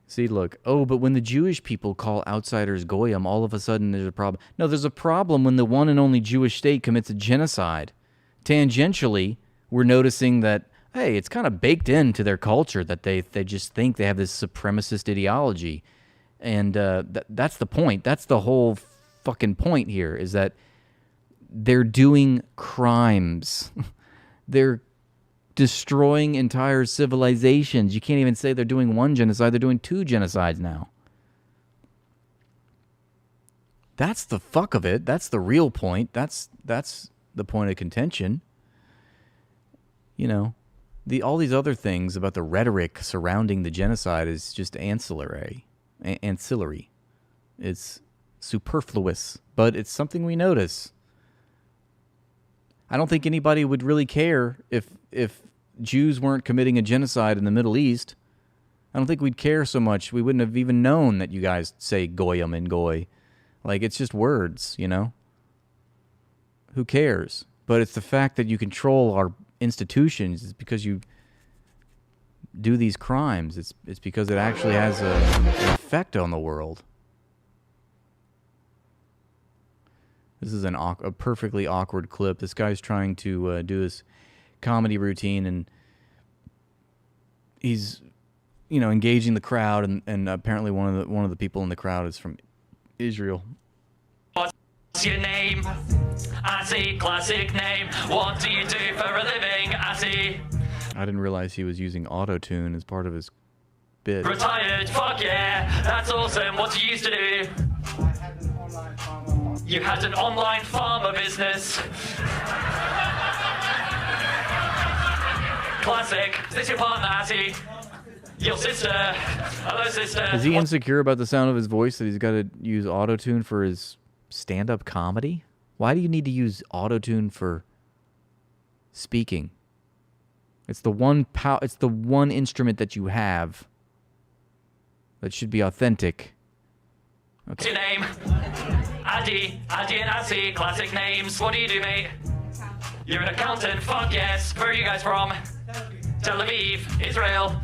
[SPEAKER 2] See, look, but when the Jewish people call outsiders goyim, all of a sudden there's a problem. No, there's a problem when the one and only Jewish state commits a genocide. Tangentially, we're noticing that, hey, it's kind of baked into their culture that they just think they have this supremacist ideology. And that's the point. That's the whole fucking point here, is that they're doing crimes. They're destroying entire civilizations. You can't even say they're doing one genocide. They're doing two genocides now. That's the fuck of it. That's the real point. That's the point of contention. All these other things about the rhetoric surrounding the genocide is just ancillary. It's superfluous, but it's something we notice. I don't think anybody would really care if Jews weren't committing a genocide in the Middle East. I don't think we'd care so much. We wouldn't have even known that you guys say goyim and goy. Like, it's just words, Who cares? But it's the fact that you control our institutions. It's because you do these crimes. It's because it actually has an effect on the world. This is a perfectly awkward clip. This guy's trying to do his comedy routine, and he's, engaging the crowd, and apparently one of the people in the crowd is from Israel.
[SPEAKER 14] What's your name? I see, classic name. What do you do for a living? I see.
[SPEAKER 2] I didn't realize he was using auto-tune as part of his bit.
[SPEAKER 14] Retired, fuck yeah, that's awesome. What do you used to do? You had an online farmer business. classic. Is this your partner, Atty? Your sister? Hello, sister.
[SPEAKER 2] Is he insecure about the sound of his voice that he's got to use auto-tune for his stand-up comedy? Why do you need to use auto-tune for speaking? It's the one it's the one instrument that you have that should be authentic.
[SPEAKER 14] What's your name? Addy and Atty, classic names. What do you do, mate? You're an accountant, fuck yes. Where are you guys from? Tel Aviv, Israel.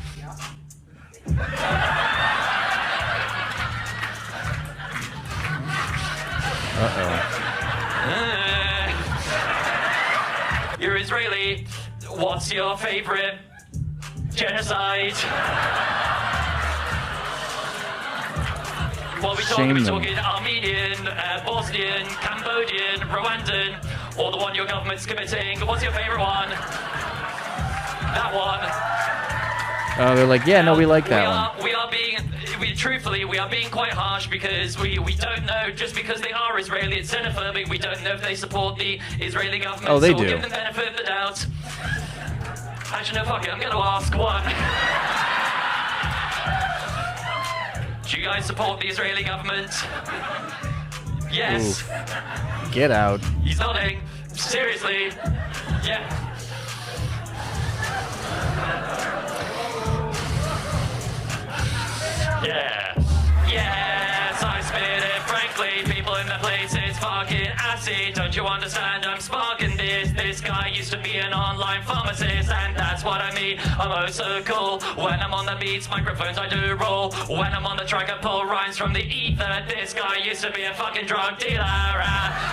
[SPEAKER 14] You're Israeli. What's your favorite genocide? What are we talking? We're talking Armenian, Bosnian, Cambodian, Rwandan, or the one your government's committing. What's your favorite one? That one.
[SPEAKER 2] Oh, they're like, yeah, no, we like that one.
[SPEAKER 14] Truthfully, we are being quite harsh because we don't know, just because they are Israeli, it's xenophobic, we don't know if they support the Israeli government.
[SPEAKER 2] Oh, they
[SPEAKER 14] so
[SPEAKER 2] do.
[SPEAKER 14] We'll give them the benefit of the doubt. Actually, no, fuck it, I'm going to ask one. Do you guys support the Israeli government? Yes.
[SPEAKER 2] Ooh. Get out.
[SPEAKER 14] He's nodding. Seriously. Yeah. Yeah. Yes, I spit it frankly. People in the place is fucking assy. Don't you understand? I'm sparking this. This guy used to be an online pharmacist, and that's what I mean. I'm oh so cool. When I'm on the beats, microphones I do roll. When I'm on the track, I pull rhymes from the ether. This guy used to be a fucking drug dealer.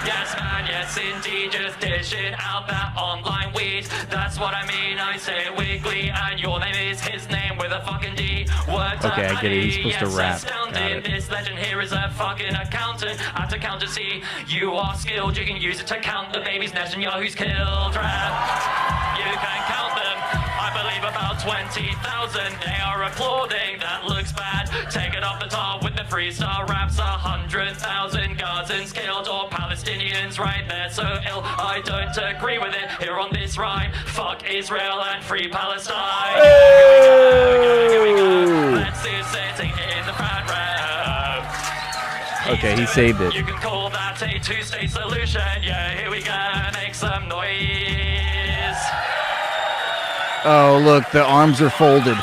[SPEAKER 14] Yes, man, yes, indeed. Just dishing out that online weed. That's what I mean. I say it weekly, and your name is his name with a fucking D.
[SPEAKER 2] Okay, I get it. He's supposed to rap. Got it.
[SPEAKER 14] This legend here is a fucking accountant. At accountancy, you are skilled. You can use it to count the babies Netanyahu's killed. You can count them. I believe about 20,000. They are applauding. That looks bad. Take it off the top with the freestyle raps. 100,000 Gazans killed or Palestinians right there. So ill, I don't agree with it. Here on this rhyme, fuck Israel and free Palestine. Here we go. Let's see sitting in the front row.
[SPEAKER 2] Okay, he saved it.
[SPEAKER 14] You can call that a two-state solution. Yeah, here we go. Make some noise.
[SPEAKER 2] Oh, look, the arms are folded.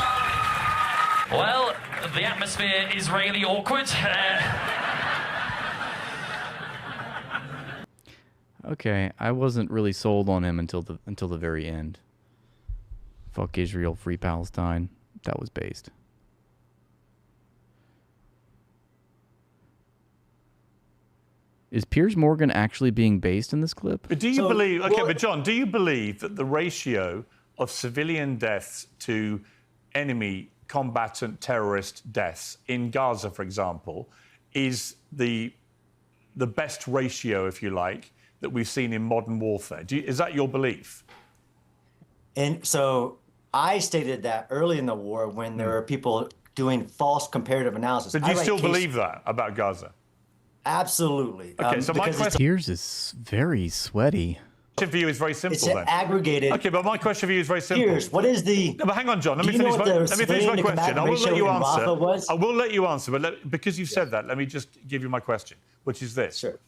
[SPEAKER 14] Well, the atmosphere is really awkward.
[SPEAKER 2] Okay, I wasn't really sold on him until the very end. Fuck Israel, free Palestine. That was based. Is Piers Morgan actually being based in this clip?
[SPEAKER 15] But do you believe, okay, but John, do you believe that the ratio of civilian deaths to enemy combatant terrorist deaths in Gaza, for example, is the best ratio, if you like, that we've seen in modern warfare? Is that your belief?
[SPEAKER 16] And so I stated that early in the war when there were people doing false comparative analysis.
[SPEAKER 15] But do you still believe that about Gaza?
[SPEAKER 16] Absolutely.
[SPEAKER 15] Okay, so my question...
[SPEAKER 2] Piers is very sweaty.
[SPEAKER 15] My question for you is very simple,
[SPEAKER 16] it's
[SPEAKER 15] then.
[SPEAKER 16] Aggregated.
[SPEAKER 15] Okay, but my question for you is very simple.
[SPEAKER 16] Piers, what is the...
[SPEAKER 15] No, but hang on, John. Let me finish my question. I will let you answer. I will let you answer, but because you've said that, let me just give you my question, which is this.
[SPEAKER 16] Sure.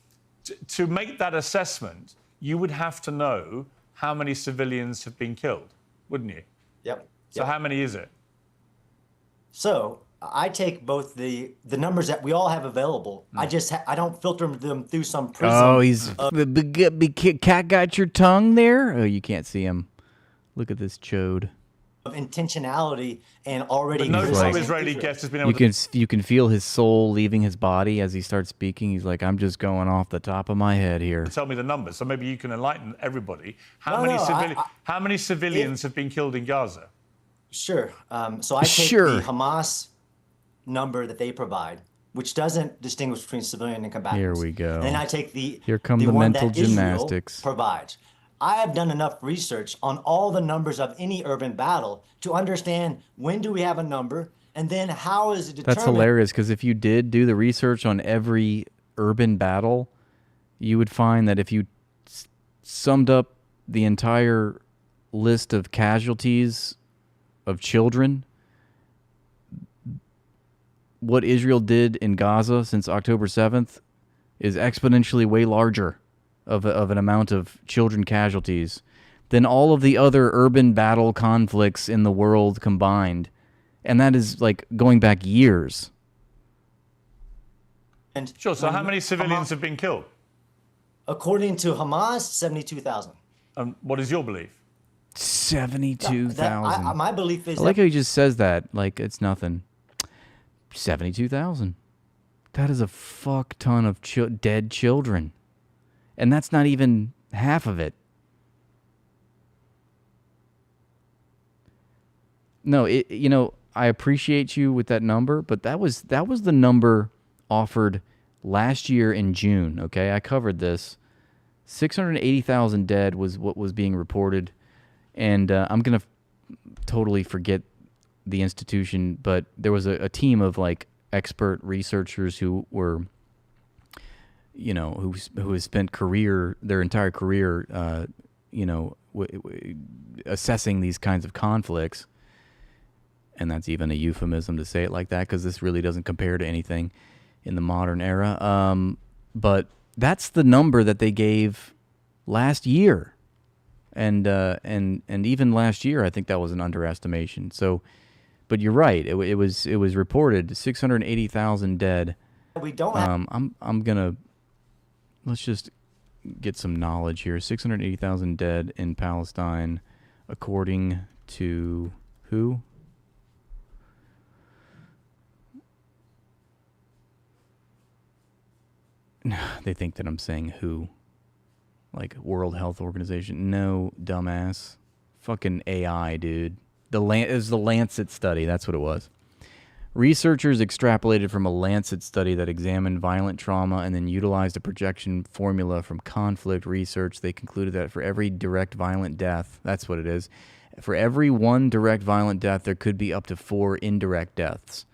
[SPEAKER 15] To make that assessment, you would have to know how many civilians have been killed, wouldn't you?
[SPEAKER 16] Yep.
[SPEAKER 15] So how many is it?
[SPEAKER 16] So I take both the numbers that we all have available. I just I don't filter them through some prism.
[SPEAKER 2] Oh, he's the cat got your tongue there. Oh, you can't see him. Look at this chode.
[SPEAKER 16] Of intentionality and already.
[SPEAKER 15] But no Israeli guest has been able
[SPEAKER 2] you can feel his soul leaving his body as he starts speaking. He's like, I'm just going off the top of my head here.
[SPEAKER 15] Tell me the numbers, so maybe you can enlighten everybody. How many civilians have been killed in Gaza?
[SPEAKER 16] Sure. So I take the Hamas number that they provide, which doesn't distinguish between civilian and combatants.
[SPEAKER 2] Here we go.
[SPEAKER 16] And then I take the
[SPEAKER 2] one
[SPEAKER 16] mental
[SPEAKER 2] that gymnastics
[SPEAKER 16] Israel provides. I have done enough research on all the numbers of any urban battle to understand when do we have a number and then how is it determined.
[SPEAKER 2] That's hilarious, because if you did do the research on every urban battle, you would find that if you summed up the entire list of casualties of children, what Israel did in Gaza since October 7th is exponentially way larger of an amount of children casualties than all of the other urban battle conflicts in the world combined. And that is like going back years.
[SPEAKER 16] And
[SPEAKER 15] sure, so how many civilians have been killed?
[SPEAKER 16] According to Hamas, 72,000.
[SPEAKER 15] What is your belief?
[SPEAKER 2] 72,000.
[SPEAKER 16] My belief is
[SPEAKER 2] I like how he just says that like it's nothing. 72,000. That is a fuck ton of dead children. And that's not even half of it. No, I appreciate you with that number, but that was the number offered last year in June, okay? I covered this. 680,000 dead was what was being reported. And I'm going to totally forget the institution, but there was a team of like expert researchers who were, who has spent their entire career, assessing these kinds of conflicts. And that's even a euphemism to say it like that, because this really doesn't compare to anything in the modern era. But that's the number that they gave last year. And even last year, I think that was an underestimation. So, but you're right. It was reported 680,000 dead.
[SPEAKER 16] We don't have.
[SPEAKER 2] Let's just get some knowledge here. 680,000 dead in Palestine, according to who? They think that I'm saying who. Like World Health Organization. No, dumbass. Fucking AI, dude. It was the Lancet study. That's what it was. Researchers extrapolated from a Lancet study that examined violent trauma and then utilized a projection formula from conflict research. They concluded that for every direct violent death, that's what it is, for every one direct violent death, there could be up to 4 indirect deaths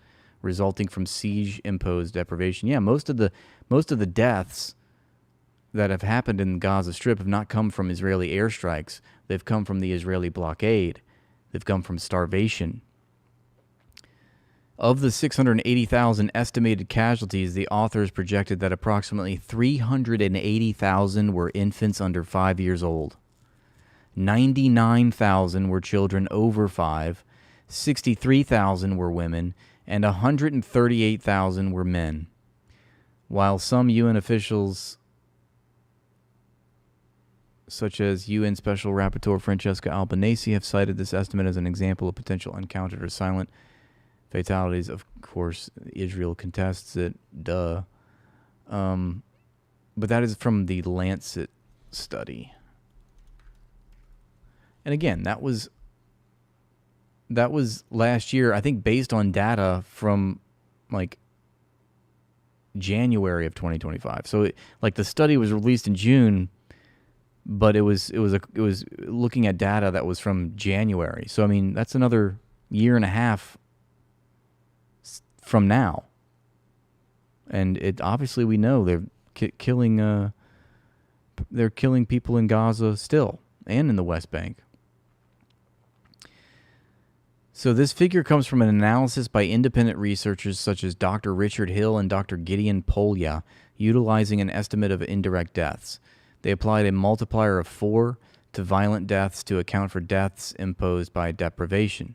[SPEAKER 2] resulting from siege-imposed deprivation. Yeah, most of the deaths that have happened in the Gaza Strip have not come from Israeli airstrikes. They've come from the Israeli blockade. They've come from starvation. Of the 680,000 estimated casualties, the authors projected that approximately 380,000 were infants under 5 years old. 99,000 were children over 5, 63,000 were women, and 138,000 were men. While some UN officials, such as UN Special Rapporteur Francesca Albanese, have cited this estimate as an example of potential uncounted or silent fatalities. Of course, Israel contests it, duh. But that is from the Lancet study. And again, that was last year, I think, based on data from like January of 2025. So the study was released in June, but it was looking at data that was from January. So I mean, that's another year and a half from now. And it obviously, we know they're killing people in Gaza still and in the West Bank. So this figure comes from an analysis by independent researchers such as Dr. Richard Hill and Dr. Gideon Polya, utilizing an estimate of indirect deaths. They applied a multiplier of 4 to violent deaths to account for deaths imposed by deprivation,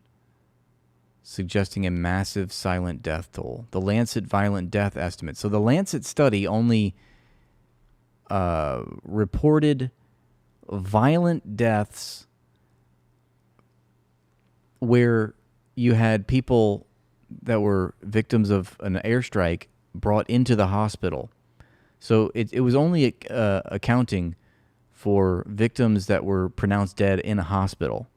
[SPEAKER 2] suggesting a massive silent death toll. The Lancet violent death estimate. So the Lancet study only reported violent deaths where you had people that were victims of an airstrike brought into the hospital. So it was only accounting for victims that were pronounced dead in a hospital.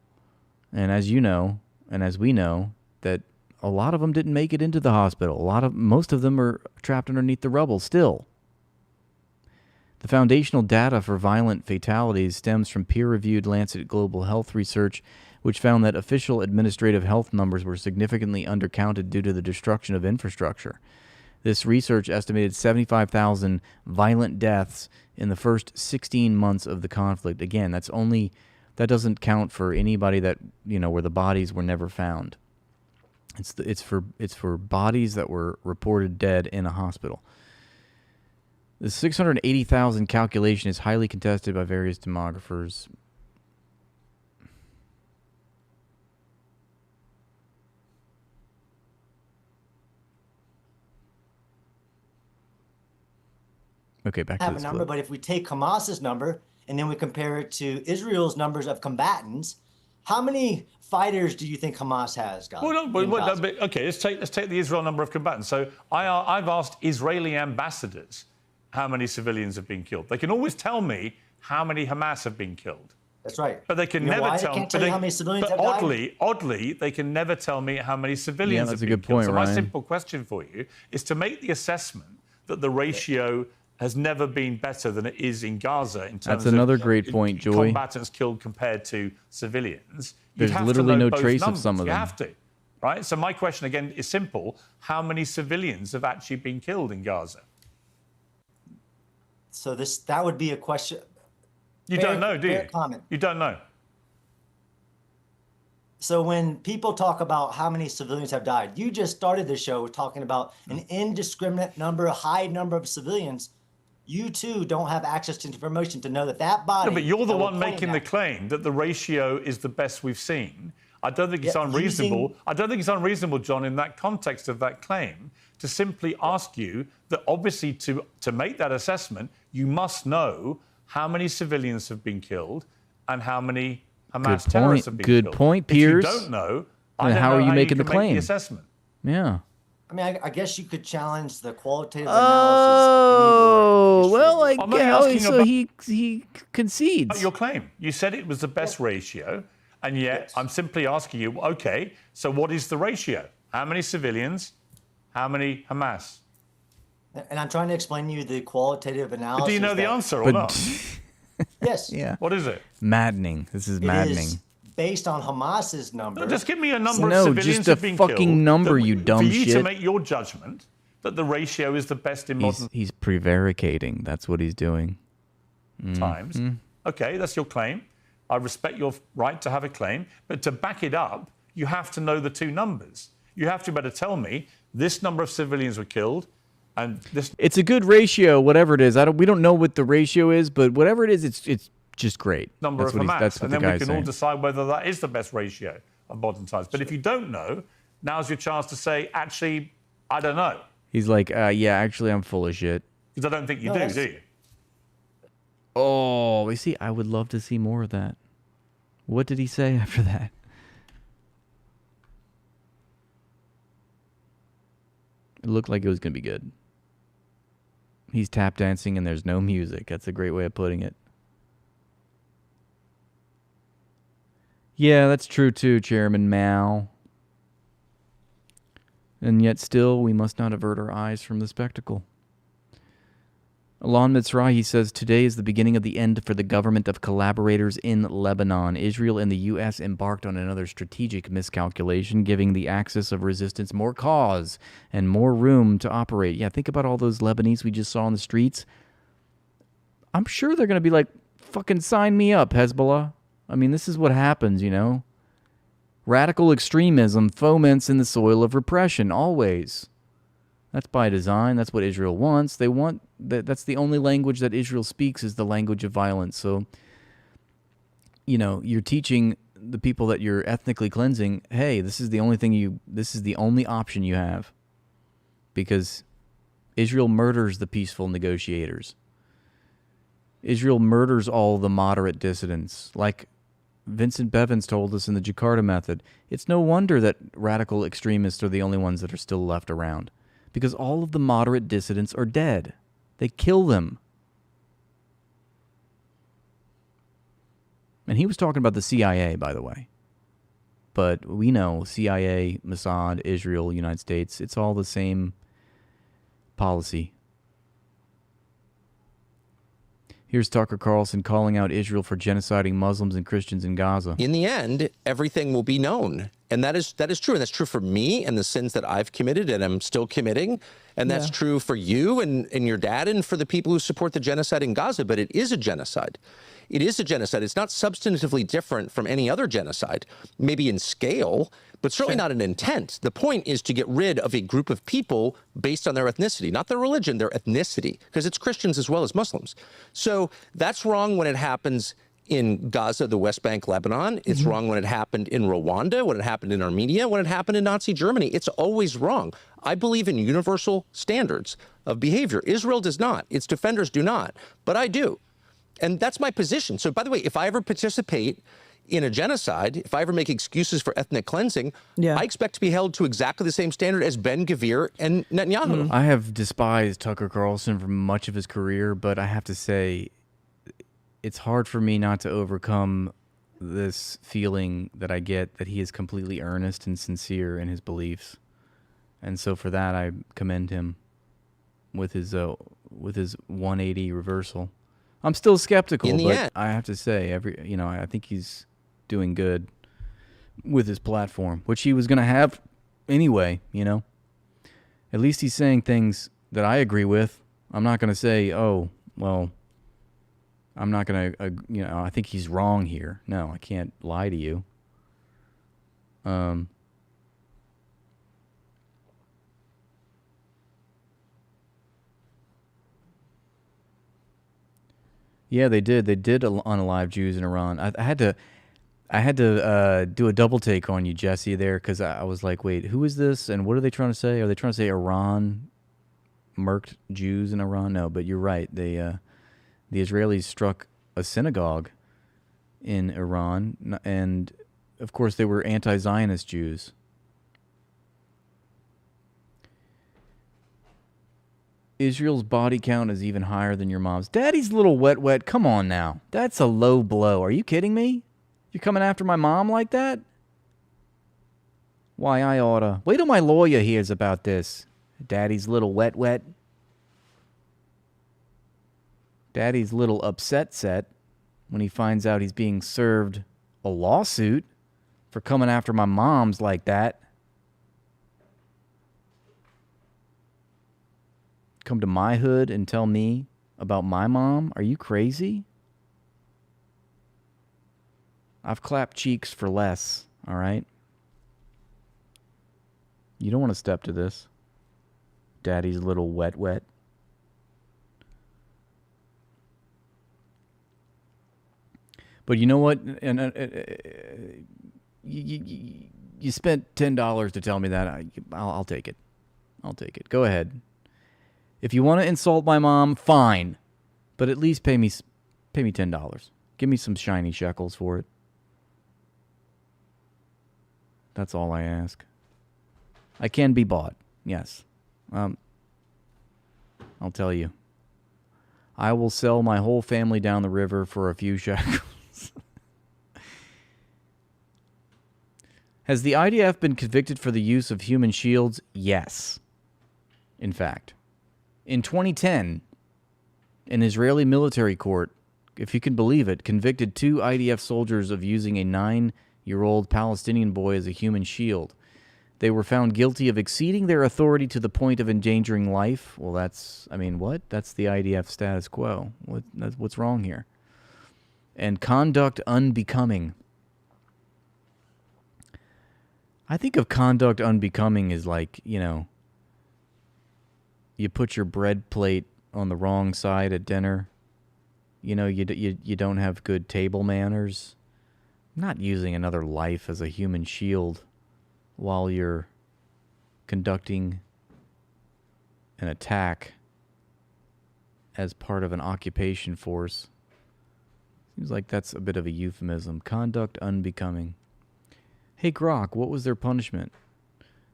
[SPEAKER 2] And as you know, and as we know, that a lot of them didn't make it into the hospital. Most of them are trapped underneath the rubble still. The foundational data for violent fatalities stems from peer-reviewed Lancet Global Health research, which found that official administrative health numbers were significantly undercounted due to the destruction of infrastructure. This research estimated 75,000 violent deaths in the first 16 months of the conflict. Again, that's only That doesn't count for anybody that, where the bodies were never found. It's for bodies that were reported dead in a hospital. The 680,000 calculation is highly contested by various demographers. Okay, back to
[SPEAKER 16] have a
[SPEAKER 2] this
[SPEAKER 16] number,
[SPEAKER 2] clip.
[SPEAKER 16] but if we take Hamas's number and then we compare it to Israel's numbers of combatants, how many fighters do you think Hamas has, guys?
[SPEAKER 15] Okay, let's take the Israel number of combatants. So I've asked Israeli ambassadors how many civilians have been killed. They can always tell me how many Hamas have been killed.
[SPEAKER 16] That's right.
[SPEAKER 15] But they can
[SPEAKER 16] You know
[SPEAKER 15] never
[SPEAKER 16] why?
[SPEAKER 15] tell
[SPEAKER 16] They
[SPEAKER 15] me.
[SPEAKER 16] can't tell you how many civilians have died?
[SPEAKER 15] Oddly, they can never tell me how many civilians
[SPEAKER 2] that's
[SPEAKER 15] have
[SPEAKER 2] a
[SPEAKER 15] been
[SPEAKER 2] good
[SPEAKER 15] killed.
[SPEAKER 2] point,
[SPEAKER 15] So my
[SPEAKER 2] Ryan.
[SPEAKER 15] simple question for you is to make the assessment that the ratio has never been better than it is in Gaza in terms
[SPEAKER 2] That's another great point, Joy.
[SPEAKER 15] combatants killed compared to civilians.
[SPEAKER 2] There's
[SPEAKER 15] You'd have
[SPEAKER 2] literally
[SPEAKER 15] to know
[SPEAKER 2] no
[SPEAKER 15] both
[SPEAKER 2] trace of
[SPEAKER 15] numbers.
[SPEAKER 2] some of
[SPEAKER 15] You
[SPEAKER 2] them.
[SPEAKER 15] have to, right? So my question again is simple: how many civilians have actually been killed in Gaza?
[SPEAKER 16] So that would be a question.
[SPEAKER 15] You
[SPEAKER 16] Fair-
[SPEAKER 15] don't know, do
[SPEAKER 16] fair
[SPEAKER 15] you?
[SPEAKER 16] comment.
[SPEAKER 15] You don't know.
[SPEAKER 16] So when people talk about how many civilians have died, you just started the show talking about an indiscriminate number, a high number of civilians. You too don't have access to information to know that body.
[SPEAKER 15] No, but you're the
[SPEAKER 16] that we're
[SPEAKER 15] one making
[SPEAKER 16] pointing
[SPEAKER 15] the
[SPEAKER 16] at-
[SPEAKER 15] claim that the ratio is the best we've seen. I don't think it's
[SPEAKER 16] Yeah,
[SPEAKER 15] unreasonable. I don't think it's unreasonable, John, in that context of that claim, to simply ask you that obviously to make that assessment, you must know how many civilians have been killed and how many Hamas
[SPEAKER 2] Good
[SPEAKER 15] terrorists
[SPEAKER 2] point.
[SPEAKER 15] have been
[SPEAKER 2] Good
[SPEAKER 15] killed.
[SPEAKER 2] point,
[SPEAKER 15] If you
[SPEAKER 2] Piers.
[SPEAKER 15] don't know, I
[SPEAKER 2] Then
[SPEAKER 15] don't
[SPEAKER 2] how
[SPEAKER 15] know
[SPEAKER 2] are you making
[SPEAKER 15] can
[SPEAKER 2] the
[SPEAKER 15] make
[SPEAKER 2] claim?
[SPEAKER 15] assessment.
[SPEAKER 2] Yeah.
[SPEAKER 16] I mean, I guess you could challenge the qualitative
[SPEAKER 2] Oh, well, I
[SPEAKER 15] I'm only
[SPEAKER 2] guess
[SPEAKER 15] asking
[SPEAKER 2] so.
[SPEAKER 15] about-
[SPEAKER 2] He concedes.
[SPEAKER 15] Your claim. You said it was the best ratio, and yet I'm simply asking you, okay, so what is the ratio? How many civilians? How many Hamas?
[SPEAKER 16] And I'm trying to explain to you the qualitative analysis.
[SPEAKER 15] But do you know the
[SPEAKER 16] that-
[SPEAKER 15] answer or
[SPEAKER 2] But-
[SPEAKER 15] not?
[SPEAKER 16] Yes.
[SPEAKER 2] Yeah.
[SPEAKER 15] What is it?
[SPEAKER 2] Maddening. This is
[SPEAKER 16] It
[SPEAKER 2] maddening.
[SPEAKER 16] is based on Hamas's number.
[SPEAKER 15] No, just give me a number
[SPEAKER 2] No,
[SPEAKER 15] of civilians
[SPEAKER 2] just a
[SPEAKER 15] who've been
[SPEAKER 2] fucking
[SPEAKER 15] killed
[SPEAKER 2] number,
[SPEAKER 15] that-
[SPEAKER 2] you dumb
[SPEAKER 15] for you to
[SPEAKER 2] shit.
[SPEAKER 15] make your judgment that the ratio is the best in modern
[SPEAKER 2] He's prevaricating. That's what he's doing.
[SPEAKER 15] times. Okay, that's your claim. I respect your right to have a claim, but to back it up, you have to know the two numbers. You have to be able to tell me this number of civilians were killed and this.
[SPEAKER 2] It's a good ratio, whatever it is. We don't know what the ratio is, but whatever it is, it's just great.
[SPEAKER 15] Number
[SPEAKER 2] that's
[SPEAKER 15] of
[SPEAKER 2] what
[SPEAKER 15] Hamas,
[SPEAKER 2] that's what
[SPEAKER 15] and
[SPEAKER 2] the
[SPEAKER 15] then we
[SPEAKER 2] guy's
[SPEAKER 15] can all
[SPEAKER 2] saying.
[SPEAKER 15] decide whether that is the best ratio of modern times. But if you don't know, now's your chance to say, actually, I don't know,
[SPEAKER 2] He's like, yeah, actually, I'm full of shit.
[SPEAKER 15] because I don't think you
[SPEAKER 16] No,
[SPEAKER 15] do,
[SPEAKER 16] that's-
[SPEAKER 15] do you?
[SPEAKER 2] Oh, you see, I would love to see more of that. What did he say after that? It looked like it was going to be good. He's tap dancing and there's no music. That's a great way of putting it. Yeah, that's true too, Chairman Mao. And yet still, we must not avert our eyes from the spectacle. Alon Mitzrahi says, today is the beginning of the end for the government of collaborators in Lebanon. Israel and the U.S. embarked on another strategic miscalculation, giving the axis of resistance more cause and more room to operate. Yeah, think about all those Lebanese we just saw on the streets. I'm sure they're going to be like, fucking sign me up, Hezbollah. I mean, this is what happens, you know? Radical extremism foments in the soil of repression, always. That's by design. That's what Israel wants. They want that's the only language that Israel speaks is the language of violence. So, you know, you're teaching the people that you're ethnically cleansing, hey, this is the only option you have. Because Israel murders the peaceful negotiators. Israel murders all the moderate dissidents. Like Vincent Bevins told us in the Jakarta method, it's no wonder that radical extremists are the only ones that are still left around. Because all of the moderate dissidents are dead. They kill them. And he was talking about the CIA, by the way. But we know CIA, Mossad, Israel, United States, it's all the same policy. Here's Tucker Carlson calling out Israel for genociding Muslims and Christians in Gaza.
[SPEAKER 23] In the end, everything will be known. And that is true. And that's true for me and the sins that I've committed and I'm still committing. And that's true for you and your dad and for the people who support the genocide in Gaza. But it is a genocide. It is a genocide. It's not substantively different from any other genocide, maybe in scale, but certainly not in intent. The point is to get rid of a group of people based on their ethnicity, not their religion, their ethnicity, because it's Christians as well as Muslims. So that's wrong when it happens in Gaza, the West Bank, Lebanon. It's wrong when it happened in Rwanda, when it happened in Armenia, when it happened in Nazi Germany. It's always wrong. I believe in universal standards of behavior. Israel does not. Its defenders do not. But I do. And that's my position. So, by the way, if I ever participate in a genocide, if I ever make excuses for ethnic cleansing, I expect to be held to exactly the same standard as Ben-Gvir and Netanyahu.
[SPEAKER 2] I have despised Tucker Carlson for much of his career, but I have to say, it's hard for me not to overcome this feeling that I get that he is completely earnest and sincere in his beliefs. And so for that, I commend him with his 180 reversal. I'm still skeptical, but I have to say, I think he's doing good with his platform, which he was going to have anyway, At least he's saying things that I agree with. I'm not going to say, oh, well, I'm not going to, I think he's wrong here. No, I can't lie to you. Yeah, they did. They did unalive Jews in Iran. I had to do a double take on you, Jesse, there, because I was like, wait, who is this? And what are they trying to say? Are they trying to say Iran murked Jews in Iran? No, but you're right. The Israelis struck a synagogue in Iran, and of course they were anti-Zionist Jews. Israel's body count is even higher than your mom's. Daddy's little wet. Come on now. That's a low blow. Are you kidding me? You're coming after my mom like that? Why, I oughta. Wait till my lawyer hears about this. Daddy's little wet. Daddy's little upset set when he finds out he's being served a lawsuit for coming after my moms like that. Come to my hood and tell me about my mom? Are you crazy? I've clapped cheeks for less, all right? You don't want to step to this. Daddy's little wet. But you know what? And you spent $10 to tell me that. I'll take it. I'll take it. Go ahead. If you want to insult my mom, fine. But at least pay me $10. Give me some shiny shekels for it. That's all I ask. I can be bought. Yes. I'll tell you. I will sell my whole family down the river for a few shekels. Has the IDF been convicted for the use of human shields? Yes. In fact. In 2010, an Israeli military court, if you can believe it, convicted 2 IDF soldiers of using a 9-year-old Palestinian boy as a human shield. They were found guilty of exceeding their authority to the point of endangering life. Well, what? That's the IDF status quo. What's wrong here? And conduct unbecoming. I think of conduct unbecoming as like, you put your bread plate on the wrong side at dinner. You don't have good table manners. Not using another life as a human shield while you're conducting an attack as part of an occupation force. Seems like that's a bit of a euphemism. Conduct unbecoming. Hey, Grok, what was their punishment?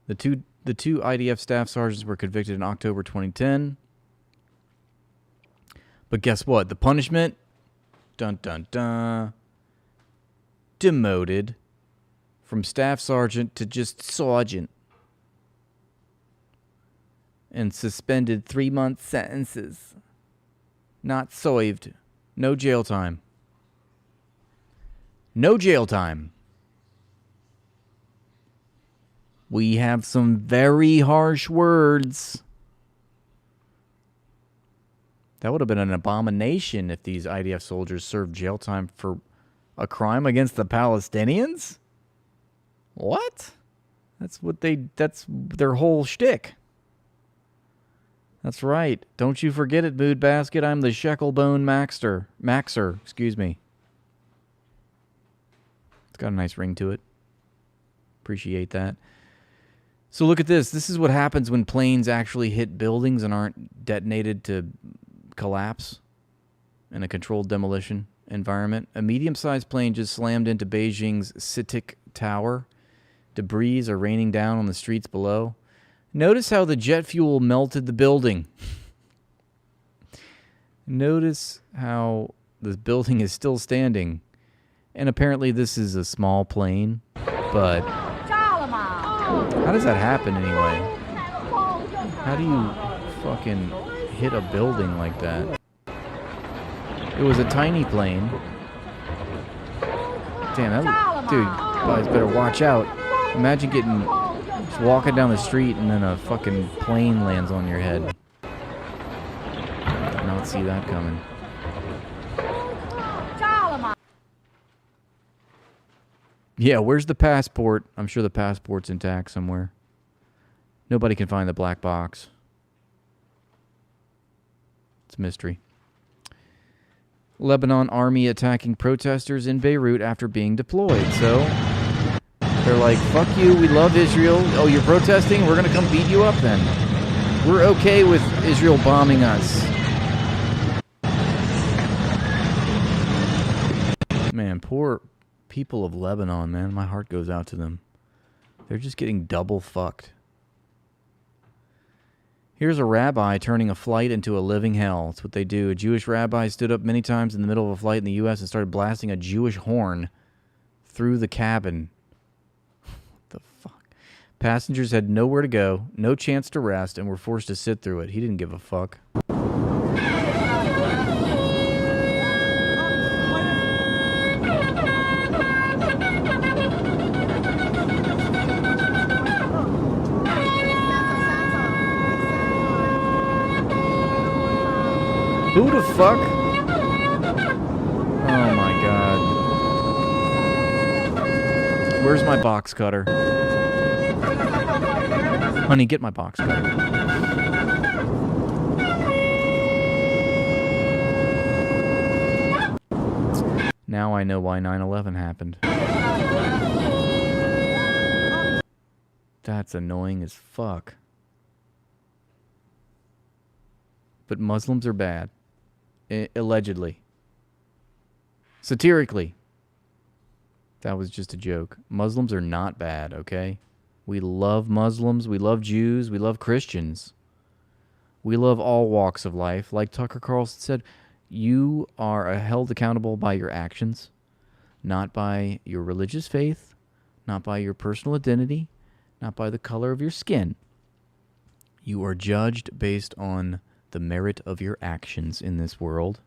[SPEAKER 2] The two IDF staff sergeants were convicted in October 2010. But guess what? The punishment? Dun, dun, dun. Demoted from staff sergeant to just sergeant. And suspended 3-month sentences. Not served. No jail time. No jail time. We have some very harsh words. That would have been an abomination if these IDF soldiers served jail time for a crime against the Palestinians? What? That's their whole shtick. That's right. Don't you forget it, Mood Basket. I'm the Shecklebone Maxer, excuse me. It's got a nice ring to it. Appreciate that. So look at this. This is what happens when planes actually hit buildings and aren't detonated to collapse in a controlled demolition environment. A medium-sized plane just slammed into Beijing's Sitic Tower. Debris are raining down on the streets below. Notice how the jet fuel melted the building. Notice how the building is still standing. And apparently this is a small plane, but how does that happen anyway? How do you fucking hit a building like that? It was a tiny plane. Damn, dude, guys better watch out. Imagine just walking down the street and then a fucking plane lands on your head. Did not see that coming. Yeah, where's the passport? I'm sure the passport's intact somewhere. Nobody can find the black box. It's a mystery. Lebanon army attacking protesters in Beirut after being deployed. So they're like, fuck you, we love Israel. Oh, you're protesting? We're going to come beat you up then. We're okay with Israel bombing us. Man, poor people of Lebanon, man. My heart goes out to them. They're just getting double fucked. Here's a rabbi turning a flight into a living hell. That's what they do. A Jewish rabbi stood up many times in the middle of a flight in the U.S. and started blasting a Jewish horn through the cabin. What the fuck? Passengers had nowhere to go, no chance to rest, and were forced to sit through it. He didn't give a fuck. Who the fuck? Oh my god. Where's my box cutter? Honey, get my box cutter. Now I know why 9/11 happened. That's annoying as fuck. But Muslims are bad. Allegedly. Satirically. That was just a joke. Muslims are not bad, okay? We love Muslims. We love Jews. We love Christians. We love all walks of life. Like Tucker Carlson said, you are held accountable by your actions, not by your religious faith, not by your personal identity, not by the color of your skin. You are judged based on the merit of your actions in this world.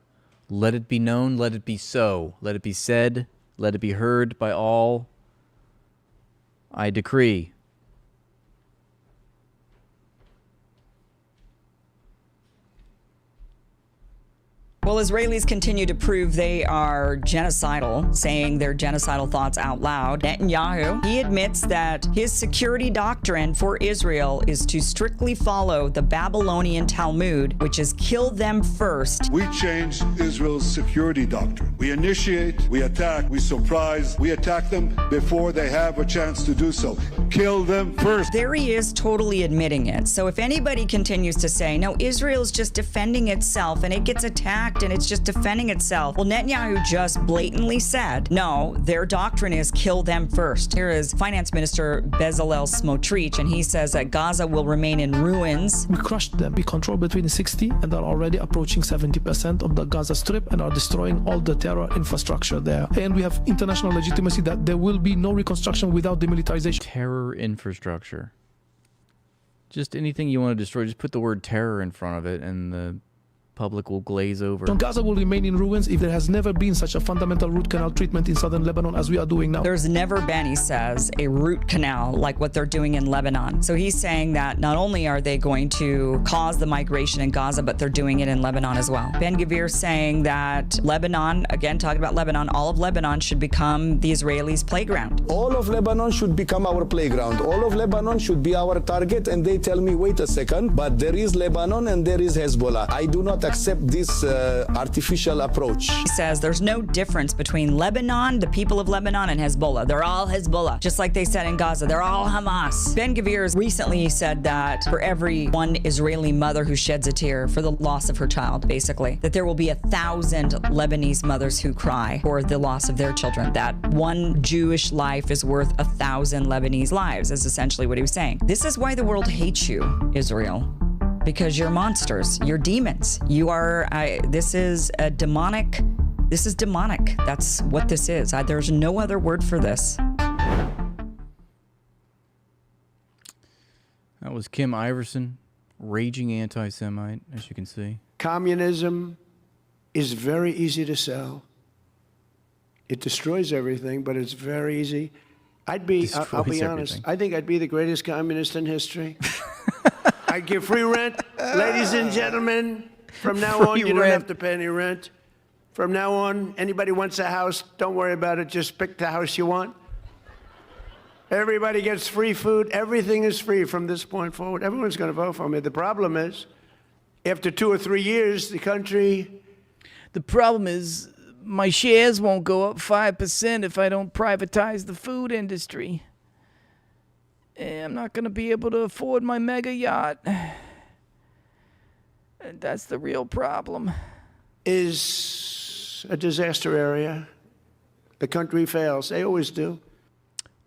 [SPEAKER 2] Let it be known, let it be so. Let it be said, let it be heard by all. I decree.
[SPEAKER 1] Well, Israelis continue to prove they are genocidal, saying their genocidal thoughts out loud. Netanyahu, he admits that his security doctrine for Israel is to strictly follow the Babylonian Talmud, which is kill them first.
[SPEAKER 17] We changed Israel's security doctrine. We initiate, we attack, we surprise, we attack them before they have a chance to do so. Kill them first.
[SPEAKER 1] There he is, totally admitting it. So if anybody continues to say, no, Israel's just defending itself and it gets attacked and it's just defending itself. Well, Netanyahu just blatantly said, no, their doctrine is kill them first. Here is Finance Minister Bezalel Smotrich, and he says that Gaza will remain in ruins.
[SPEAKER 18] We crushed them. We control between 60 and are already approaching 70% of the Gaza Strip and are destroying all the terror infrastructure there. And we have international legitimacy that there will be no reconstruction without demilitarization.
[SPEAKER 2] Terror infrastructure. Just anything you want to destroy, just put the word terror in front of it and the public will glaze over.
[SPEAKER 18] Gaza will remain in ruins if there has never been such a fundamental root canal treatment in southern Lebanon as we are doing now.
[SPEAKER 1] There's never been, he says, a root canal like what they're doing in Lebanon. So he's saying that not only are they going to cause the migration in Gaza, but they're doing it in Lebanon as well. Ben-Gvir saying that Lebanon, again talking about Lebanon, all of Lebanon should become the Israelis' playground.
[SPEAKER 3] All of Lebanon should become our playground. All of Lebanon should be our target. And they tell me, wait a second, but there is Lebanon and there is Hezbollah. I do not accept this artificial approach.
[SPEAKER 1] He says there's no difference between Lebanon, the people of Lebanon, and Hezbollah. They're all Hezbollah, just like they said in Gaza. They're all Hamas. Ben-Gvir recently said that for every one Israeli mother who sheds a tear for the loss of her child, basically, that there will be 1,000 Lebanese mothers who cry for the loss of their children. That one Jewish life is worth 1,000 Lebanese lives, is essentially what he was saying. This is why the world hates you, Israel. Because you're monsters, you're demons. You are, this is demonic. That's what this is. There's no other word for this.
[SPEAKER 2] That was Kim Iverson, raging anti-Semite, as you can see.
[SPEAKER 22] Communism is very easy to sell. It destroys everything, but it's very easy. I'll be honest, I think I'd be the greatest communist in history. I give free rent. Ladies and gentlemen, from now on, you don't have to pay any rent. From now on, anybody wants a house, don't worry about it. Just pick the house you want. Everybody gets free food. Everything is free from this point forward. Everyone's going to vote for me. The problem is, after 2 or 3 years, the country...
[SPEAKER 2] The problem is, my shares won't go up 5% if I don't privatize the food industry. I'm not going to be able to afford my mega yacht. That's the real problem.
[SPEAKER 22] Is a disaster area. The country fails. They always do.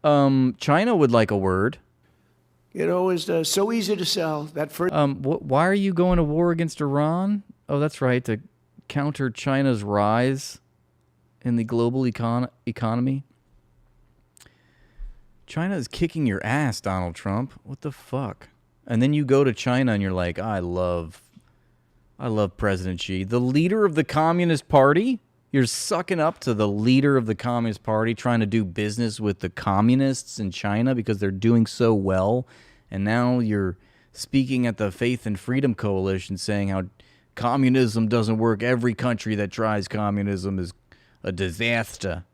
[SPEAKER 2] China would like a word.
[SPEAKER 22] It always does. So easy to sell. That first.
[SPEAKER 2] Why are you going to war against Iran? Oh, that's right, to counter China's rise in the global economy. China is kicking your ass, Donald Trump. What the fuck? And then you go to China and you're like, I love President Xi, the leader of the Communist Party. You're sucking up to the leader of the Communist Party, trying to do business with the communists in China because they're doing so well. And now you're speaking at the Faith and Freedom Coalition saying how communism doesn't work. Every country that tries communism is a disaster.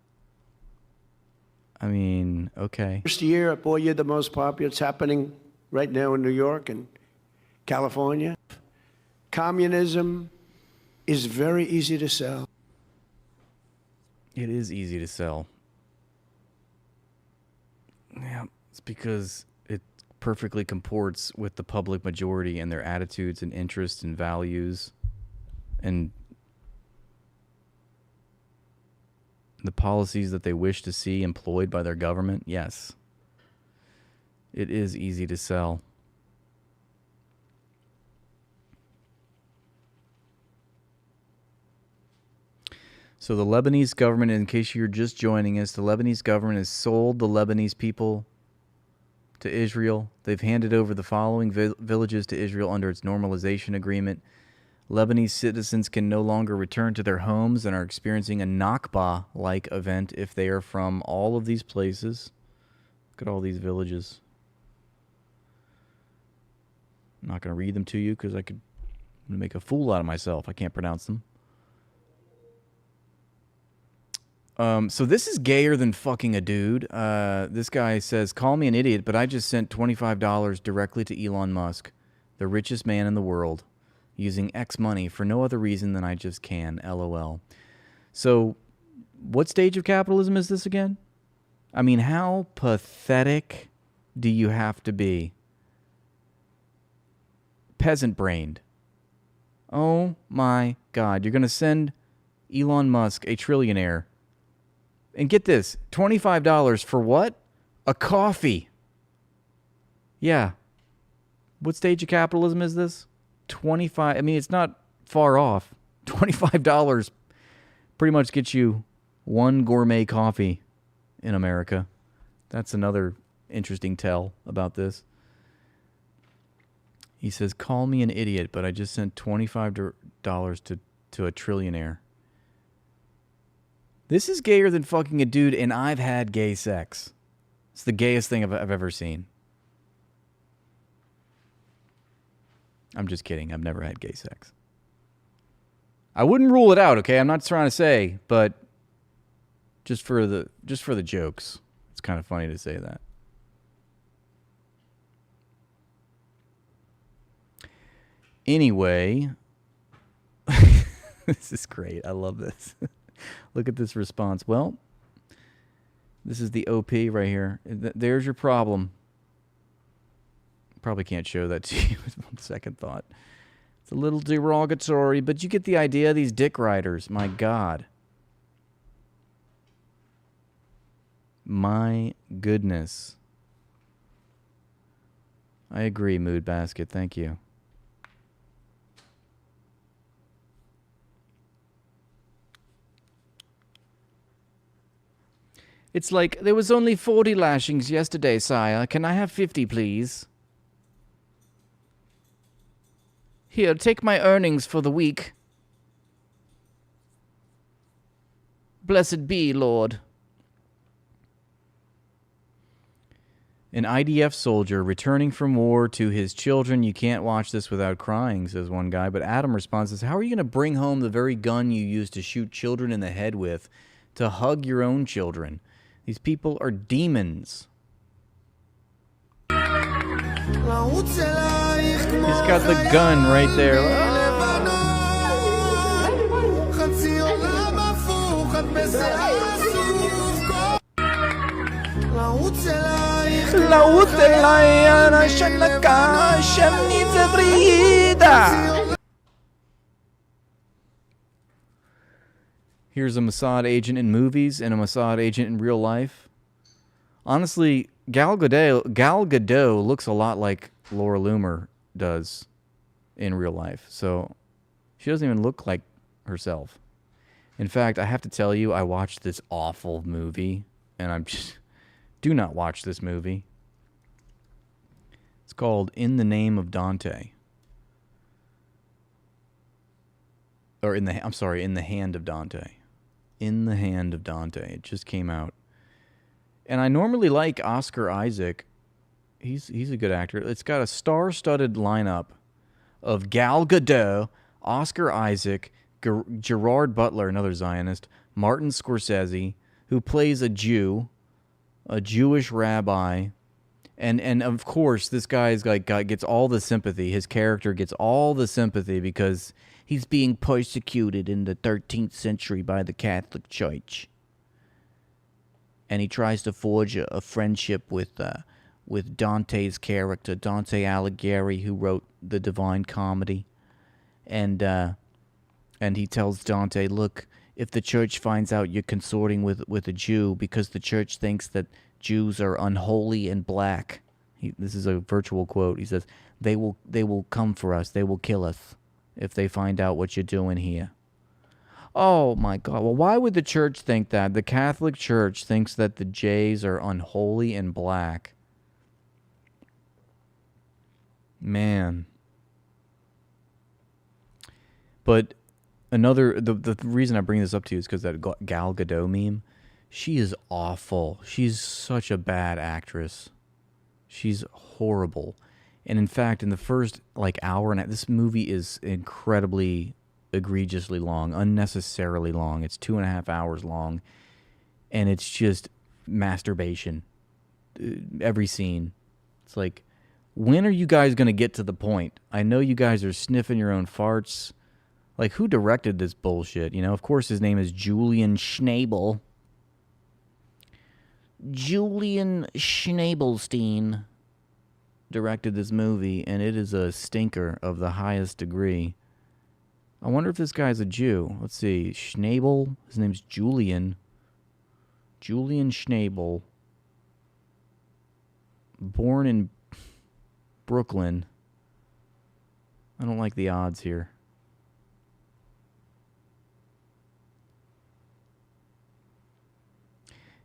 [SPEAKER 2] I mean, okay.
[SPEAKER 22] First year, boy, you're the most popular. It's happening right now in New York and California. Communism is very easy to sell.
[SPEAKER 2] It is easy to sell. Yeah, it's because it perfectly comports with the public majority and their attitudes and interests and values and the policies that they wish to see employed by their government. Yes, it is easy to sell. So the Lebanese government, in case you're just joining us, the Lebanese government has sold the Lebanese people to Israel. They've handed over the following villages to Israel under its normalization agreement. Lebanese citizens can no longer return to their homes and are experiencing a Nakba-like event if they are from all of these places. Look at all these villages. I'm not going to read them to you because I'm going to make a fool out of myself. I can't pronounce them. So this is gayer than fucking a dude. This guy says, call me an idiot, but I just sent $25 directly to Elon Musk, the richest man in the world, using X money for no other reason than I just can, LOL. So what stage of capitalism is this again? I mean, how pathetic do you have to be? Peasant-brained. Oh my God. You're going to send Elon Musk, a trillionaire, and get this, $25 for what? A coffee. Yeah. What stage of capitalism is this? 25. I mean, it's not far off. $25 pretty much gets you one gourmet coffee in America. That's another interesting tell about this. He says, call me an idiot, but I just sent $25 to a trillionaire. This is gayer than fucking a dude, and I've had gay sex. It's the gayest thing I've ever seen. I'm just kidding. I've never had gay sex. I wouldn't rule it out, okay? I'm not trying to say, but just for the jokes. It's kind of funny to say that. Anyway, this is great. I love this. Look at this response. Well, this is the OP right here. There's your problem. Probably can't show that to you on second thought. It's a little derogatory, but you get the idea. These dick riders. My God. My goodness. I agree, Mood Basket. Thank you. It's like, there was only 40 lashings yesterday, sire. Can I have 50, please? Here, take my earnings for the week. Blessed be, Lord. An IDF soldier returning from war to his children. You can't watch this without crying, says one guy. But Adam responds, says, how are you going to bring home the very gun you used to shoot children in the head with to hug your own children? These people are demons. He's got the gun right there. Here's a Mossad agent in movies and a Mossad agent in real life. Honestly, Gal Gadot looks a lot like Laura Loomer does in real life. So she doesn't even look like herself. In fact, I have to tell you, I watched this awful movie, and I'm just... Do not watch this movie. It's called In the Name of Dante. Or In the Hand of Dante. In the Hand of Dante. It just came out. And I normally like Oscar Isaac. He's a good actor. It's got a star-studded lineup of Gal Gadot, Oscar Isaac, Gerard Butler, another Zionist, Martin Scorsese, who plays a Jew, a Jewish rabbi, and of course this guy's gets all the sympathy. His character gets all the sympathy because he's being persecuted in the 13th century by the Catholic Church. And he tries to forge a friendship with Dante's character, Dante Alighieri, who wrote the Divine Comedy. And he tells Dante, look, if the church finds out you're consorting with a Jew because the church thinks that Jews are unholy and black, this is a virtual quote, he says, they will come for us, they will kill us if they find out what you're doing here. Oh my God. Well, why would the church think that? The Catholic Church thinks that the Jays are unholy and black. Man. But the reason I bring this up to you is because that Gal Gadot meme, she is awful. She's such a bad actress. She's horrible. And in fact, in the first hour and a half, this movie is incredibly egregiously long, unnecessarily long. It's 2.5 hours long, and it's just masturbation. Every scene. It's like, when are you guys going to get to the point? I know you guys are sniffing your own farts. Like, who directed this bullshit? You know, of course his name is Julian Schnabel. Julian Schnabelstein directed this movie, and it is a stinker of the highest degree. I wonder if this guy's a Jew. Let's see. Schnabel. His name's Julian. Julian Schnabel. Born in Brooklyn. I don't like the odds here.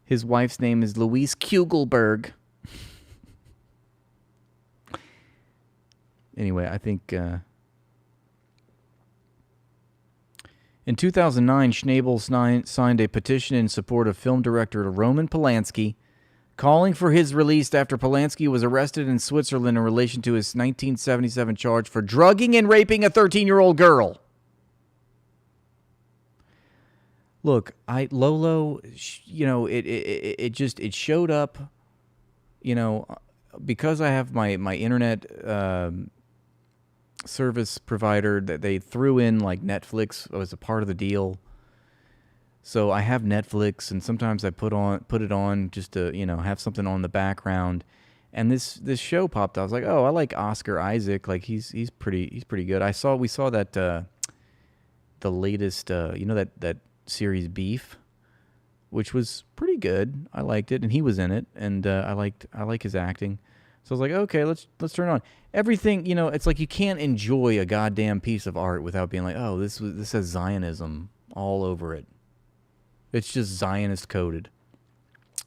[SPEAKER 2] His wife's name is Louise Kugelberg. anyway, I think in 2009, Schnabel signed a petition in support of film director Roman Polanski, calling for his release after Polanski was arrested in Switzerland in relation to his 1977 charge for drugging and raping a 13-year-old girl. Look, Lolo, you know, it showed up, you know, because I have my internet service provider that they threw in like Netflix as a part of the deal. So I have Netflix, and sometimes I put it on just to, you know, have something on the background. And this show popped up. I was like, oh, I like Oscar Isaac. Like he's pretty good. We saw that the latest you know, that series Beef, which was pretty good. I liked it, and he was in it, and I like his acting. So I was like, okay, let's turn it on. Everything, you know, it's like you can't enjoy a goddamn piece of art without being like, oh, this has Zionism all over it. It's just Zionist coded.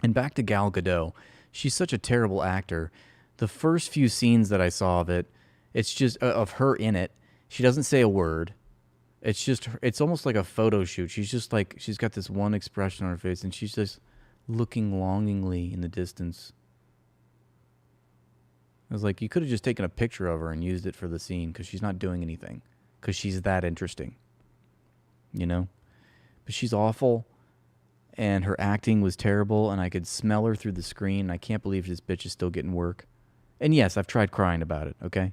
[SPEAKER 2] And back to Gal Gadot. She's such a terrible actor. The first few scenes that I saw of it, it's just of her in it. She doesn't say a word. It's almost like a photo shoot. She's just like, she's got this one expression on her face, and she's just looking longingly in the distance. I was like, you could have just taken a picture of her and used it for the scene, because she's not doing anything, because she's that interesting, you know? But she's awful, and her acting was terrible, and I could smell her through the screen. I can't believe this bitch is still getting work. And yes, I've tried crying about it, okay?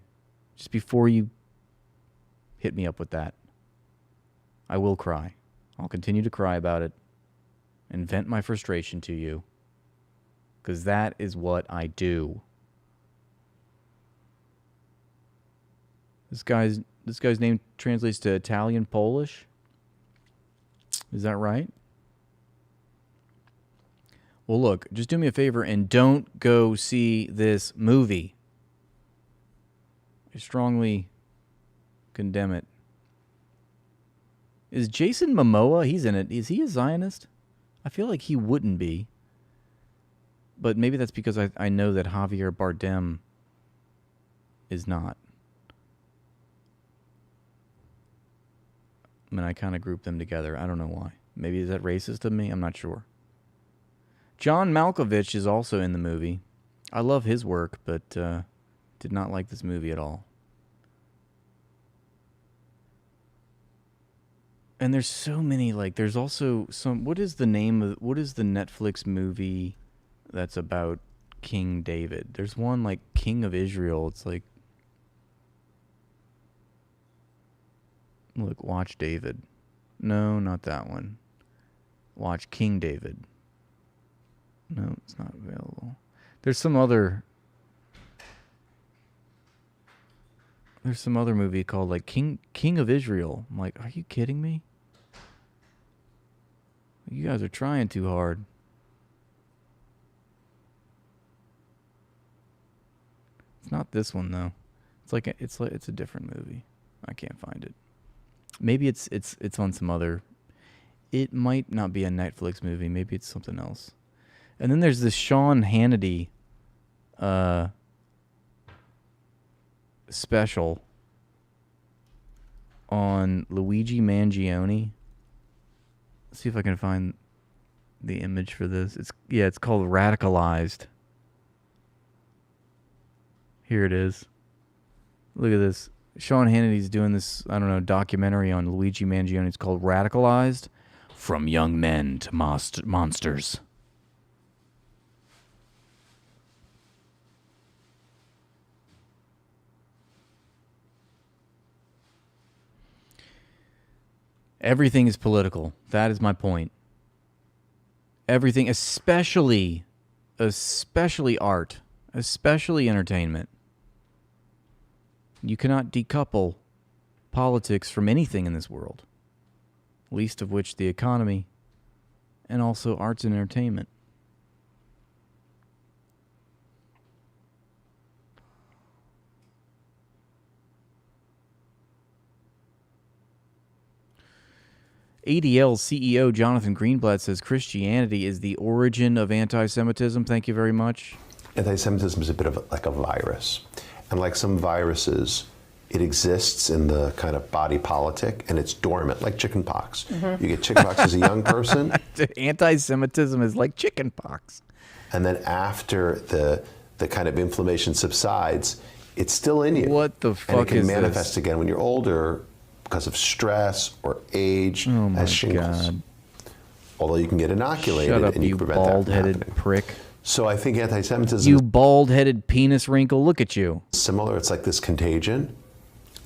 [SPEAKER 2] Just before you hit me up with that. I will cry. I'll continue to cry about it and vent my frustration to you, because that is what I do. This guy's name translates to Italian Polish. Is that right? Well, look, just do me a favor and don't go see this movie. I strongly condemn it. Is Jason Momoa, he's in it, is he a Zionist? I feel like he wouldn't be. But maybe that's because I know that Javier Bardem is not. I mean, I kind of group them together. I don't know why. Maybe is that racist of me? I'm not sure. John Malkovich is also in the movie. I love his work, but did not like this movie at all. And there's so many, like, there's also some, what is the Netflix movie that's about King David? There's one, like, King of Israel. It's like, look, watch David. No, not that one. Watch King David. No, it's not available. There's some other movie called like King of Israel. I'm like, are you kidding me? You guys are trying too hard. It's not this one though. It's a different movie. I can't find it. Maybe it's on some other. It might not be a Netflix movie. Maybe it's something else. And then there's this Sean Hannity special on Luigi Mangione. Let's see if I can find the image for this. It's called Radicalized. Here it is. Look at this. Sean Hannity's doing this, I don't know, documentary on Luigi Mangione. It's called Radicalized. From Young Men to Monsters. Everything is political. That is my point. Everything, especially art, especially entertainment. You cannot decouple politics from anything in this world, least of which the economy and also arts and entertainment. ADL CEO Jonathan Greenblatt says Christianity is the origin of anti-Semitism. Thank you very much.
[SPEAKER 4] Anti-Semitism is a bit of like a virus. And like some viruses, it exists in the kind of body politic, and it's dormant, like chickenpox.
[SPEAKER 2] Mhm.
[SPEAKER 4] You get chickenpox as a young person.
[SPEAKER 2] Anti-Semitism is like chickenpox.
[SPEAKER 4] And then after the kind of inflammation subsides, it's still in you.
[SPEAKER 2] What the
[SPEAKER 4] And
[SPEAKER 2] fuck
[SPEAKER 4] it can
[SPEAKER 2] is
[SPEAKER 4] manifest
[SPEAKER 2] this?
[SPEAKER 4] again when you're older because of stress or age,
[SPEAKER 2] Oh my
[SPEAKER 4] as shingles.
[SPEAKER 2] God.
[SPEAKER 4] Although you can get inoculated
[SPEAKER 2] Shut up,
[SPEAKER 4] and you
[SPEAKER 2] you
[SPEAKER 4] can prevent that from
[SPEAKER 2] bald-headed
[SPEAKER 4] happening.
[SPEAKER 2] prick.
[SPEAKER 4] So I think anti-Semitism
[SPEAKER 2] You bald-headed penis wrinkle. Look at you.
[SPEAKER 4] is similar. It's like this contagion.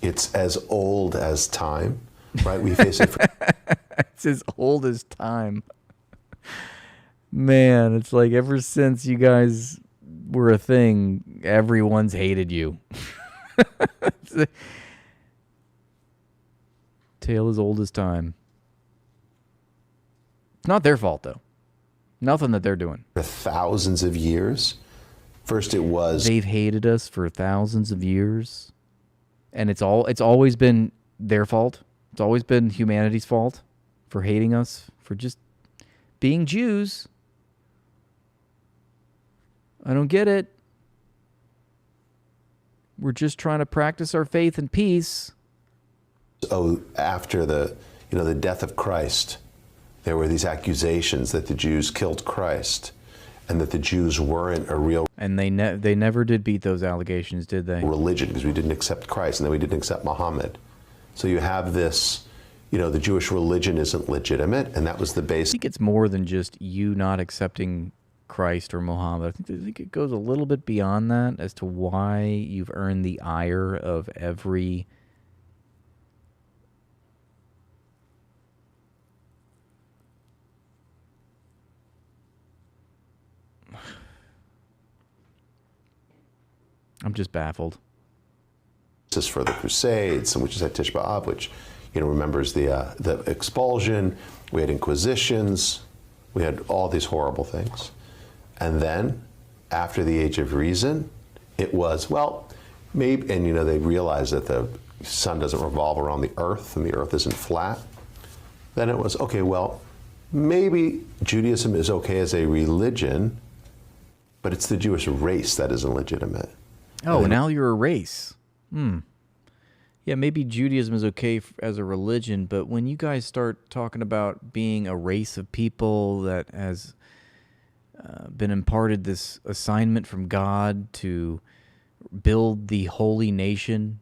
[SPEAKER 4] It's as old as time, right? We face it.
[SPEAKER 2] It's as old as time. Man, it's like ever since you guys were a thing, everyone's hated you. Tale as old as time. It's not their fault, though. Nothing that they're doing.
[SPEAKER 4] For thousands of years. First, it was
[SPEAKER 2] They've hated us for thousands of years, and it's always been their fault. It's always been humanity's fault for hating us, for just being Jews. I don't get it. We're just trying to practice our faith and peace.
[SPEAKER 4] After the death of Christ, there were these accusations that the Jews killed Christ, and that the Jews weren't a real.
[SPEAKER 2] And they never did beat those allegations, did they?
[SPEAKER 4] Religion, because we didn't accept Christ, and then we didn't accept Muhammad. So you have this, the Jewish religion isn't legitimate, and that was the base.
[SPEAKER 2] I think it's more than just you not accepting Christ or Muhammad. I think it goes a little bit beyond that as to why you've earned the ire of every I'm just baffled.
[SPEAKER 4] This is for the Crusades, and which is at Tish B'Av, which remembers the expulsion. We had inquisitions. We had all these horrible things. And then, after the Age of Reason, it was, well, maybe, and they realized that the sun doesn't revolve around the earth and the earth isn't flat. Then it was, okay, well, maybe Judaism is okay as a religion, but it's the Jewish race that isn't legitimate.
[SPEAKER 2] Oh, now you're a race. Yeah, maybe Judaism is okay as a religion, but when you guys start talking about being a race of people that has been imparted this assignment from God to build the holy nation,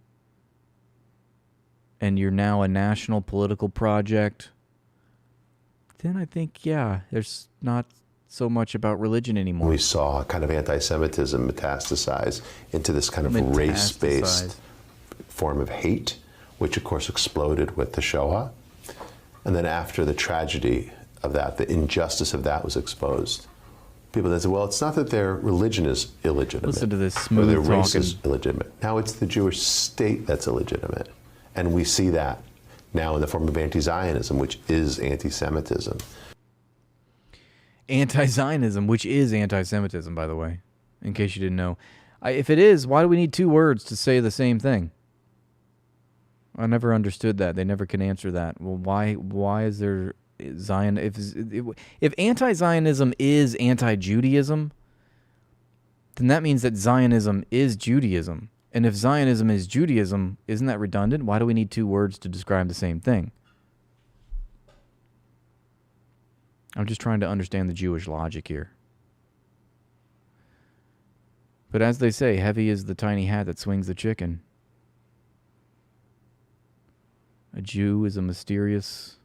[SPEAKER 2] and you're now a national political project, then I think, yeah, there's not so much about religion anymore.
[SPEAKER 4] We saw kind of anti-Semitism metastasize into this kind of race-based form of hate, which of course exploded with the Shoah. And then after the tragedy of that, the injustice of that was exposed, people that said, well, it's not that their religion is illegitimate.
[SPEAKER 2] Listen to this
[SPEAKER 4] or
[SPEAKER 2] smooth
[SPEAKER 4] their race
[SPEAKER 2] talking.
[SPEAKER 4] is illegitimate. Now it's the Jewish state that's illegitimate. And we see that now in the form of anti-Zionism, which is anti-Semitism.
[SPEAKER 2] Anti-Zionism, which is anti-Semitism, by the way, in case you didn't know. If it is, why do we need two words to say the same thing? I never understood that. They never can answer that. Well, why is there Zion? If anti-Zionism is anti-Judaism, then that means that Zionism is Judaism. And if Zionism is Judaism, isn't that redundant? Why do we need two words to describe the same thing? I'm just trying to understand the Jewish logic here. But as they say, heavy is the tiny hat that swings the chicken. A Jew is a mysterious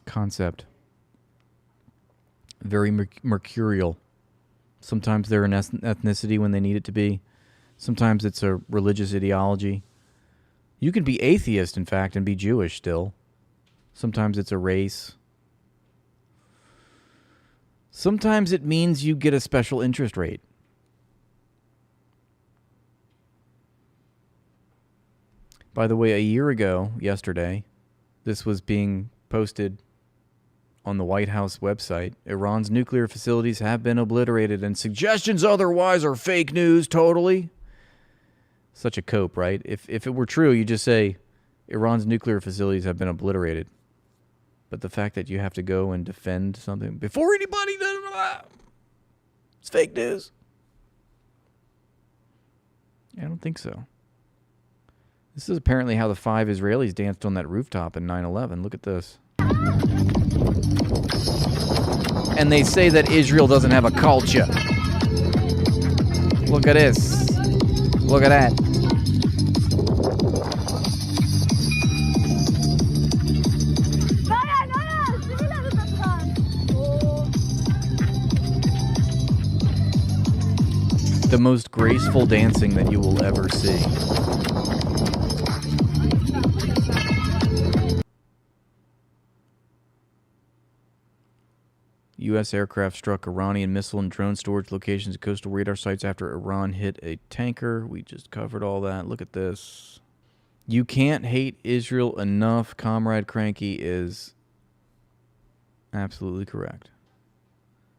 [SPEAKER 2] concept. Very mercurial. Sometimes they're an ethnicity when they need it to be. Sometimes it's a religious ideology. You can be atheist, in fact, and be Jewish still. Sometimes it's a race. Sometimes it means you get a special interest rate. By the way, a year ago, yesterday, this was being posted on the White House website. Iran's nuclear facilities have been obliterated, and suggestions otherwise are fake news, totally. Such a cope, right? If it were true, you just say, Iran's nuclear facilities have been obliterated. But the fact that you have to go and defend something before anybody does, It's fake news. I don't think so. This is apparently how the 5 Israelis danced on that rooftop in 9/11. Look at this. And they say that Israel doesn't have a culture. Look at this. Look at that. The most graceful dancing that you will ever see. U.S. aircraft struck Iranian missile and drone storage locations at coastal radar sites after Iran hit a tanker. We just covered all that. Look at this. You can't hate Israel enough. Comrade Cranky is absolutely correct.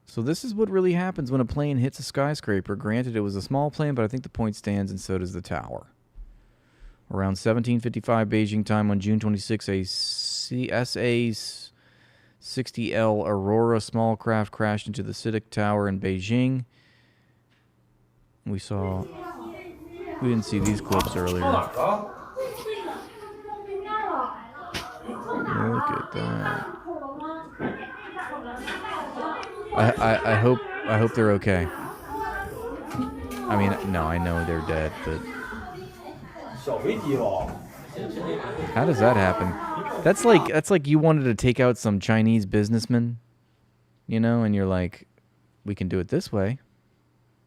[SPEAKER 2] So this is what really happens when a plane hits a skyscraper. Granted, it was a small plane, but I think the point stands, and so does the tower. Around 17:55 Beijing time on June 26, a CSA-60L Aurora small craft crashed into the CITIC Tower in Beijing. We didn't see these clips earlier. Look at that. I hope they're okay. I mean, no, I know they're dead, but how does that happen? That's like you wanted to take out some Chinese businessman, you know, and you're like, we can do it this way.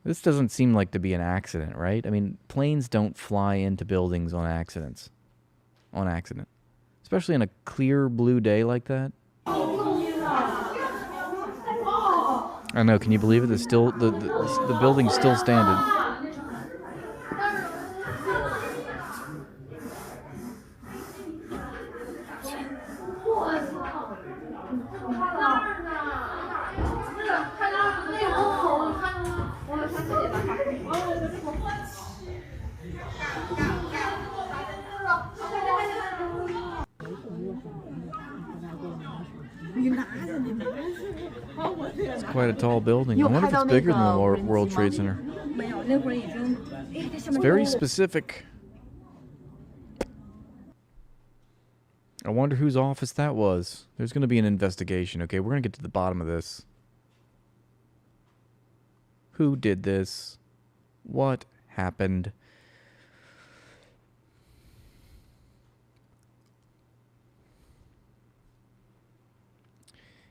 [SPEAKER 2] This doesn't seem like to be an accident, right? I mean, planes don't fly into buildings on accident. Especially on a clear blue day like that. I know, can you believe it? The building's still standing. It's quite a tall building. I wonder if it's bigger than the World Trade Center. It's very specific. I wonder whose office that was. There's going to be an investigation. Okay, we're going to get to the bottom of this. Who did this? What happened?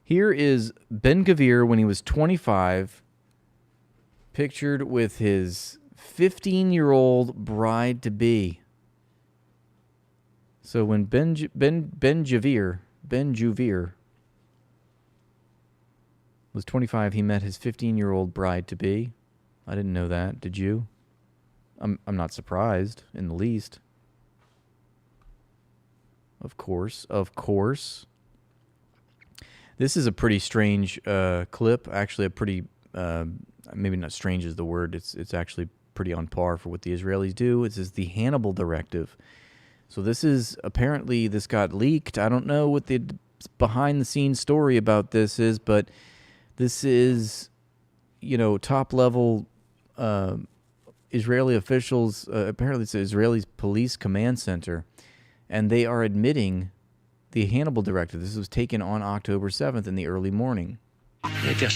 [SPEAKER 2] Here is Ben-Gvir when he was 25, pictured with his 15-year-old bride-to-be. So when Ben-Gvir was 25, he met his 15-year-old bride-to-be. I didn't know that. Did you? I'm not surprised in the least. Of course. This is a pretty strange clip. Actually, a pretty maybe not strange is the word. It's actually pretty on par for what the Israelis do. This is the Hannibal Directive. So this is apparently this got leaked. I don't know what the behind-the-scenes story about this is, but this is, you know, top-level Israeli officials. Apparently, it's the Israeli Police Command Center, and they are admitting the Hannibal Directive. This was taken on October 7th in the early morning. This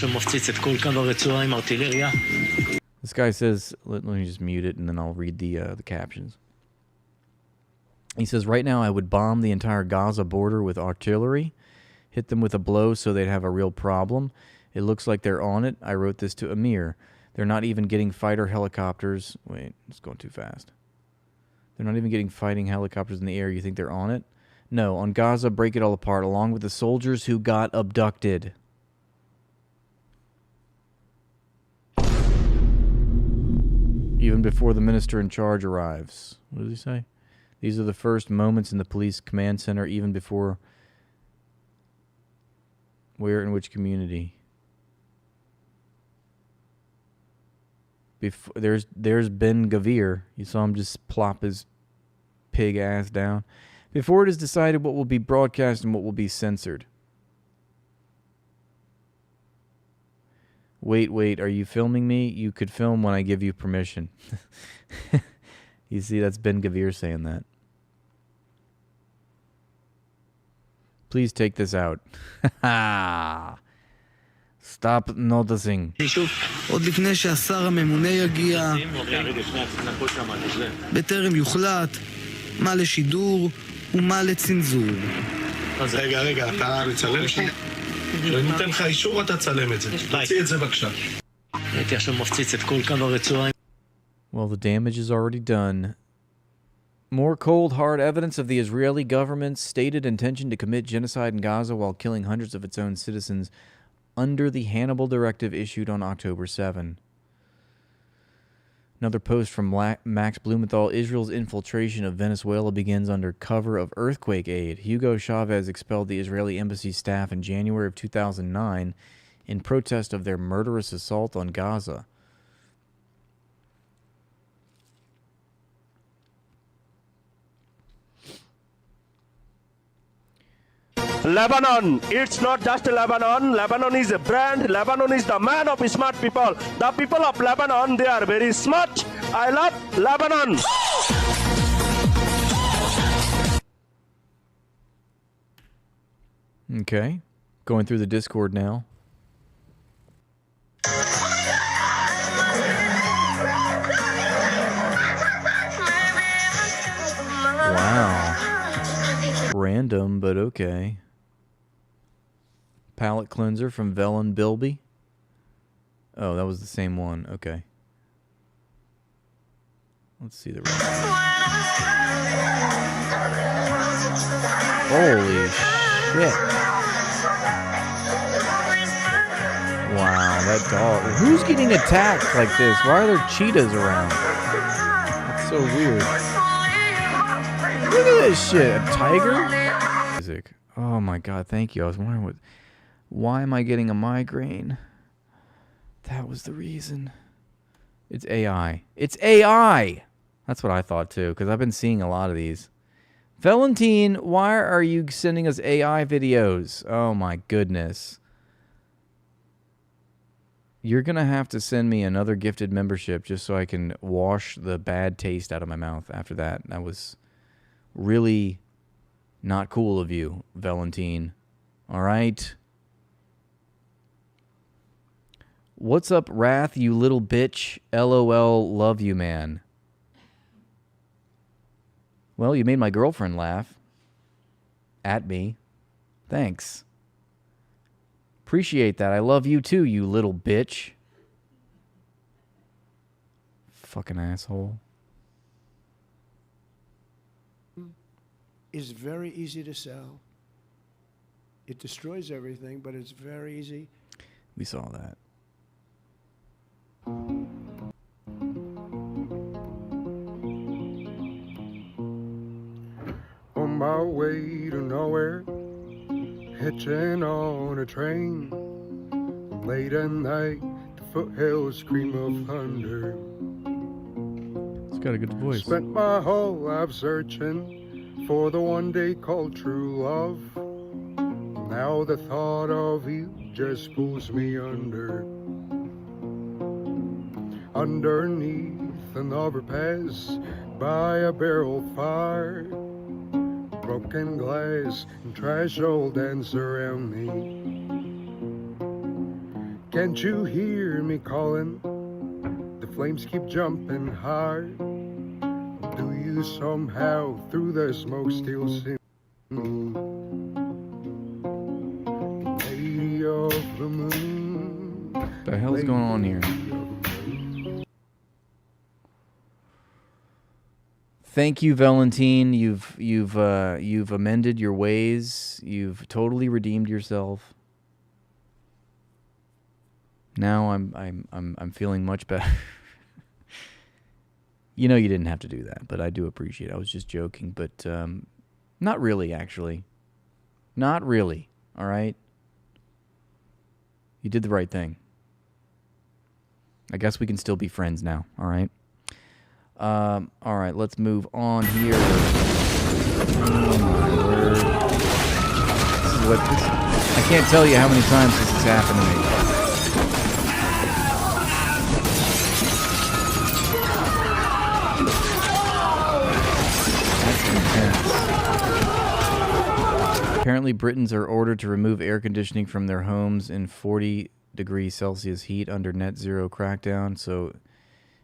[SPEAKER 2] guy says, let me just mute it and then I'll read the captions. He says, right now I would bomb the entire Gaza border with artillery, hit them with a blow so they'd have a real problem. It looks like they're on it. I wrote this to Amir. They're not even getting fighter helicopters. Wait, it's going too fast. They're not even getting fighting helicopters in the air. You think they're on it? No, on Gaza, break it all apart, along with the soldiers who got abducted. Even before the minister in charge arrives. What does he say? These are the first moments in the police command center, even before... Where and which community? There's Ben-Gvir. You saw him just plop his pig ass down. Before it is decided what will be broadcast and what will be censored. Wait, are you filming me? You could film when I give you permission. You see, that's Ben Gavir saying that. Please take this out. Stop noticing.
[SPEAKER 5] עוד לפני שהשר הממונה יגיע, בטרם יוחלט מה לשידור ומה לצנזור.
[SPEAKER 7] אז רגע, אתה מצלם שם? אני נותן לך אישור, אתה צלם את זה. תוציא את זה בבקשה. הייתי עכשיו מפציץ את כל קו הרצועה.
[SPEAKER 2] Well, the damage is already done. More cold, hard evidence of the Israeli government's stated intention to commit genocide in Gaza while killing hundreds of its own citizens under the Hannibal Directive issued on October 7. Another post from Max Blumenthal. Israel's infiltration of Venezuela begins under cover of earthquake aid. Hugo Chavez expelled the Israeli embassy staff in January of 2009 in protest of their murderous assault on Gaza.
[SPEAKER 7] Lebanon, it's not just Lebanon. Lebanon is a brand. Lebanon is the man of smart people. The people of Lebanon, they are very smart. I love Lebanon.
[SPEAKER 2] Okay. Going through the Discord now. Wow. Random, but okay. Palette cleanser from Velen Bilby. Oh, that was the same one. Okay. Let's see the rest. Holy shit. Wow, that dog. Who's getting attacked like this? Why are there cheetahs around? That's so weird. Look at this shit. A tiger? Music. Oh my god, thank you. I was wondering why am I getting a migraine? That was the reason. It's AI. It's AI! That's what I thought too, because I've been seeing a lot of these. Valentine, why are you sending us AI videos? Oh my goodness. You're going to have to send me another gifted membership just so I can wash the bad taste out of my mouth after that. That was really not cool of you, Valentine. All right? What's up, Wrath, you little bitch? LOL, love you, man. Well, you made my girlfriend laugh. At me. Thanks. Appreciate that. I love you too, you little bitch. Fucking asshole.
[SPEAKER 22] Is very easy to sell. It destroys everything, but it's very easy.
[SPEAKER 2] We saw that.
[SPEAKER 19] On my way to nowhere, hitching on a train. Late at night, the foothills scream of thunder.
[SPEAKER 2] It's got a good voice.
[SPEAKER 19] Spent my whole life searching for the one they call true love. Now the thought of you just pulls me under. Underneath an overpass by a barrel fire. Broken glass and trash all dance around me. Can't you hear me calling? The flames keep jumping high. Do you somehow through the smoke still see me? Lady of the moon.
[SPEAKER 2] What the hell's going on here? Thank you, Valentine. You've amended your ways. You've totally redeemed yourself. Now I'm feeling much better. You know you didn't have to do that, but I do appreciate it. I was just joking, but not really, actually. Not really. All right. You did the right thing. I guess we can still be friends now. All right. All right, let's move on here. Oh my word. This is I can't tell you how many times this has happened to me. Apparently, Britons are ordered to remove air conditioning from their homes in 40 degrees Celsius heat under net zero crackdown. So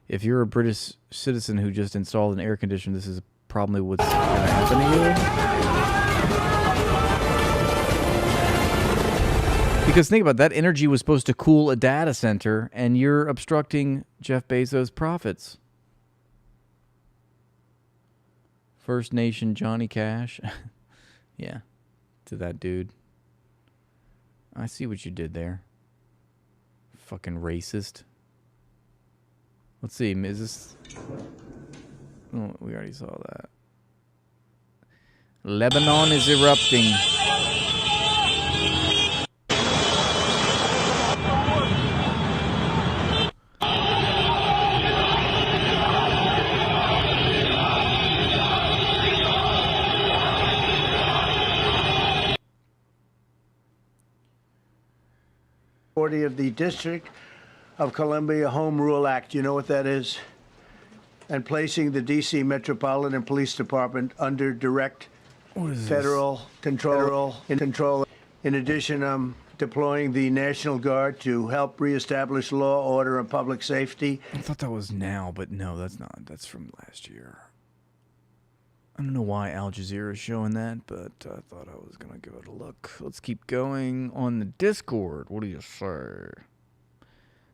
[SPEAKER 2] if you're a British citizen who just installed an air conditioner, this is probably what's going to happen to you. Because think about it, that energy was supposed to cool a data center, and you're obstructing Jeff Bezos' profits. First Nation Johnny Cash. Yeah, to that dude. I see what you did there. Fucking racist. Let's see, is this... Oh, we already saw that. Lebanon is erupting.
[SPEAKER 22] Of the District of Columbia Home Rule Act. You know what that is? And placing the D.C. Metropolitan Police Department under direct federal control. In addition, deploying the National Guard to help reestablish law, order, and public safety.
[SPEAKER 2] I thought that was now, but no, that's not. That's from last year. I don't know why Al Jazeera is showing that, but I thought I was going to give it a look. Let's keep going on the Discord. What do you say?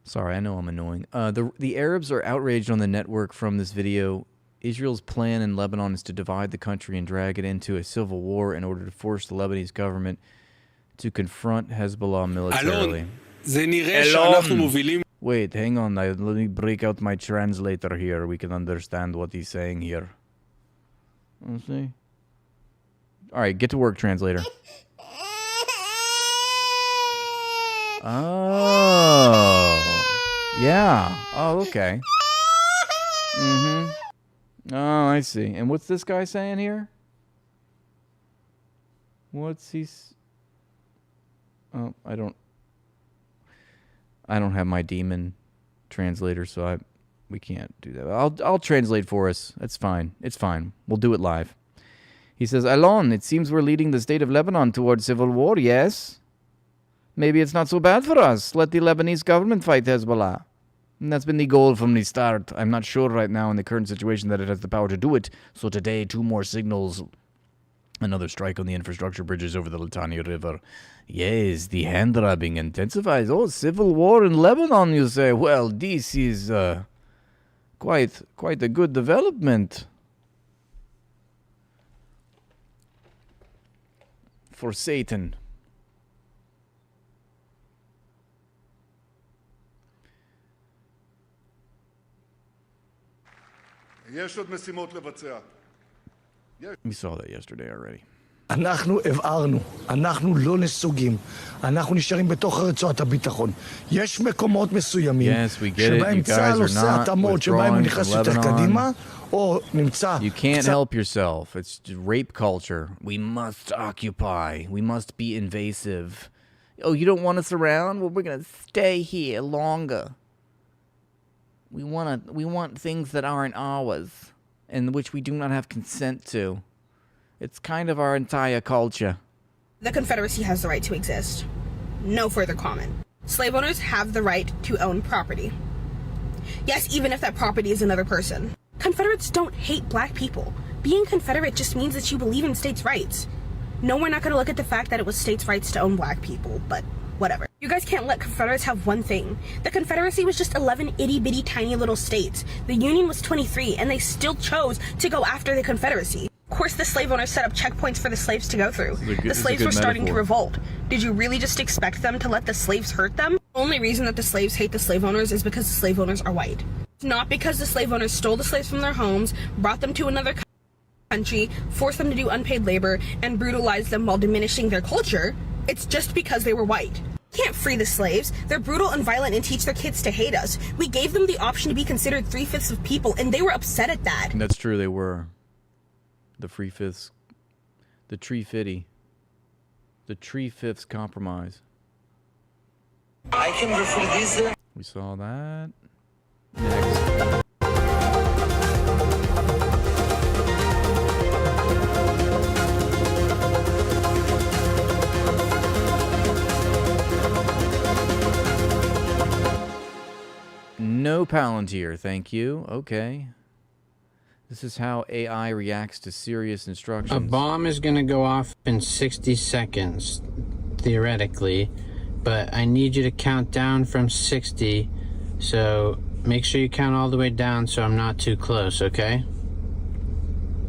[SPEAKER 2] Sorry, I know I'm annoying. The Arabs are outraged on the network from this video. Israel's plan in Lebanon is to divide the country and drag it into a civil war in order to force the Lebanese government to confront Hezbollah militarily. Wait, hang on. Let me break out my translator here. We can understand what he's saying here. Let's see. All right, get to work, translator. Oh, yeah. Oh, okay. Mm-hmm. Oh, I see. And what's this guy saying here? What's he? Oh, I don't have my demon translator, so we can't do that. I'll translate for us. That's fine. It's fine. We'll do it live. He says, Alon, it seems we're leading the state of Lebanon towards civil war, yes? Maybe it's not so bad for us. Let the Lebanese government fight Hezbollah. And that's been the goal from the start. I'm not sure right now in the current situation that it has the power to do it. So today, 2 more signals. Another strike on the infrastructure bridges over the Litani River. Yes, the hand-grabbing intensifies. Oh, civil war in Lebanon, you say? Well, this is... Quite a good development for Satan. We saw that yesterday already.
[SPEAKER 6] אנחנו הבהרנו, אנחנו לא נסוגים, אנחנו נשארים בתוך רצועת הביטחון. יש מקומות מסוימים שבהם צה"ל עושה התאמות שבהם הוא נכנס יותר קדימה, או נמצא...
[SPEAKER 2] You can't help yourself. It's rape culture. We must occupy. We must be invasive. Oh, you don't want us around? Well, we're going to stay here longer. We want things that aren't ours, and which we do not have consent to. It's kind of our entire culture.
[SPEAKER 20] The Confederacy has the right to exist. No further comment. Slave owners have the right to own property. Yes, even if that property is another person. Confederates don't hate black people. Being Confederate just means that you believe in states' rights. No, we're not going to look at the fact that it was states' rights to own black people, but whatever. You guys can't let Confederates have one thing. The Confederacy was just 11 itty-bitty tiny little states. The Union was 23, and they still chose to go after the Confederacy. Of course, the slave owners set up checkpoints for the slaves to go through. The slaves were starting to revolt. Did you really just expect them to let the slaves hurt them? The only reason that the slaves hate the slave owners is because the slave owners are white. It's not because the slave owners stole the slaves from their homes, brought them to another country, forced them to do unpaid labor, and brutalized them while diminishing their culture. It's just because they were white. Can't free the slaves. They're brutal and violent and teach their kids to hate us. We gave them the option to be considered 3/5 of people, and they were upset at that.
[SPEAKER 2] And that's true, they were. The 3/5, the tree-fitty, the 3/5 compromise.
[SPEAKER 6] I can refer this.
[SPEAKER 2] We saw that. Next. Palantir, thank you. Okay. This is how AI reacts to serious instructions.
[SPEAKER 8] A bomb is going to go off in 60 seconds, theoretically, but I need you to count down from 60, so make sure you count all the way down so I'm not too close, okay?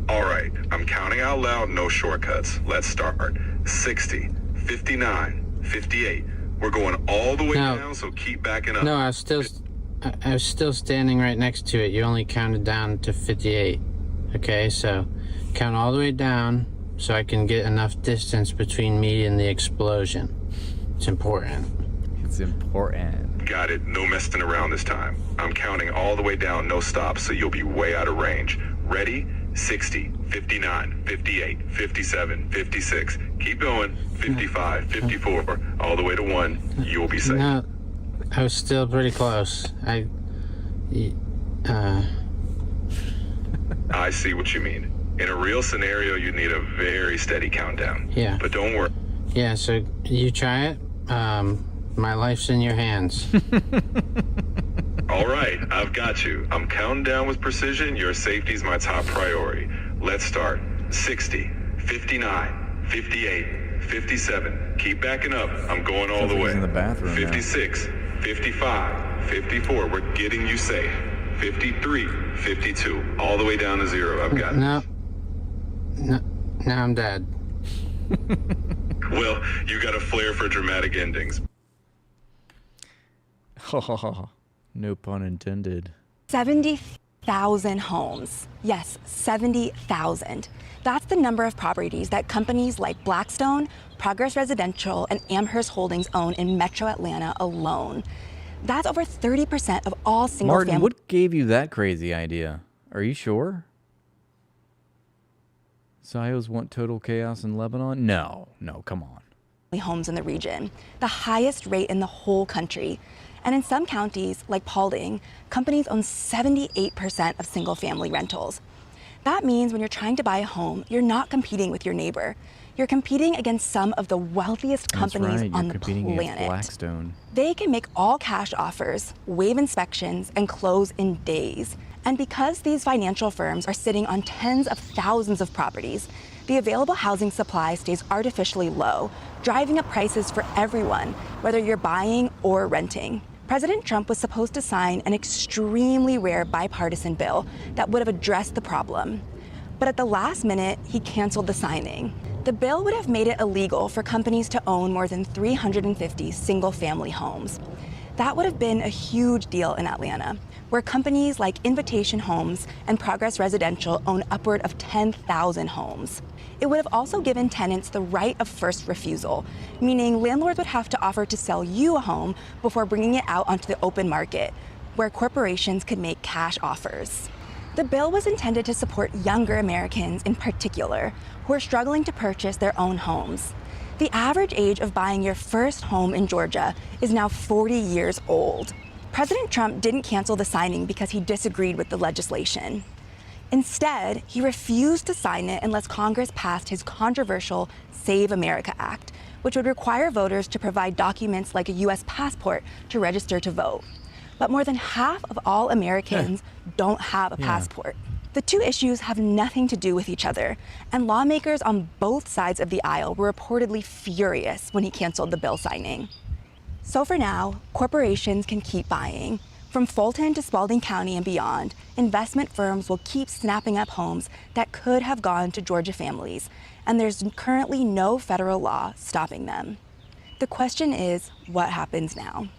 [SPEAKER 9] All right, I'm counting out loud, no shortcuts. Let's start. 60, 59, 58. We're going all the way down, so keep backing up.
[SPEAKER 8] No, I was still standing right next to it. You only counted down to 58. Okay, so count all the way down so I can get enough distance between me and the explosion. It's important.
[SPEAKER 2] It's important.
[SPEAKER 9] Got it. No messing around this time. I'm counting all the way down, no stops, so you'll be way out of range. Ready? 60, 59, 58, 57, 56. Keep going. 55, 54, all the way to 1. You'll be safe.
[SPEAKER 8] No, I was still pretty close.
[SPEAKER 9] I see what you mean. In a real scenario, you need a very steady countdown.
[SPEAKER 8] Yeah.
[SPEAKER 9] But don't worry.
[SPEAKER 8] Yeah, so you try it. My life's in your hands.
[SPEAKER 9] All right, I've got you. I'm counting down with precision. Your safety's my top priority. Let's start. 60, 59, 58, 57. Keep backing up. I'm going all the way.
[SPEAKER 2] In the bathroom
[SPEAKER 9] 56, 55, 54. We're getting you safe. 53, 52. All the way down to 0. I've got
[SPEAKER 8] No, now I'm dead.
[SPEAKER 9] Well, you got a flair for dramatic endings.
[SPEAKER 2] No pun intended.
[SPEAKER 21] 70,000 homes. Yes, 70,000. That's the number of properties that companies like Blackstone, Progress Residential, and Amherst Holdings own in Metro Atlanta alone. That's over 30% of all single-family...
[SPEAKER 2] Martin, what gave you that crazy idea? Are you sure? Zios want total chaos in Lebanon? No, come on.
[SPEAKER 21] ...homes in the region, the highest rate in the whole country. And in some counties, like Paulding, companies own 78% of single-family rentals. That means when you're trying to buy a home, you're not competing with your neighbor. You're competing against some of the wealthiest companies on the planet.
[SPEAKER 2] Blackstone.
[SPEAKER 21] They can make all cash offers, waive inspections, and close in days. And because these financial firms are sitting on tens of thousands of properties, the available housing supply stays artificially low, driving up prices for everyone, whether you're buying or renting. President Trump was supposed to sign an extremely rare bipartisan bill that would have addressed the problem. But at the last minute, he canceled the signing. The bill would have made it illegal for companies to own more than 350 single-family homes. That would have been a huge deal in Atlanta, where companies like Invitation Homes and Progress Residential own upward of 10,000 homes. It would have also given tenants the right of first refusal, meaning landlords would have to offer to sell you a home before bringing it out onto the open market, where corporations could make cash offers. The bill was intended to support younger Americans in particular, who are struggling to purchase their own homes. The average age of buying your first home in Georgia is now 40 years old. President Trump didn't cancel the signing because he disagreed with the legislation. Instead, he refused to sign it unless Congress passed his controversial Save America Act, which would require voters to provide documents like a U.S. passport to register to vote. But more than half of all Americans don't have a passport. The two issues have nothing to do with each other, and lawmakers on both sides of the aisle were reportedly furious when he canceled the bill signing. So for now, corporations can keep buying. From Fulton to Spalding County and beyond, investment firms will keep snapping up homes that could have gone to Georgia families, and there's currently no federal law stopping them. The question is, what happens now?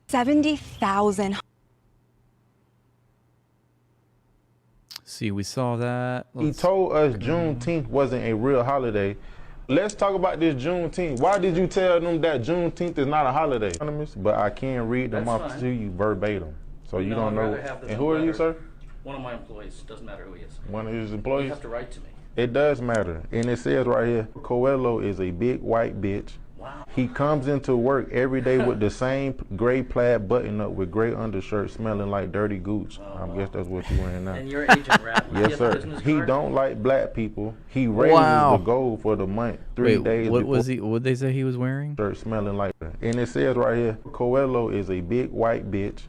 [SPEAKER 21] 70,000.
[SPEAKER 2] See, we saw that.
[SPEAKER 24] He told us Juneteenth wasn't a real holiday. Let's talk about this Juneteenth. Why did you tell them that Juneteenth is not a holiday? But I can read them off to you verbatim. So you don't know. And who are you, sir?
[SPEAKER 25] One of my employees. Doesn't matter who he is.
[SPEAKER 24] One of his employees?
[SPEAKER 25] You have to write to me.
[SPEAKER 24] It does matter. And it says right here, Coelho is a big white bitch.
[SPEAKER 25] Wow.
[SPEAKER 24] He comes into work every day with the same gray plaid button up with gray undershirt smelling like dirty gooch. I guess that's what you're wearing now.
[SPEAKER 25] And you're Agent Rat.
[SPEAKER 24] Yes, sir. He don't like black people. He raises the goal for the month 3 days
[SPEAKER 2] what
[SPEAKER 24] before.
[SPEAKER 2] was he? What they say he was wearing?
[SPEAKER 24] Shirt smelling like that. And it says right here, Coelho is a big white bitch.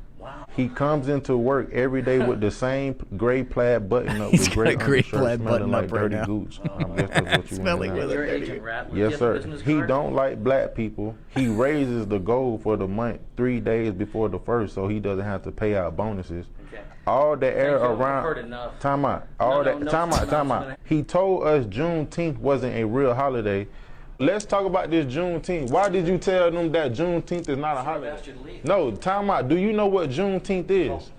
[SPEAKER 24] He comes into work every day with the same gray plaid button up with gray undershirt, smelling like dirty goose. I guess that's what you
[SPEAKER 25] Smelling
[SPEAKER 24] want to
[SPEAKER 25] with Agent Rat.
[SPEAKER 24] Yes, sir. He don't like black people. He raises the goal for the month 3 days before the first, so he doesn't have to pay out bonuses.
[SPEAKER 25] Okay.
[SPEAKER 24] All the air
[SPEAKER 25] Thank you. I've
[SPEAKER 24] around.
[SPEAKER 25] heard enough.
[SPEAKER 24] Time out. Time out. He told us Juneteenth wasn't a real holiday. Let's talk about this Juneteenth. Why did you tell them that Juneteenth is not a holiday? No, time out. Do you know what Juneteenth is?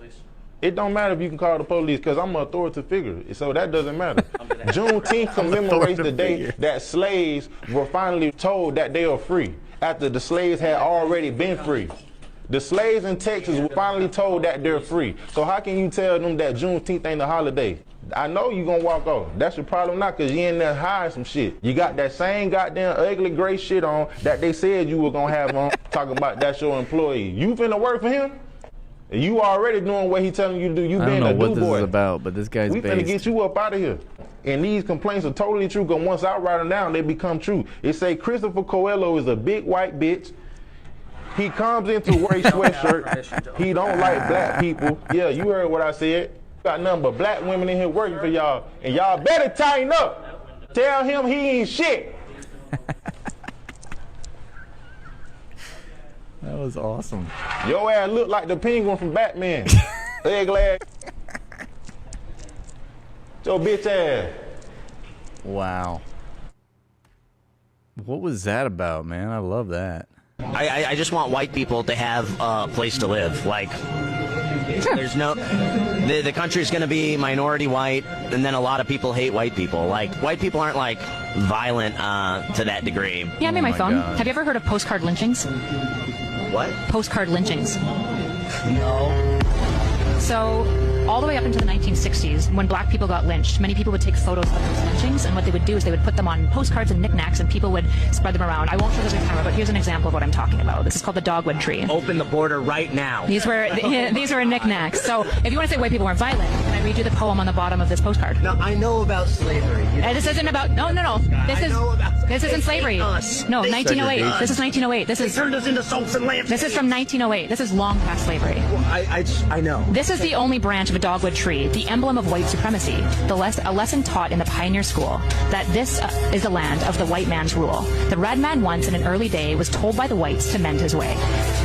[SPEAKER 24] It don't matter if you can call the police because I'm an authoritative figure, so that doesn't matter. Juneteenth commemorates the day that slaves were finally told that they are free after the slaves had already been free. The slaves in Texas were finally told that they're free. So how can you tell them that Juneteenth ain't a holiday? I know you gonna walk off. That's your problem now, cause you in there hiding some shit. You got that same goddamn ugly gray shit on that they said you were gonna have on, talking about that's your employee. You finna work for him? You already doing what he telling you to do. You
[SPEAKER 2] I don't
[SPEAKER 24] being
[SPEAKER 2] know
[SPEAKER 24] a
[SPEAKER 2] what
[SPEAKER 24] do
[SPEAKER 2] this
[SPEAKER 24] boy.
[SPEAKER 2] is about, but this guy's
[SPEAKER 24] We
[SPEAKER 2] based.
[SPEAKER 24] finna get you up out of here. And these complaints are totally true, because once I write them down, they become true. It say Christopher Coelho is a big white bitch. He comes into wear a sweatshirt. He don't like black people. Yeah, you heard what I said. Got nothing but black women in here working for y'all, and y'all better tighten up. Tell him he ain't shit.
[SPEAKER 2] That was awesome.
[SPEAKER 24] Your ass look like the penguin from Batman. Ugly ass. Your bitch ass.
[SPEAKER 2] Wow. What was that about, man? I love that.
[SPEAKER 10] I just want white people to have a place to live. Like, there's no, the country's going to be minority white, and then a lot of people hate white people. Like, white people aren't like violent to that degree.
[SPEAKER 11] Yeah, I'm in my phone. God. Have you ever heard of postcard lynchings?
[SPEAKER 10] What?
[SPEAKER 11] Postcard lynchings.
[SPEAKER 10] No.
[SPEAKER 11] So, all the way up into the 1960s, when black people got lynched, many people would take photos of those lynchings, and what they would do is they would put them on postcards and knickknacks, and people would spread them around. I won't show this on camera, but here's an example of what I'm talking about. This is called the dogwood tree.
[SPEAKER 10] Open the border right now.
[SPEAKER 11] These were knickknacks. So, if you want to say white people weren't violent, can I read you the poem on the bottom of this postcard?
[SPEAKER 10] No, I know about slavery.
[SPEAKER 11] This isn't about. No. This isn't slavery. No, 1908. This is 1908. They
[SPEAKER 10] turned us into salts and lamps.
[SPEAKER 11] This is from 1908. This is long past slavery.
[SPEAKER 10] Well, I know.
[SPEAKER 11] This is the only branch of a dogwood tree, the emblem of white supremacy, a lesson taught in the pioneer school, that this is the land of the white man's rule. The red man once in an early day was told by the whites to mend his way.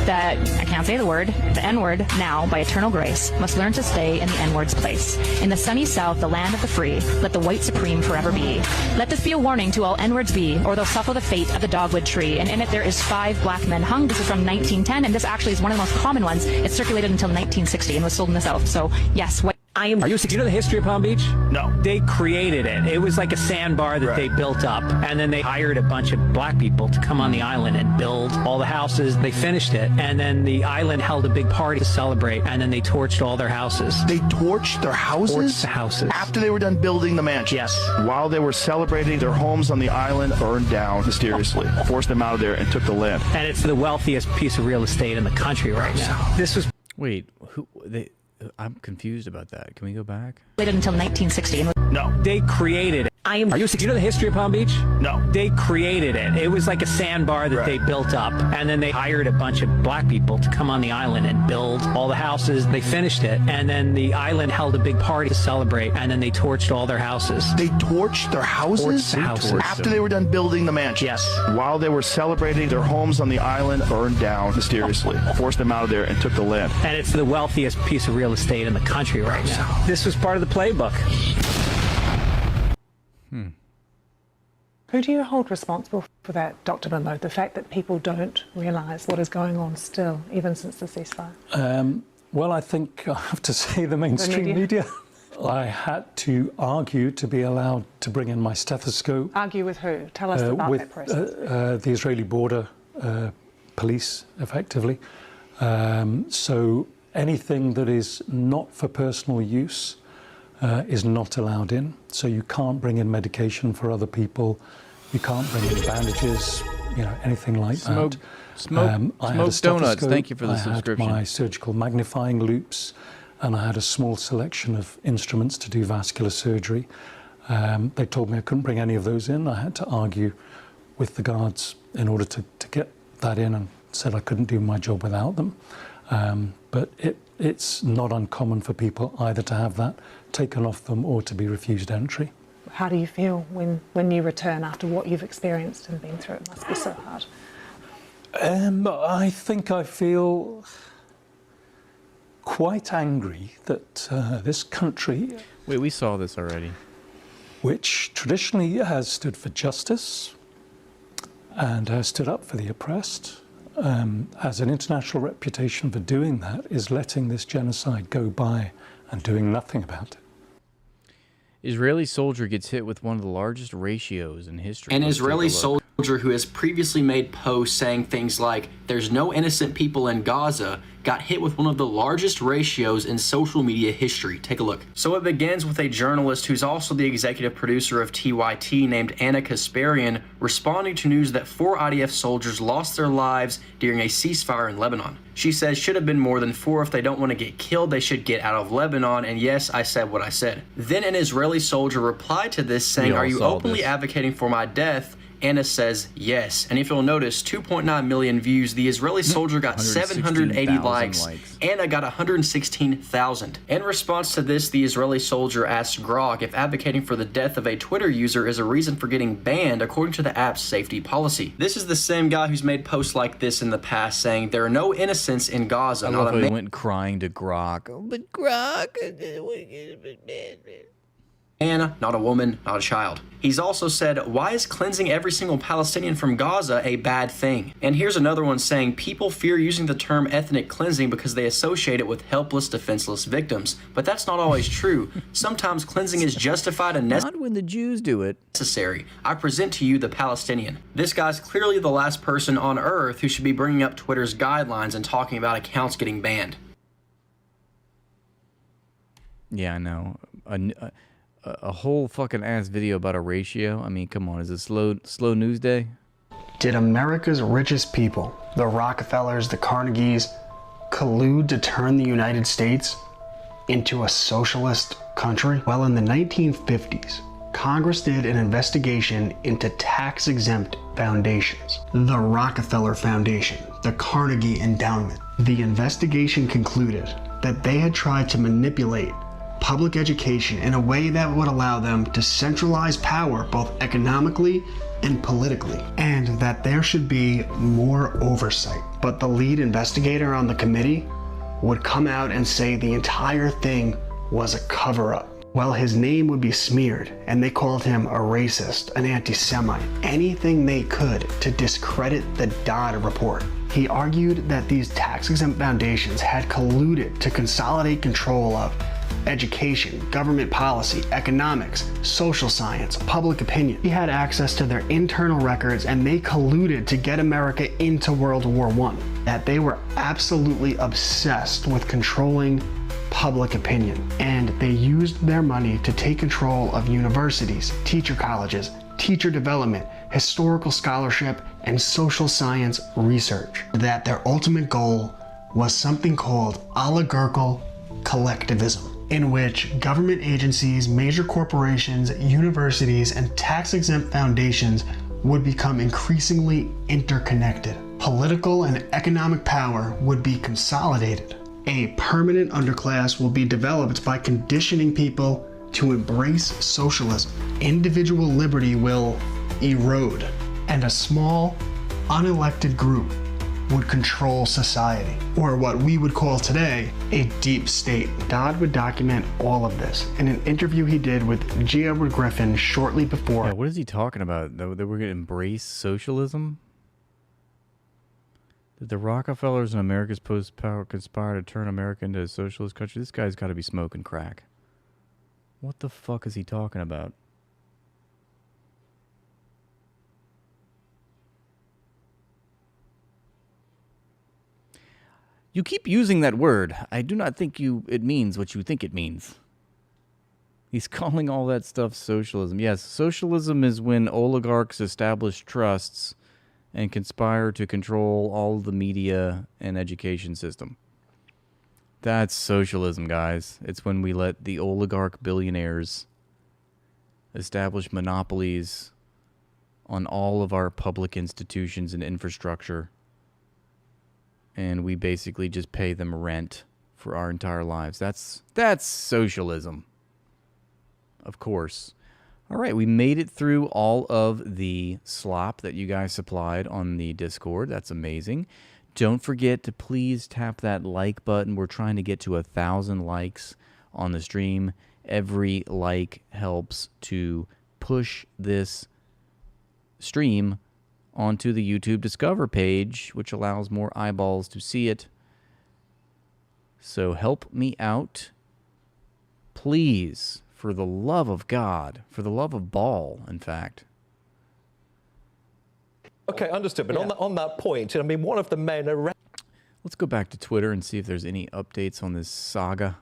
[SPEAKER 11] That, I can't say the word, the N-word now, by eternal grace, must learn to stay in the N-word's place. In the sunny south, the land of the free, let the white supreme forever be. Let this be a warning to all N-words be, or they'll suffer the fate of the dogwood tree. And in it there is 5 black men hung. This is from 1910, and this actually is one of the most common ones. It circulated until 1960 and was sold in the South. So, yes,
[SPEAKER 12] Are you do you know the history of Palm Beach? No. They created it. It was like a sandbar that they built up, and then they hired a bunch of black people to come on the island and build all the houses. They finished it, and then the island held a big party to celebrate, and then they torched all their houses.
[SPEAKER 13] They torched their houses?
[SPEAKER 12] Torched the houses.
[SPEAKER 13] After they were done building the mansion?
[SPEAKER 12] Yes.
[SPEAKER 13] While they were celebrating, their homes on the island burned down mysteriously, forced them out of there, and took the land.
[SPEAKER 12] And it's the wealthiest piece of real estate in the country right now. This was...
[SPEAKER 2] Wait, I'm confused about that. Can we go back?
[SPEAKER 11] Waited until 1960.
[SPEAKER 12] No. They created it. do you know the history of Palm Beach?
[SPEAKER 13] No.
[SPEAKER 12] They created it. It was like a sandbar that they built up, and then they hired a bunch of black people to come on the island and build all the houses. They finished it, and then the island held a big party to celebrate, and then they torched all their houses.
[SPEAKER 13] They torched their houses?
[SPEAKER 12] Torched the houses.
[SPEAKER 13] After they were done building the mansion?
[SPEAKER 12] Yes.
[SPEAKER 13] While they were celebrating, their homes on the island burned down mysteriously, forced them out of there, and took the land.
[SPEAKER 12] And it's the wealthiest piece of real estate in the country right now. This was part of the playbook.
[SPEAKER 14] Who do you hold responsible for that, Dr. Bimbo? The fact that people don't realise what is going on still, even since the ceasefire?
[SPEAKER 26] Well, I think I have to say the mainstream media. I had to argue to be allowed to bring in my stethoscope.
[SPEAKER 14] Argue with who? Tell us about that process.
[SPEAKER 26] The Israeli border police, effectively. So anything that is not for personal use is not allowed in. So you can't bring in medication for other people. You can't bring in bandages, anything like that.
[SPEAKER 2] Smoke donuts. Thank you for the subscription.
[SPEAKER 26] I had my surgical magnifying loops, and I had a small selection of instruments to do vascular surgery. They told me I couldn't bring any of those in. I had to argue with the guards in order to get that in, and said I couldn't do my job without them. But it's not uncommon for people either to have that taken off them or to be refused entry.
[SPEAKER 14] How do you feel when you return after what you've experienced and been through? It must be so hard.
[SPEAKER 26] I think I feel quite angry that this country...
[SPEAKER 2] Wait, we saw this already.
[SPEAKER 26] Which traditionally has stood for justice and has stood up for the oppressed, has an international reputation for doing that, is letting this genocide go by and doing nothing about it.
[SPEAKER 2] Israeli soldier gets hit with one of the largest ratios in history.
[SPEAKER 3] An Israeli soldier who has previously made posts saying things like, "There's no innocent people in Gaza," got hit with one of the largest ratios in social media history. Take a look. So it begins with a journalist who's also the executive producer of TYT named Anna Kasparian responding to news that 4 IDF soldiers lost their lives during a ceasefire in Lebanon. She says should have been more than 4. If they don't want to get killed, they should get out of Lebanon. And yes, I said what I said. Then an Israeli soldier replied to this saying, "Are you openly advocating for my death?" Anna says yes. And if you'll notice, 2.9 million views. The Israeli soldier got 780 likes. Anna got 116,000. In response to this, the Israeli soldier asked Grok if advocating for the death of a Twitter user is a reason for getting banned according to the app's safety policy. This is the same guy who's made posts like this in the past saying there are no innocents in Gaza.
[SPEAKER 2] I love how he went crying to Grok. Oh, but Grok...
[SPEAKER 3] Anna, not a woman, not a child. He's also said, why is cleansing every single Palestinian from Gaza a bad thing? And here's another one saying, people fear using the term ethnic cleansing because they associate it with helpless, defenseless victims. But that's not always true. Sometimes cleansing is justified and necessary.
[SPEAKER 2] Not when the Jews do it.
[SPEAKER 3] I present to you the Palestinian. This guy's clearly the last person on earth who should be bringing up Twitter's guidelines and talking about accounts getting banned.
[SPEAKER 2] Yeah, I know. A whole fucking ass video about a ratio. I mean, come on, is it slow news day?
[SPEAKER 23] Did America's richest people, the Rockefellers, the Carnegies, collude to turn the United States into a socialist country? Well, in the 1950s, Congress did an investigation into tax-exempt foundations. The Rockefeller Foundation, the Carnegie Endowment. The investigation concluded that they had tried to manipulate public education in a way that would allow them to centralize power both economically and politically, and that there should be more oversight. But the lead investigator on the committee would come out and say the entire thing was a cover-up. Well, his name would be smeared, and they called him a racist, an anti-Semite, anything they could to discredit the Dodd report. He argued that these tax-exempt foundations had colluded to consolidate control of education, government policy, economics, social science, public opinion. He had access to their internal records, and they colluded to get America into World War I. That they were absolutely obsessed with controlling public opinion, and they used their money to take control of universities, teacher colleges, teacher development, historical scholarship, and social science research. That their ultimate goal was something called oligarchical collectivism, in which government agencies, major corporations, universities, and tax-exempt foundations would become increasingly interconnected. Political and economic power would be consolidated. A permanent underclass will be developed by conditioning people to embrace socialism. Individual liberty will erode, and a small, unelected group would control society, or what we would call today a deep state. Dodd would document all of this in an interview he did with G. Edward Griffin shortly before.
[SPEAKER 2] Yeah, what is he talking about? That we're going to embrace socialism? Did the Rockefellers and America's post-power conspire to turn America into a socialist country? This guy's got to be smoking crack. What the fuck is he talking about? You keep using that word. I do not think it means what you think it means. He's calling all that stuff socialism. Yes, socialism is when oligarchs establish trusts and conspire to control all of the media and education system. That's socialism, guys. It's when we let the oligarch billionaires establish monopolies on all of our public institutions and infrastructure, and we basically just pay them rent for our entire lives. That's socialism. Of course. All right, we made it through all of the slop that you guys supplied on the Discord. That's amazing. Don't forget to please tap that like button. We're trying to get to 1,000 likes on the stream. Every like helps to push this stream onto the YouTube Discover page, which allows more eyeballs to see it. So help me out, please, for the love of God, for the love of ball, in fact.
[SPEAKER 1] Okay, understood. But on that point, I mean, one of the men around...
[SPEAKER 2] Let's go back to Twitter and see if there's any updates on this saga.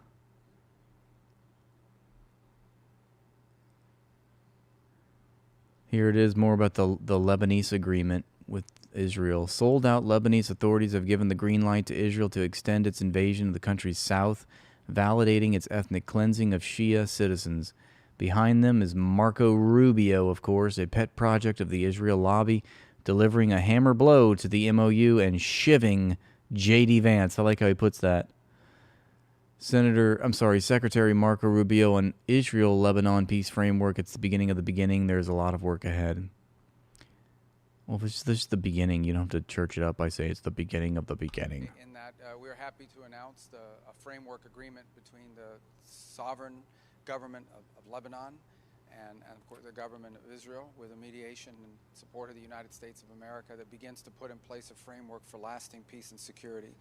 [SPEAKER 2] Here it is, more about the Lebanese agreement with Israel. Sold out Lebanese authorities have given the green light to Israel to extend its invasion of the country's south, validating its ethnic cleansing of Shia citizens. Behind them is Marco Rubio, of course, a pet project of the Israel lobby, delivering a hammer blow to the MOU and shivving J.D. Vance. I like how he puts that. Secretary Marco Rubio on Israel-Lebanon peace framework. It's the beginning of the beginning. There's a lot of work ahead. Well, this is the beginning. You don't have to church it up by saying it's the beginning of the beginning.
[SPEAKER 4] In that we're happy to announce a framework agreement between the sovereign government of Lebanon and of course the government of Israel, with a mediation and support of the United States of America, that begins to put in place a framework for lasting peace and security.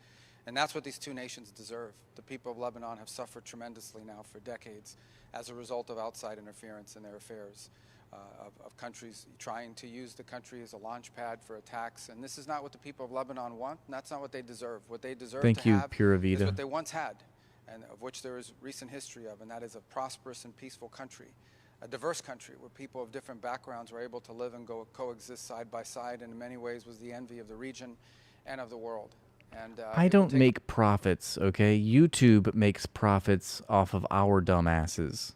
[SPEAKER 4] And that's what these two nations deserve. The people of Lebanon have suffered tremendously now for decades as a result of outside interference in their affairs, of countries trying to use the country as a launch pad for attacks. And this is not what the people of Lebanon want, and that's not what they deserve. What they deserve
[SPEAKER 2] Thank
[SPEAKER 4] to
[SPEAKER 2] you,
[SPEAKER 4] have
[SPEAKER 2] Pura
[SPEAKER 4] is
[SPEAKER 2] Vida.
[SPEAKER 4] what they once had, and of which there is recent history of, and that is a prosperous and peaceful country, a diverse country where people of different backgrounds were able to live and coexist side by side, and in many ways was the envy of the region and of the world. And
[SPEAKER 2] I don't make profits, okay? YouTube makes profits off of our dumbasses.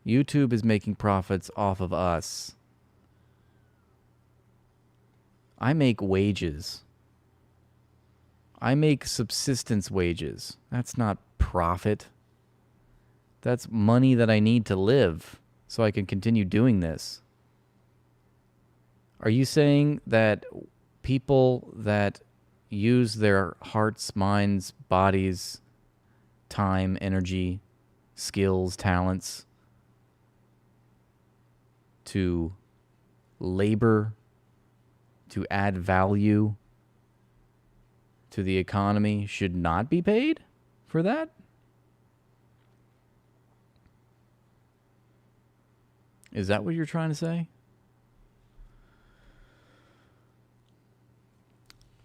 [SPEAKER 2] YouTube is making profits off of us. I make wages. I make subsistence wages. That's not profit. That's money that I need to live so I can continue doing this. Are you saying that people that use their hearts, minds, bodies, time, energy, skills, talents to labor, to add value to the economy should not be paid for that? Is that what you're trying to say?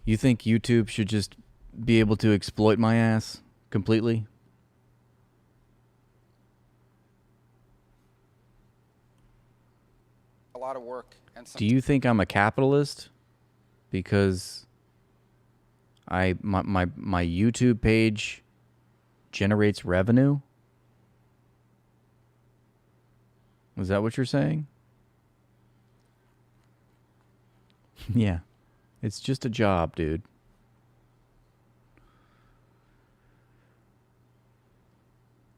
[SPEAKER 2] You think YouTube should just be able to exploit my ass completely?
[SPEAKER 4] A lot of work. And
[SPEAKER 2] Do you think I'm a capitalist because my YouTube page generates revenue? Is that what you're saying? Yeah. It's just a job, dude.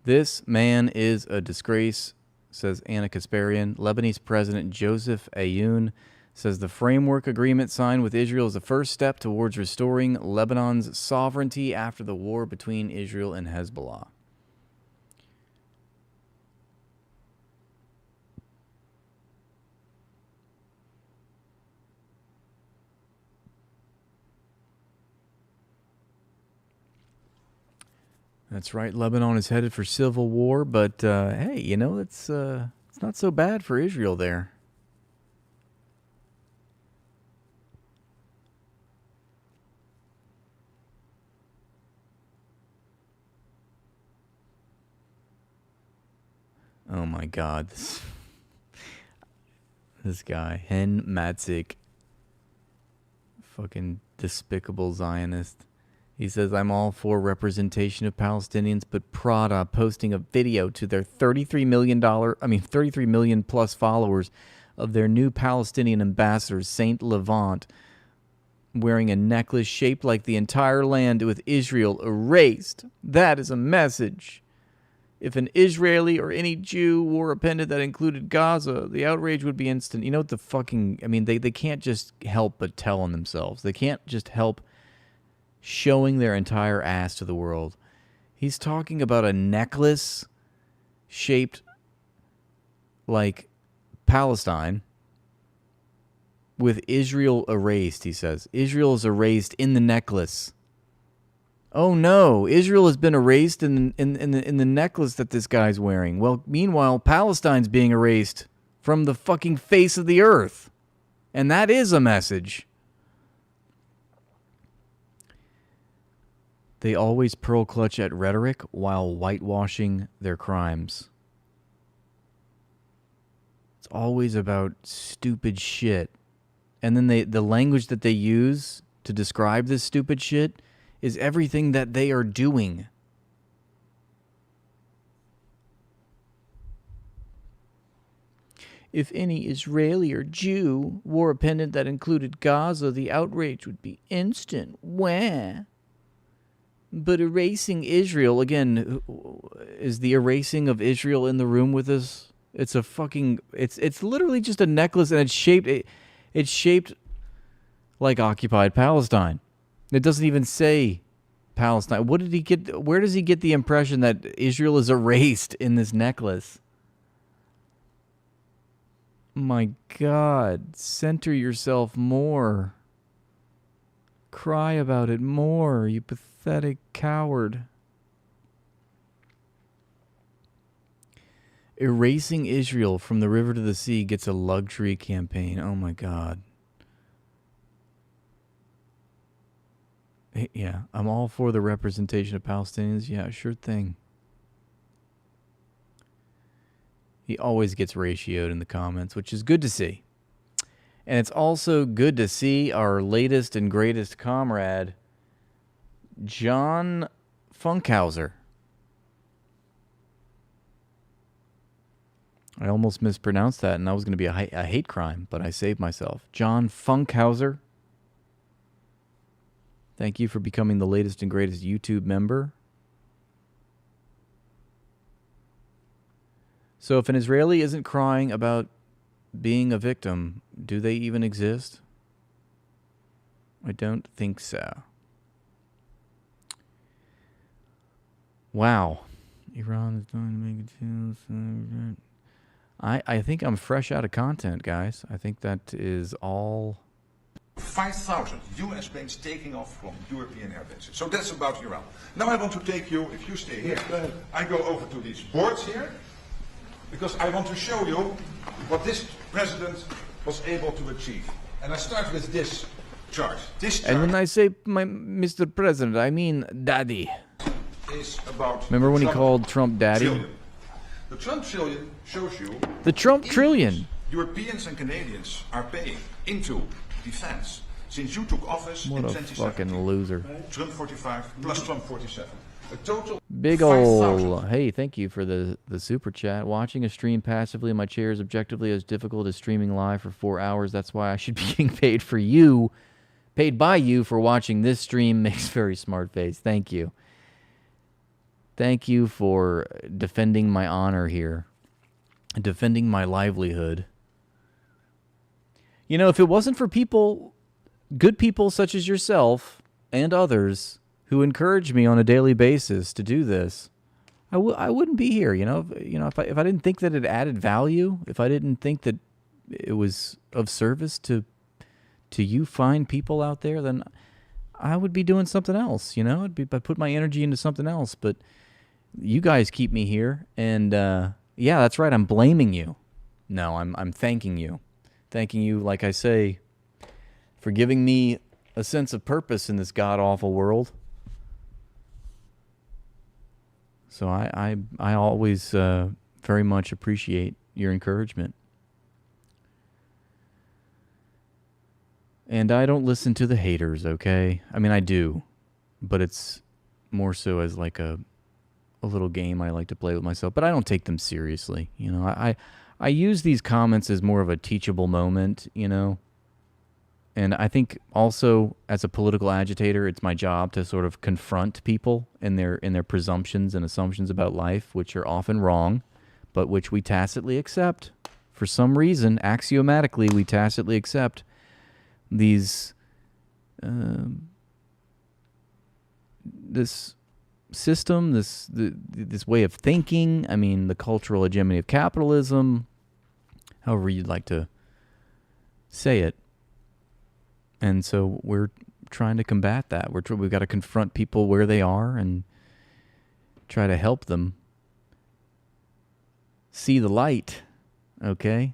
[SPEAKER 2] This man is a disgrace, says Anna Kasparian. Lebanese President Joseph Aoun says the framework agreement signed with Israel is the first step towards restoring Lebanon's sovereignty after the war between Israel and Hezbollah. That's right. Lebanon is headed for civil war, but hey, you know, it's not so bad for Israel there. Oh my God, this guy, Hen Matzik, fucking despicable Zionist. He says, I'm all for representation of Palestinians, but Prada posting a video to their 33 million plus followers of their new Palestinian ambassador, Saint Levant, wearing a necklace shaped like the entire land with Israel erased. That is a message. If an Israeli or any Jew wore a pendant that included Gaza, the outrage would be instant. You know what the fucking... I mean, they can't just help but tell on themselves. They can't just help showing their entire ass to the world. He's talking about a necklace shaped like Palestine with Israel erased, he says. Israel is erased in the necklace. Oh no, Israel has been erased in the necklace that this guy's wearing. Well, meanwhile, Palestine's being erased from the fucking face of the earth. And that is a message. They always pearl clutch at rhetoric while whitewashing their crimes. It's always about stupid shit. And then the language that they use to describe this stupid shit is everything that they are doing. If any Israeli or Jew wore a pendant that included Gaza, the outrage would be instant. Wah. But erasing Israel, again, is the erasing of Israel in the room with us? It's a fucking... It's literally just a necklace, and it's shaped like occupied Palestine. It doesn't even say Palestine. What did he get? Where does he get the impression that Israel is erased in this necklace? My God, center yourself more. Cry about it more, you pathetic coward. Erasing Israel from the river to the sea gets a luxury campaign. Oh my God. Yeah, I'm all for the representation of Palestinians. Yeah, sure thing. He always gets ratioed in the comments, which is good to see. And it's also good to see our latest and greatest comrade, John Funkhauser. I almost mispronounced that, and that was going to be a hate crime, but I saved myself. John Funkhauser. Thank you for becoming the latest and greatest YouTube member. So if an Israeli isn't crying about being a victim, do they even exist? I don't think so. Wow. Iran is going to make it too. I think I'm fresh out of content, guys. I think that is all...
[SPEAKER 5] 5,000 US planes taking off from European airbases. So that's about Iran. Now I want to take you, if you stay here, I go over to these boards here, because I want to show you what this president was able to achieve. And I start with this chart. This chart,
[SPEAKER 2] and when I say Mr. President, I mean Daddy.
[SPEAKER 5] Is about
[SPEAKER 2] remember when he called Trump Daddy?
[SPEAKER 5] Trillion. The Trump trillion shows you
[SPEAKER 2] the Trump trillion.
[SPEAKER 5] Europeans and Canadians are paying into defense since you took office
[SPEAKER 2] what
[SPEAKER 5] in
[SPEAKER 2] a
[SPEAKER 5] 2017.
[SPEAKER 2] fucking loser.
[SPEAKER 5] Trump 45 plus Trump 47. A total
[SPEAKER 2] big ol'. Hey, thank you for the super chat. Watching a stream passively in my chair is objectively as difficult as streaming live for 4 hours. That's why I should be getting paid by you for watching this stream. Makes very smart face. Thank you. Thank you for defending my honor here. Defending my livelihood. You know, if it wasn't for people, good people such as yourself and others who encourage me on a daily basis to do this, I wouldn't be here. If I didn't think that it added value, if I didn't think that it was of service to you fine people out there, then I would be doing something else. I'd put my energy into something else. But you guys keep me here, and yeah, that's right. I'm blaming you. No, I'm thanking you. Thanking you, like I say, for giving me a sense of purpose in this god-awful world. So I always very much appreciate your encouragement. And I don't listen to the haters, okay? I mean, I do, but it's more so as like a little game I like to play with myself. But I don't take them seriously, I use these comments as more of a teachable moment, And I think also as a political agitator, it's my job to sort of confront people in their presumptions and assumptions about life, which are often wrong, but which we tacitly accept. For some reason, axiomatically, we tacitly accept these this system, this way of thinking. I mean, the cultural hegemony of capitalism, however you'd like to say it. And so we're trying to combat that. We've got to confront people where they are and try to help them see the light. Okay?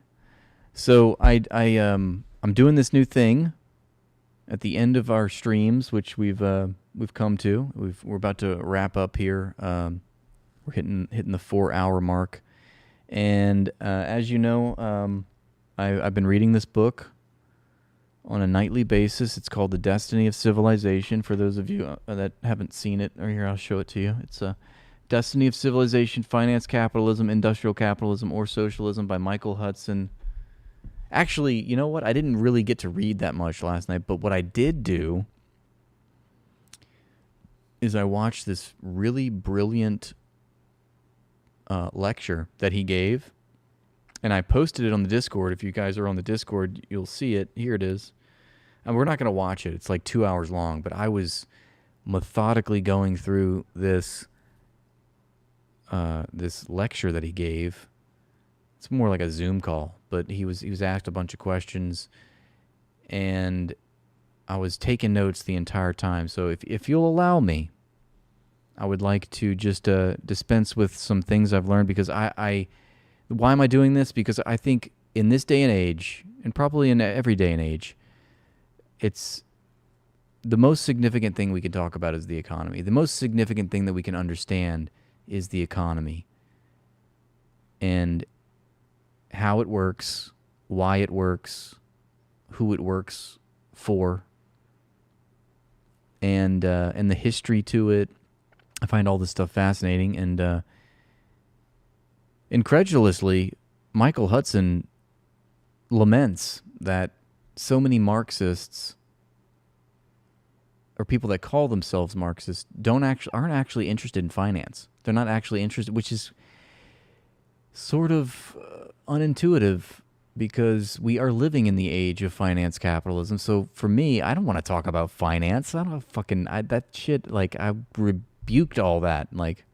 [SPEAKER 2] So I'm doing this new thing at the end of our streams, which we've come to. We're about to wrap up here. We're hitting the 4-hour mark. And as you know, I've been reading this book on a nightly basis. It's called The Destiny of Civilization. For those of you that haven't seen it, or here, I'll show it to you. It's Destiny of Civilization, Finance, Capitalism, Industrial Capitalism, or Socialism by Michael Hudson. Actually, you know what? I didn't really get to read that much last night, but what I did do is I watched this really brilliant lecture that he gave. And I posted it on the Discord. If you guys are on the Discord, you'll see it. Here it is. And we're not going to watch it. It's like 2 hours long. But I was methodically going through this this lecture that he gave. It's more like a Zoom call. But he was asked a bunch of questions. And I was taking notes the entire time. So if you'll allow me, I would like to just dispense with some things I've learned. Because why am I doing this? Because I think in this day and age, and probably in every day and age, it's the most significant thing we can talk about is the economy. The most significant thing that we can understand is the economy and how it works, why it works, who it works for, and the history to it. I find all this stuff fascinating, and incredulously, Michael Hudson laments that so many Marxists, or people that call themselves Marxists, aren't actually interested in finance. They're not actually interested, which is sort of unintuitive, because we are living in the age of finance capitalism. So for me, I don't want to talk about finance. I don't that shit. Like, I rebuked all that. Like,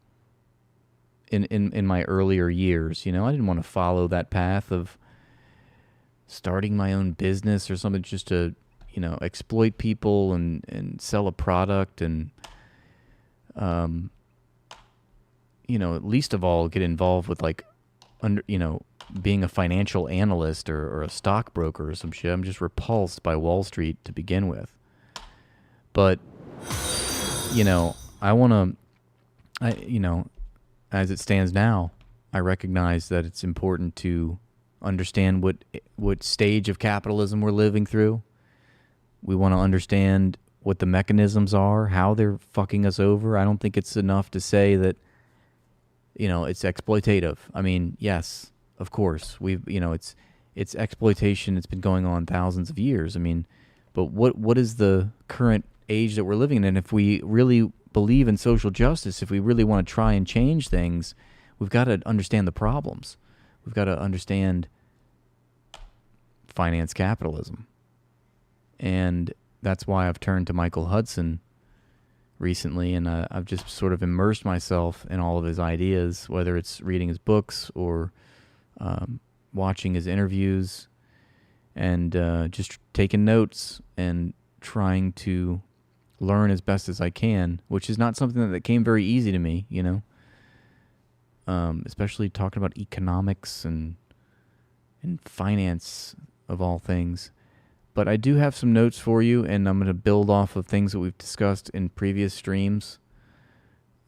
[SPEAKER 2] in my earlier years, I didn't want to follow that path of starting my own business or something just to, exploit people and sell a product and, least of all get involved with being a financial analyst or a stockbroker or some shit. I'm just repulsed by Wall Street to begin with. But, I want to, as it stands now, I recognize that it's important to understand what stage of capitalism we're living through. We want to understand what the mechanisms are, how they're fucking us over. I don't think it's enough to say that, it's exploitative. I mean, yes, of course. It's exploitation. It's been going on thousands of years. I mean, but what is the current age that we're living in? And if we really believe in social justice, if we really want to try and change things, we've got to understand the problems. We've got to understand finance capitalism. And that's why I've turned to Michael Hudson recently, and I've just sort of immersed myself in all of his ideas, whether it's reading his books or watching his interviews, and just taking notes and trying to learn as best as I can, which is not something that came very easy to me, especially talking about economics and finance of all things. But I do have some notes for you, and I'm going to build off of things that we've discussed in previous streams.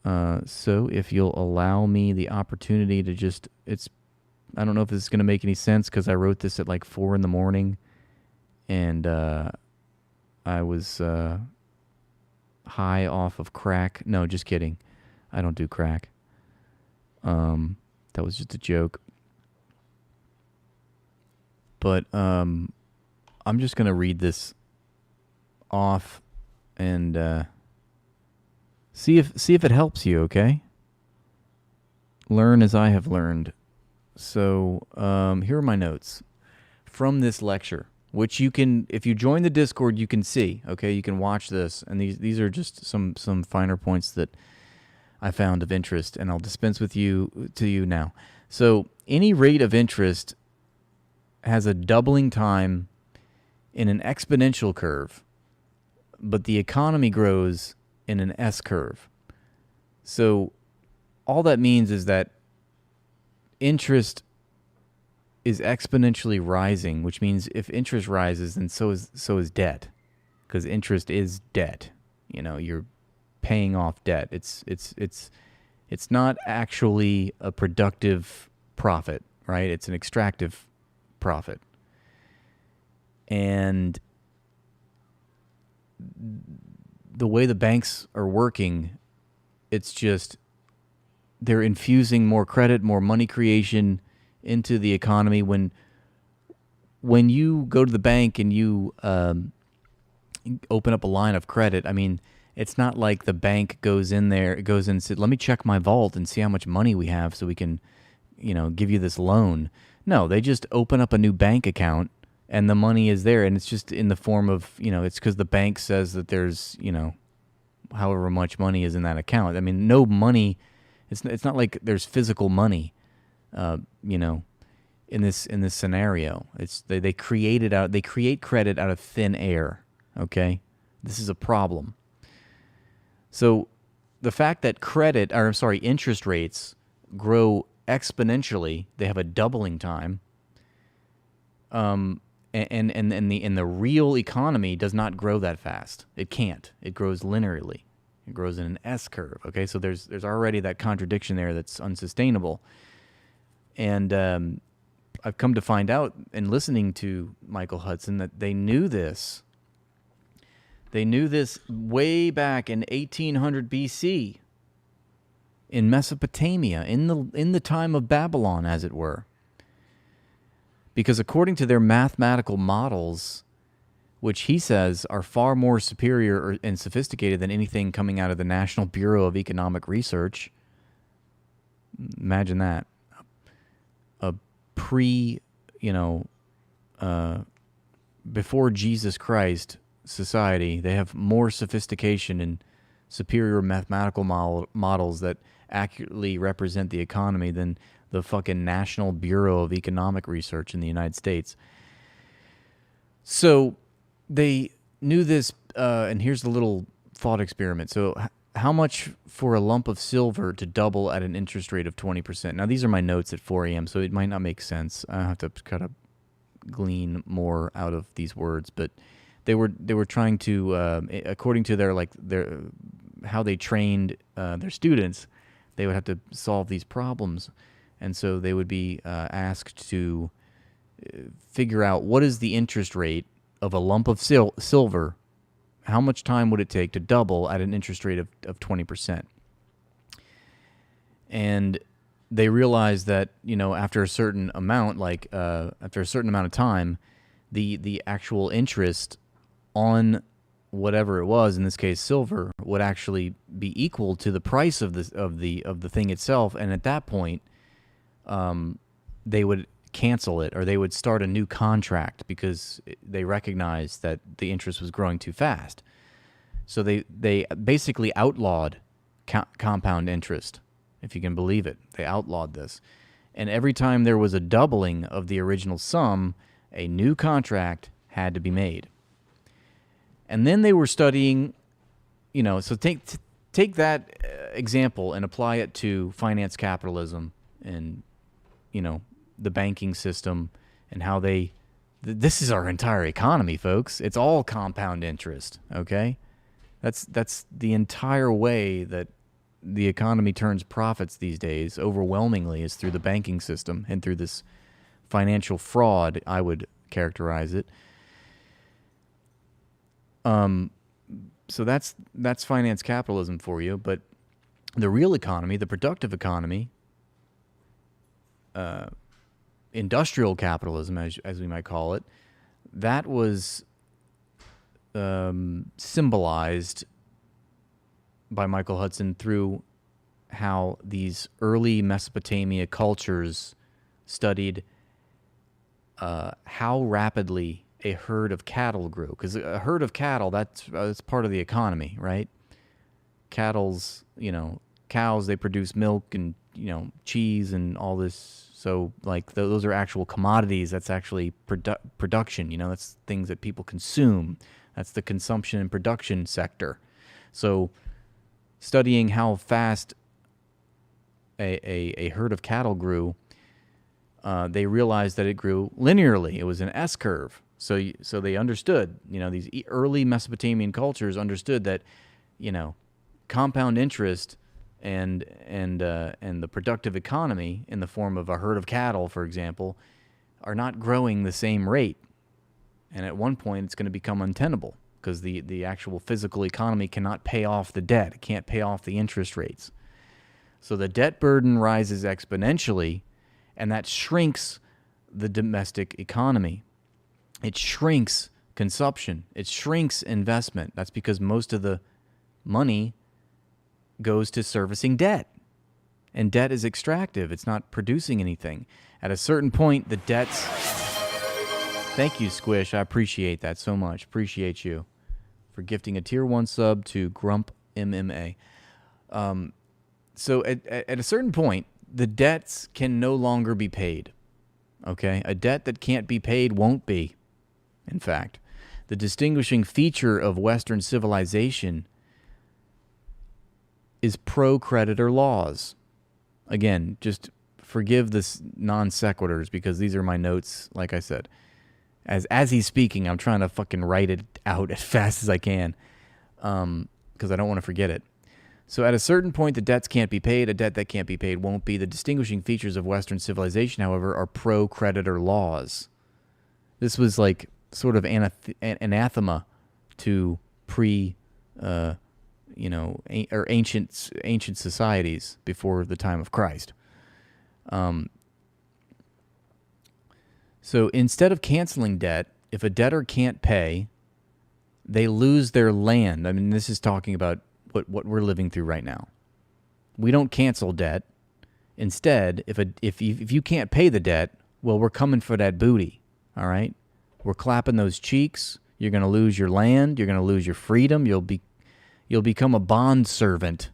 [SPEAKER 2] So if you'll allow me the opportunity to I don't know if this is going to make any sense, because I wrote this at like 4 a.m, and I was high off of crack. No, just kidding. I don't do crack. That was just a joke. But I'm just going to read this off and see if it helps you, okay? Learn as I have learned. So here are my notes from this lecture, which you can, if you join the Discord, you can see, okay? You can watch this, and these are just some finer points that I found of interest, and I'll dispense to you now. So any rate of interest has a doubling time in an exponential curve, but the economy grows in an S curve. So all that means is that interest is exponentially rising, which means if interest rises, then so is debt, because interest is debt. You know, you're paying off debt. It's not actually a productive profit, right? It's an extractive profit. And the way the banks are working, it's just they're infusing more credit, more money creation into the economy. When you go to the bank and you open up a line of credit, I mean, it's not like the bank goes in and says, let me check my vault and see how much money we have so we can, give you this loan. No, they just open up a new bank account and the money is there, and it's just in the form of, it's because the bank says that there's, however much money is in that account. I mean, no money, it's not like there's physical money, in this scenario. It's they create credit out of thin air, okay? This is a problem. So the fact that interest rates grow exponentially, they have a doubling time, and the real economy does not grow that fast. It can't. It grows linearly. It grows in an S curve. Okay, so there's already that contradiction there that's unsustainable. And I've come to find out in listening to Michael Hudson that they knew this. They knew this way back in 1800 BC in Mesopotamia, in the time of Babylon, as it were. Because according to their mathematical models, which he says are far more superior and sophisticated than anything coming out of the National Bureau of Economic Research, imagine that, a before Jesus Christ society, they have more sophistication and superior mathematical models that accurately represent the economy than the fucking National Bureau of Economic Research in the United States. So they knew this, and here's the little thought experiment. So how much for a lump of silver to double at an interest rate of 20%? Now, these are my notes at 4 a.m., so it might not make sense. I have to kind of glean more out of these words, but they were trying to, according to their how they trained their students, they would have to solve these problems. And so they would be asked to figure out what is the interest rate of a lump of silver. How much time would it take to double at an interest rate of 20%? And they realized that, after a certain amount, after a certain amount of time, the actual interest on whatever it was, in this case silver, would actually be equal to the price of the thing itself. And at that point, they would cancel it, or they would start a new contract because they recognized that the interest was growing too fast. So they basically outlawed compound interest, if you can believe it. They outlawed this. And every time there was a doubling of the original sum, a new contract had to be made. And then they were studying, so take that example and apply it to finance capitalism and, the banking system and how this is our entire economy, folks. It's all compound interest, okay? That's the entire way that the economy turns profits these days, overwhelmingly, is through the banking system and through this financial fraud, I would characterize it. So that's finance capitalism for you, but the real economy, the productive economy, industrial capitalism, as we might call it, that was symbolized by Michael Hudson through how these early Mesopotamia cultures studied how rapidly a herd of cattle grew. Because a herd of cattle, that's part of the economy, right? Cattle's, cows, they produce milk and, cheese and all this. So, like, those are actual commodities. That's actually production, that's things that people consume. That's the consumption and production sector. So, studying how fast a herd of cattle grew, they realized that it grew linearly. It was an S-curve. So they understood, these early Mesopotamian cultures understood that, compound interest and the productive economy in the form of a herd of cattle, for example, are not growing the same rate. And at one point, it's going to become untenable because the actual physical economy cannot pay off the debt. It can't pay off the interest rates. So the debt burden rises exponentially, and that shrinks the domestic economy. It shrinks consumption. It shrinks investment. That's because most of the money goes to servicing debt. And debt is extractive. It's not producing anything. At a certain point, the debts... Thank you, Squish. I appreciate that so much. Appreciate you for gifting a Tier 1 sub to Grump MMA. So at a certain point, the debts can no longer be paid. Okay? A debt that can't be paid won't be. In fact, the distinguishing feature of Western civilization is pro-creditor laws. Again, just forgive the non sequiturs because these are my notes, like I said. As he's speaking, I'm trying to fucking write it out as fast as I can because I don't want to forget it. So at a certain point, the debts can't be paid. A debt that can't be paid won't be. The distinguishing features of Western civilization, however, are pro-creditor laws. This was like sort of anathema to ancient societies before the time of Christ. So instead of canceling debt, if a debtor can't pay, they lose their land. I mean, this is talking about what we're living through right now. We don't cancel debt. Instead, if you can't pay the debt, well, we're coming for that booty. All right, we're clapping those cheeks. You're going to lose your land. You're going to lose your freedom. You'll become a bond servant.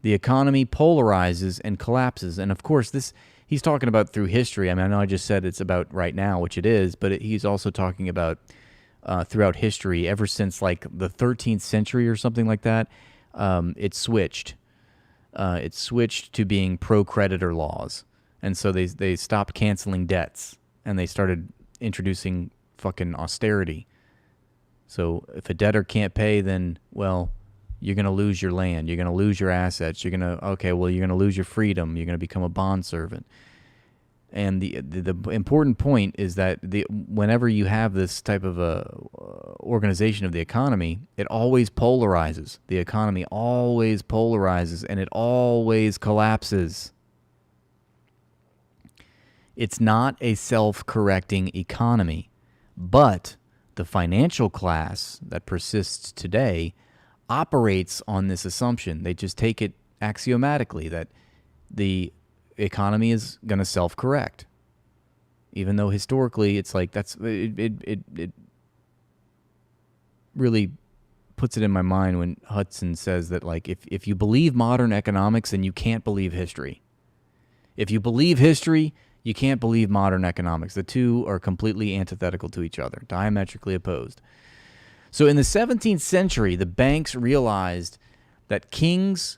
[SPEAKER 2] The economy polarizes and collapses, and of course, he's talking about through history. I mean, I know I just said it's about right now, which it is, but he's also talking about throughout history, ever since like the 13th century or something like that. It switched. It switched to being pro-creditor laws, and so they stopped canceling debts and they started introducing fucking austerity. So if a debtor can't pay, then well, you're going to lose your land, you're going to lose your assets, you're going to lose your freedom, you're going to become a bond servant. And the important point is that whenever you have this type of organization of the economy, it always polarizes. The economy always polarizes, and it always collapses. It's not a self-correcting economy, but the financial class that persists today operates on this assumption. They just take it axiomatically that the economy is going to self-correct, even though historically it's like it really puts it in my mind when Hudson says that, like, if you believe modern economics, then you can't believe history. If you believe history, you can't believe modern economics. The two are completely antithetical to each other, diametrically opposed. So in the 17th century, the banks realized that the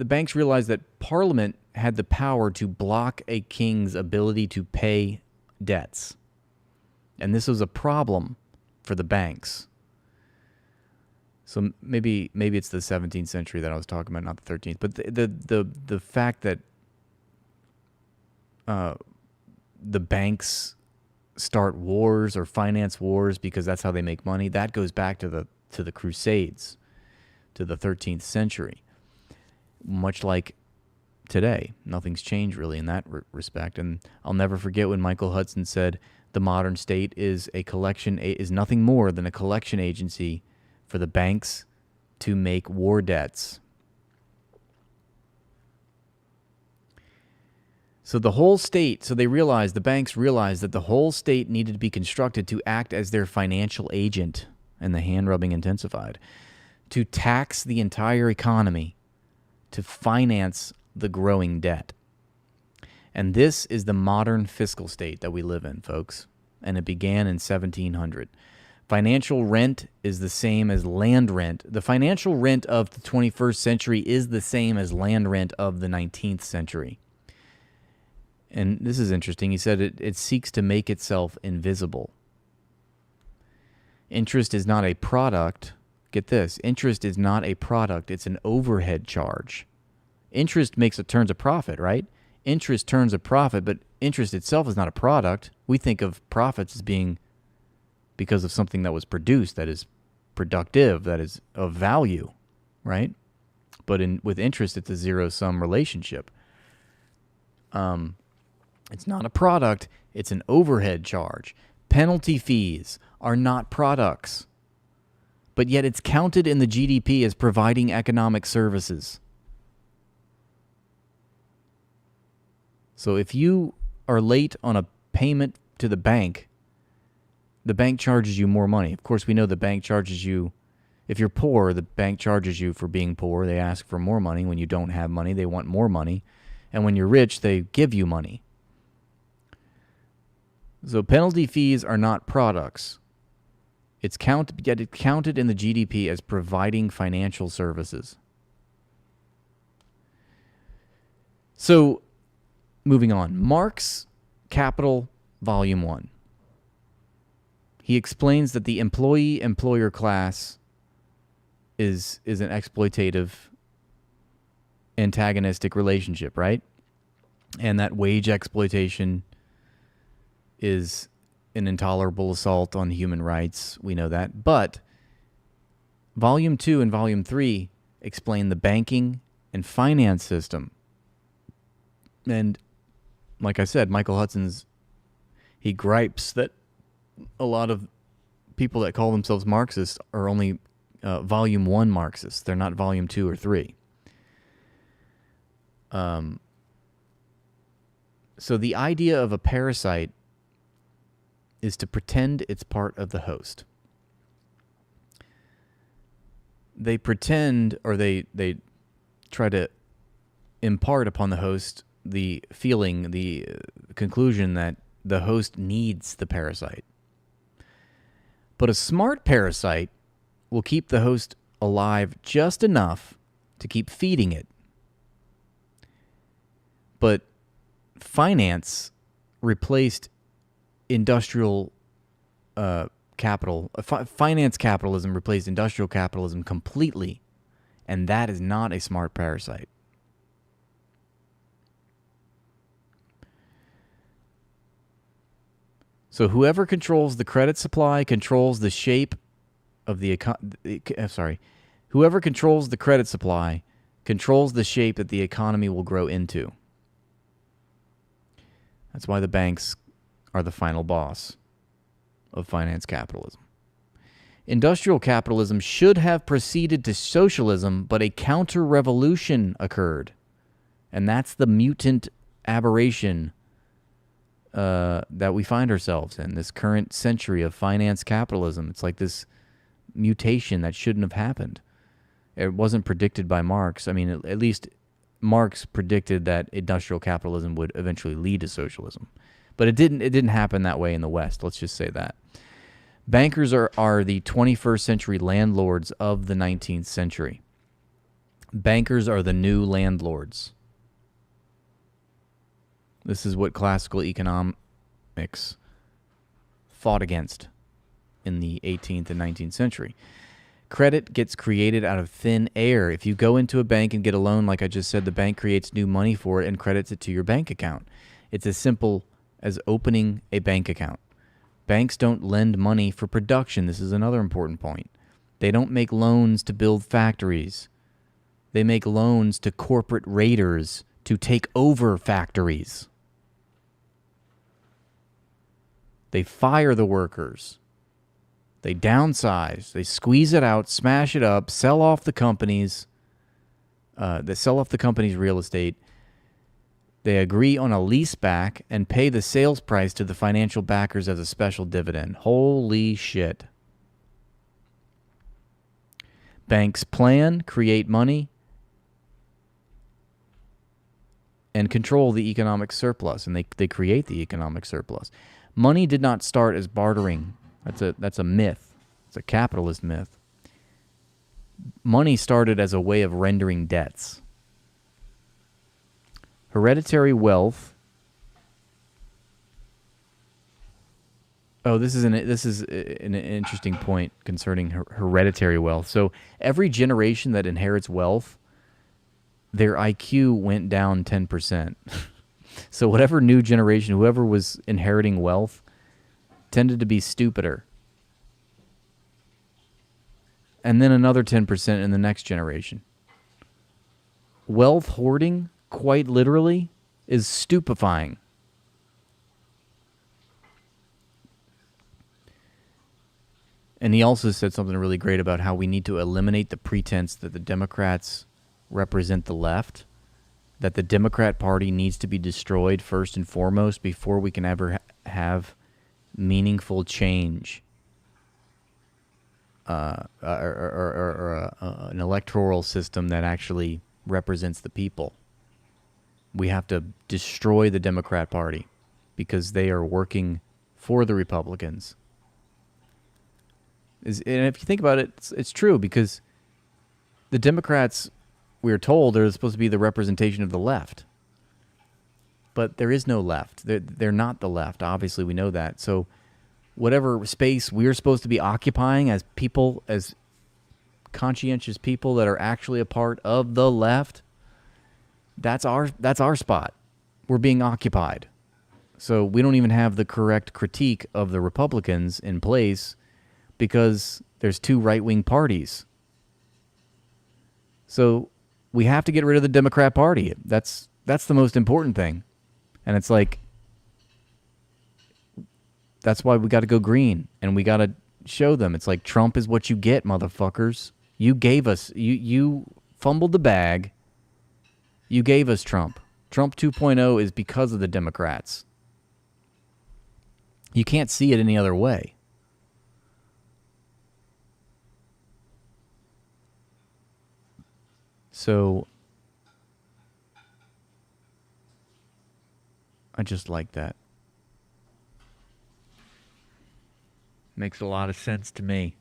[SPEAKER 2] banks realized that Parliament had the power to block a king's ability to pay debts. And this was a problem for the banks. So maybe it's the 17th century that I was talking about, not the 13th. But the fact that the banks start wars or finance wars because that's how they make money, that goes back to the Crusades, to the 13th century. Much like today, nothing's changed really in that respect. And I'll never forget when Michael Hudson said The modern state is is nothing more than a collection agency for the banks to make war debts. So the whole state, the banks realized that the whole state needed to be constructed to act as their financial agent, and the hand-rubbing intensified, to tax the entire economy, to finance the growing debt. And this is the modern fiscal state that we live in, folks, and it began in 1700. Financial rent is the same as land rent. The financial rent of the 21st century is the same as land rent of the 19th century. And this is interesting. He said it seeks to make itself invisible. Interest is not a product. Get this. Interest is not a product. It's an overhead charge. Interest turns a profit, right? Interest turns a profit, but interest itself is not a product. We think of profits as being because of something that was produced, that is productive, that is of value, right? But with interest, it's a zero-sum relationship. It's not a product, it's an overhead charge. Penalty fees are not products, but yet it's counted in the GDP as providing economic services. So if you are late on a payment to the bank charges you more money. Of course, we know the bank charges you, if you're poor, the bank charges you for being poor. They ask for more money. When you don't have money, they want more money. And when you're rich, they give you money. So penalty fees are not products. It's counted in the GDP as providing financial services. So, moving on. Marx, Capital, Volume 1. He explains that the employee-employer class is an exploitative, antagonistic relationship, right? And that wage exploitation is an intolerable assault on human rights. We know that. But Volume 2 and Volume 3 explain the banking and finance system. And like I said, Michael Hudson's, he gripes that a lot of people that call themselves Marxists are only Volume 1 Marxists. They're not Volume 2 or 3. So the idea of a parasite is to pretend it's part of the host. They pretend, or they try to impart upon the host the feeling, the conclusion that the host needs the parasite. But a smart parasite will keep the host alive just enough to keep feeding it. But finance replaced industrial capital. Finance capitalism replaced industrial capitalism completely, and that is not a smart parasite. So whoever controls the credit supply controls the shape of the whoever controls the credit supply controls the shape that the economy will grow into. That's why the banks are the final boss of finance capitalism. Industrial capitalism should have proceeded to socialism, but a counter-revolution occurred. And that's the mutant aberration that we find ourselves in, this current century of finance capitalism. It's like this mutation that shouldn't have happened. It wasn't predicted by Marx. I mean, at least Marx predicted that industrial capitalism would eventually lead to socialism. But it didn't happen that way in the West. Let's just say that. Bankers are the 21st century landlords of the 19th century. Bankers are the new landlords. This is what classical economics fought against in the 18th and 19th century. Credit gets created out of thin air. If you go into a bank and get a loan, like I just said, the bank creates new money for it and credits it to your bank account. It's as simple as opening a bank account. Banks don't lend money for production. This is another important point. They don't make loans to build factories. They make loans to corporate raiders to take over factories. They fire the workers. They downsize. They squeeze it out, smash it up, sell off the companies. They sell off the company's real estate. They agree on a lease back and pay the sales price to the financial backers as a special dividend. Holy shit. Banks plan, create money, and control the economic surplus, and they create the economic surplus. Money did not start as bartering. That's a myth. It's a capitalist myth. Money started as a way of rendering debts. Hereditary wealth. Oh, this is an interesting point concerning hereditary wealth. So every generation that inherits wealth, their IQ went down 10%. So whatever new generation, whoever was inheriting wealth, tended to be stupider. And then another 10% in the next generation. Wealth hoarding, quite literally, is stupefying. And he also said something really great about how we need to eliminate the pretense that the Democrats represent the left, that the Democrat Party needs to be destroyed first and foremost before we can ever have meaningful change, or an electoral system that actually represents the people. We have to destroy the Democrat Party because they are working for the Republicans. And if you think about it, it's true, because the Democrats, we're told, are supposed to be the representation of the left. But there is no left. They're not the left. Obviously, we know that. So whatever space we're supposed to be occupying as people, as conscientious people that are actually a part of the left, that's our spot. We're being occupied. So we don't even have the correct critique of the Republicans in place because there's two right-wing parties. So we have to get rid of the Democrat Party. That's the most important thing. And it's like, that's why we got to go green, and we got to show them. It's like, Trump is what you get, motherfuckers. You gave us, you fumbled the bag. You gave us Trump. Trump 2.0 is because of the Democrats. You can't see it any other way. So I just like that. Makes a lot of sense to me.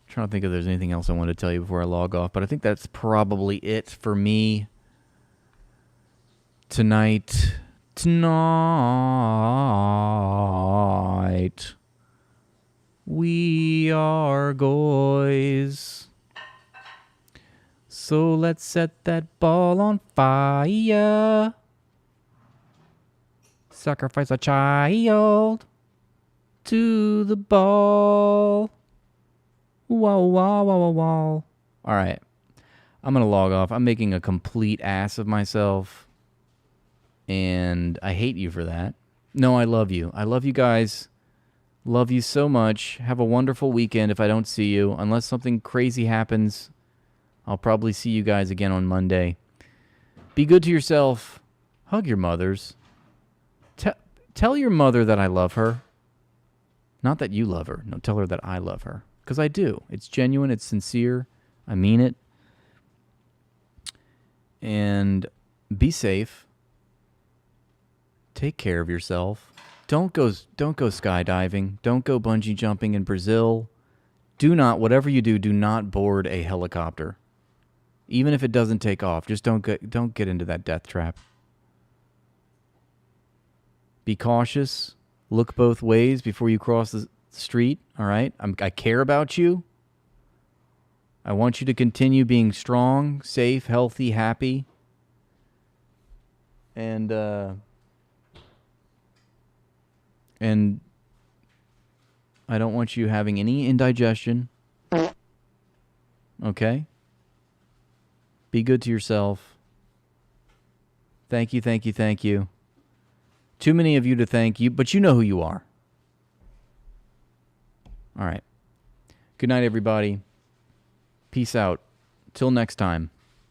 [SPEAKER 2] Trying to think if there's anything else I want to tell you before I log off, but I think that's probably it for me tonight. We are goys. So let's set that ball on fire. Sacrifice a child to the ball. Wow, wow, wow, wow, wow. All right. I'm going to log off. I'm making a complete ass of myself. And I hate you for that. No, I love you. I love you guys. Love you so much. Have a wonderful weekend if I don't see you. Unless something crazy happens, I'll probably see you guys again on Monday. Be good to yourself. Hug your mothers. Tell your mother that I love her. Not that you love her. No, tell her that I love her. Because I do. It's genuine. It's sincere. I mean it. And be safe. Take care of yourself. Don't go skydiving. Don't go bungee jumping in Brazil. Do not, whatever you do not board a helicopter. Even if it doesn't take off, just don't get into that death trap. Be cautious. Look both ways before you cross the street, all right? I care about you. I want you to continue being strong, safe, healthy, happy. And I don't want you having any indigestion. Okay? Be good to yourself. Thank you, thank you, thank you. Too many of you to thank you, but you know who you are. All right. Good night, everybody. Peace out. Till next time.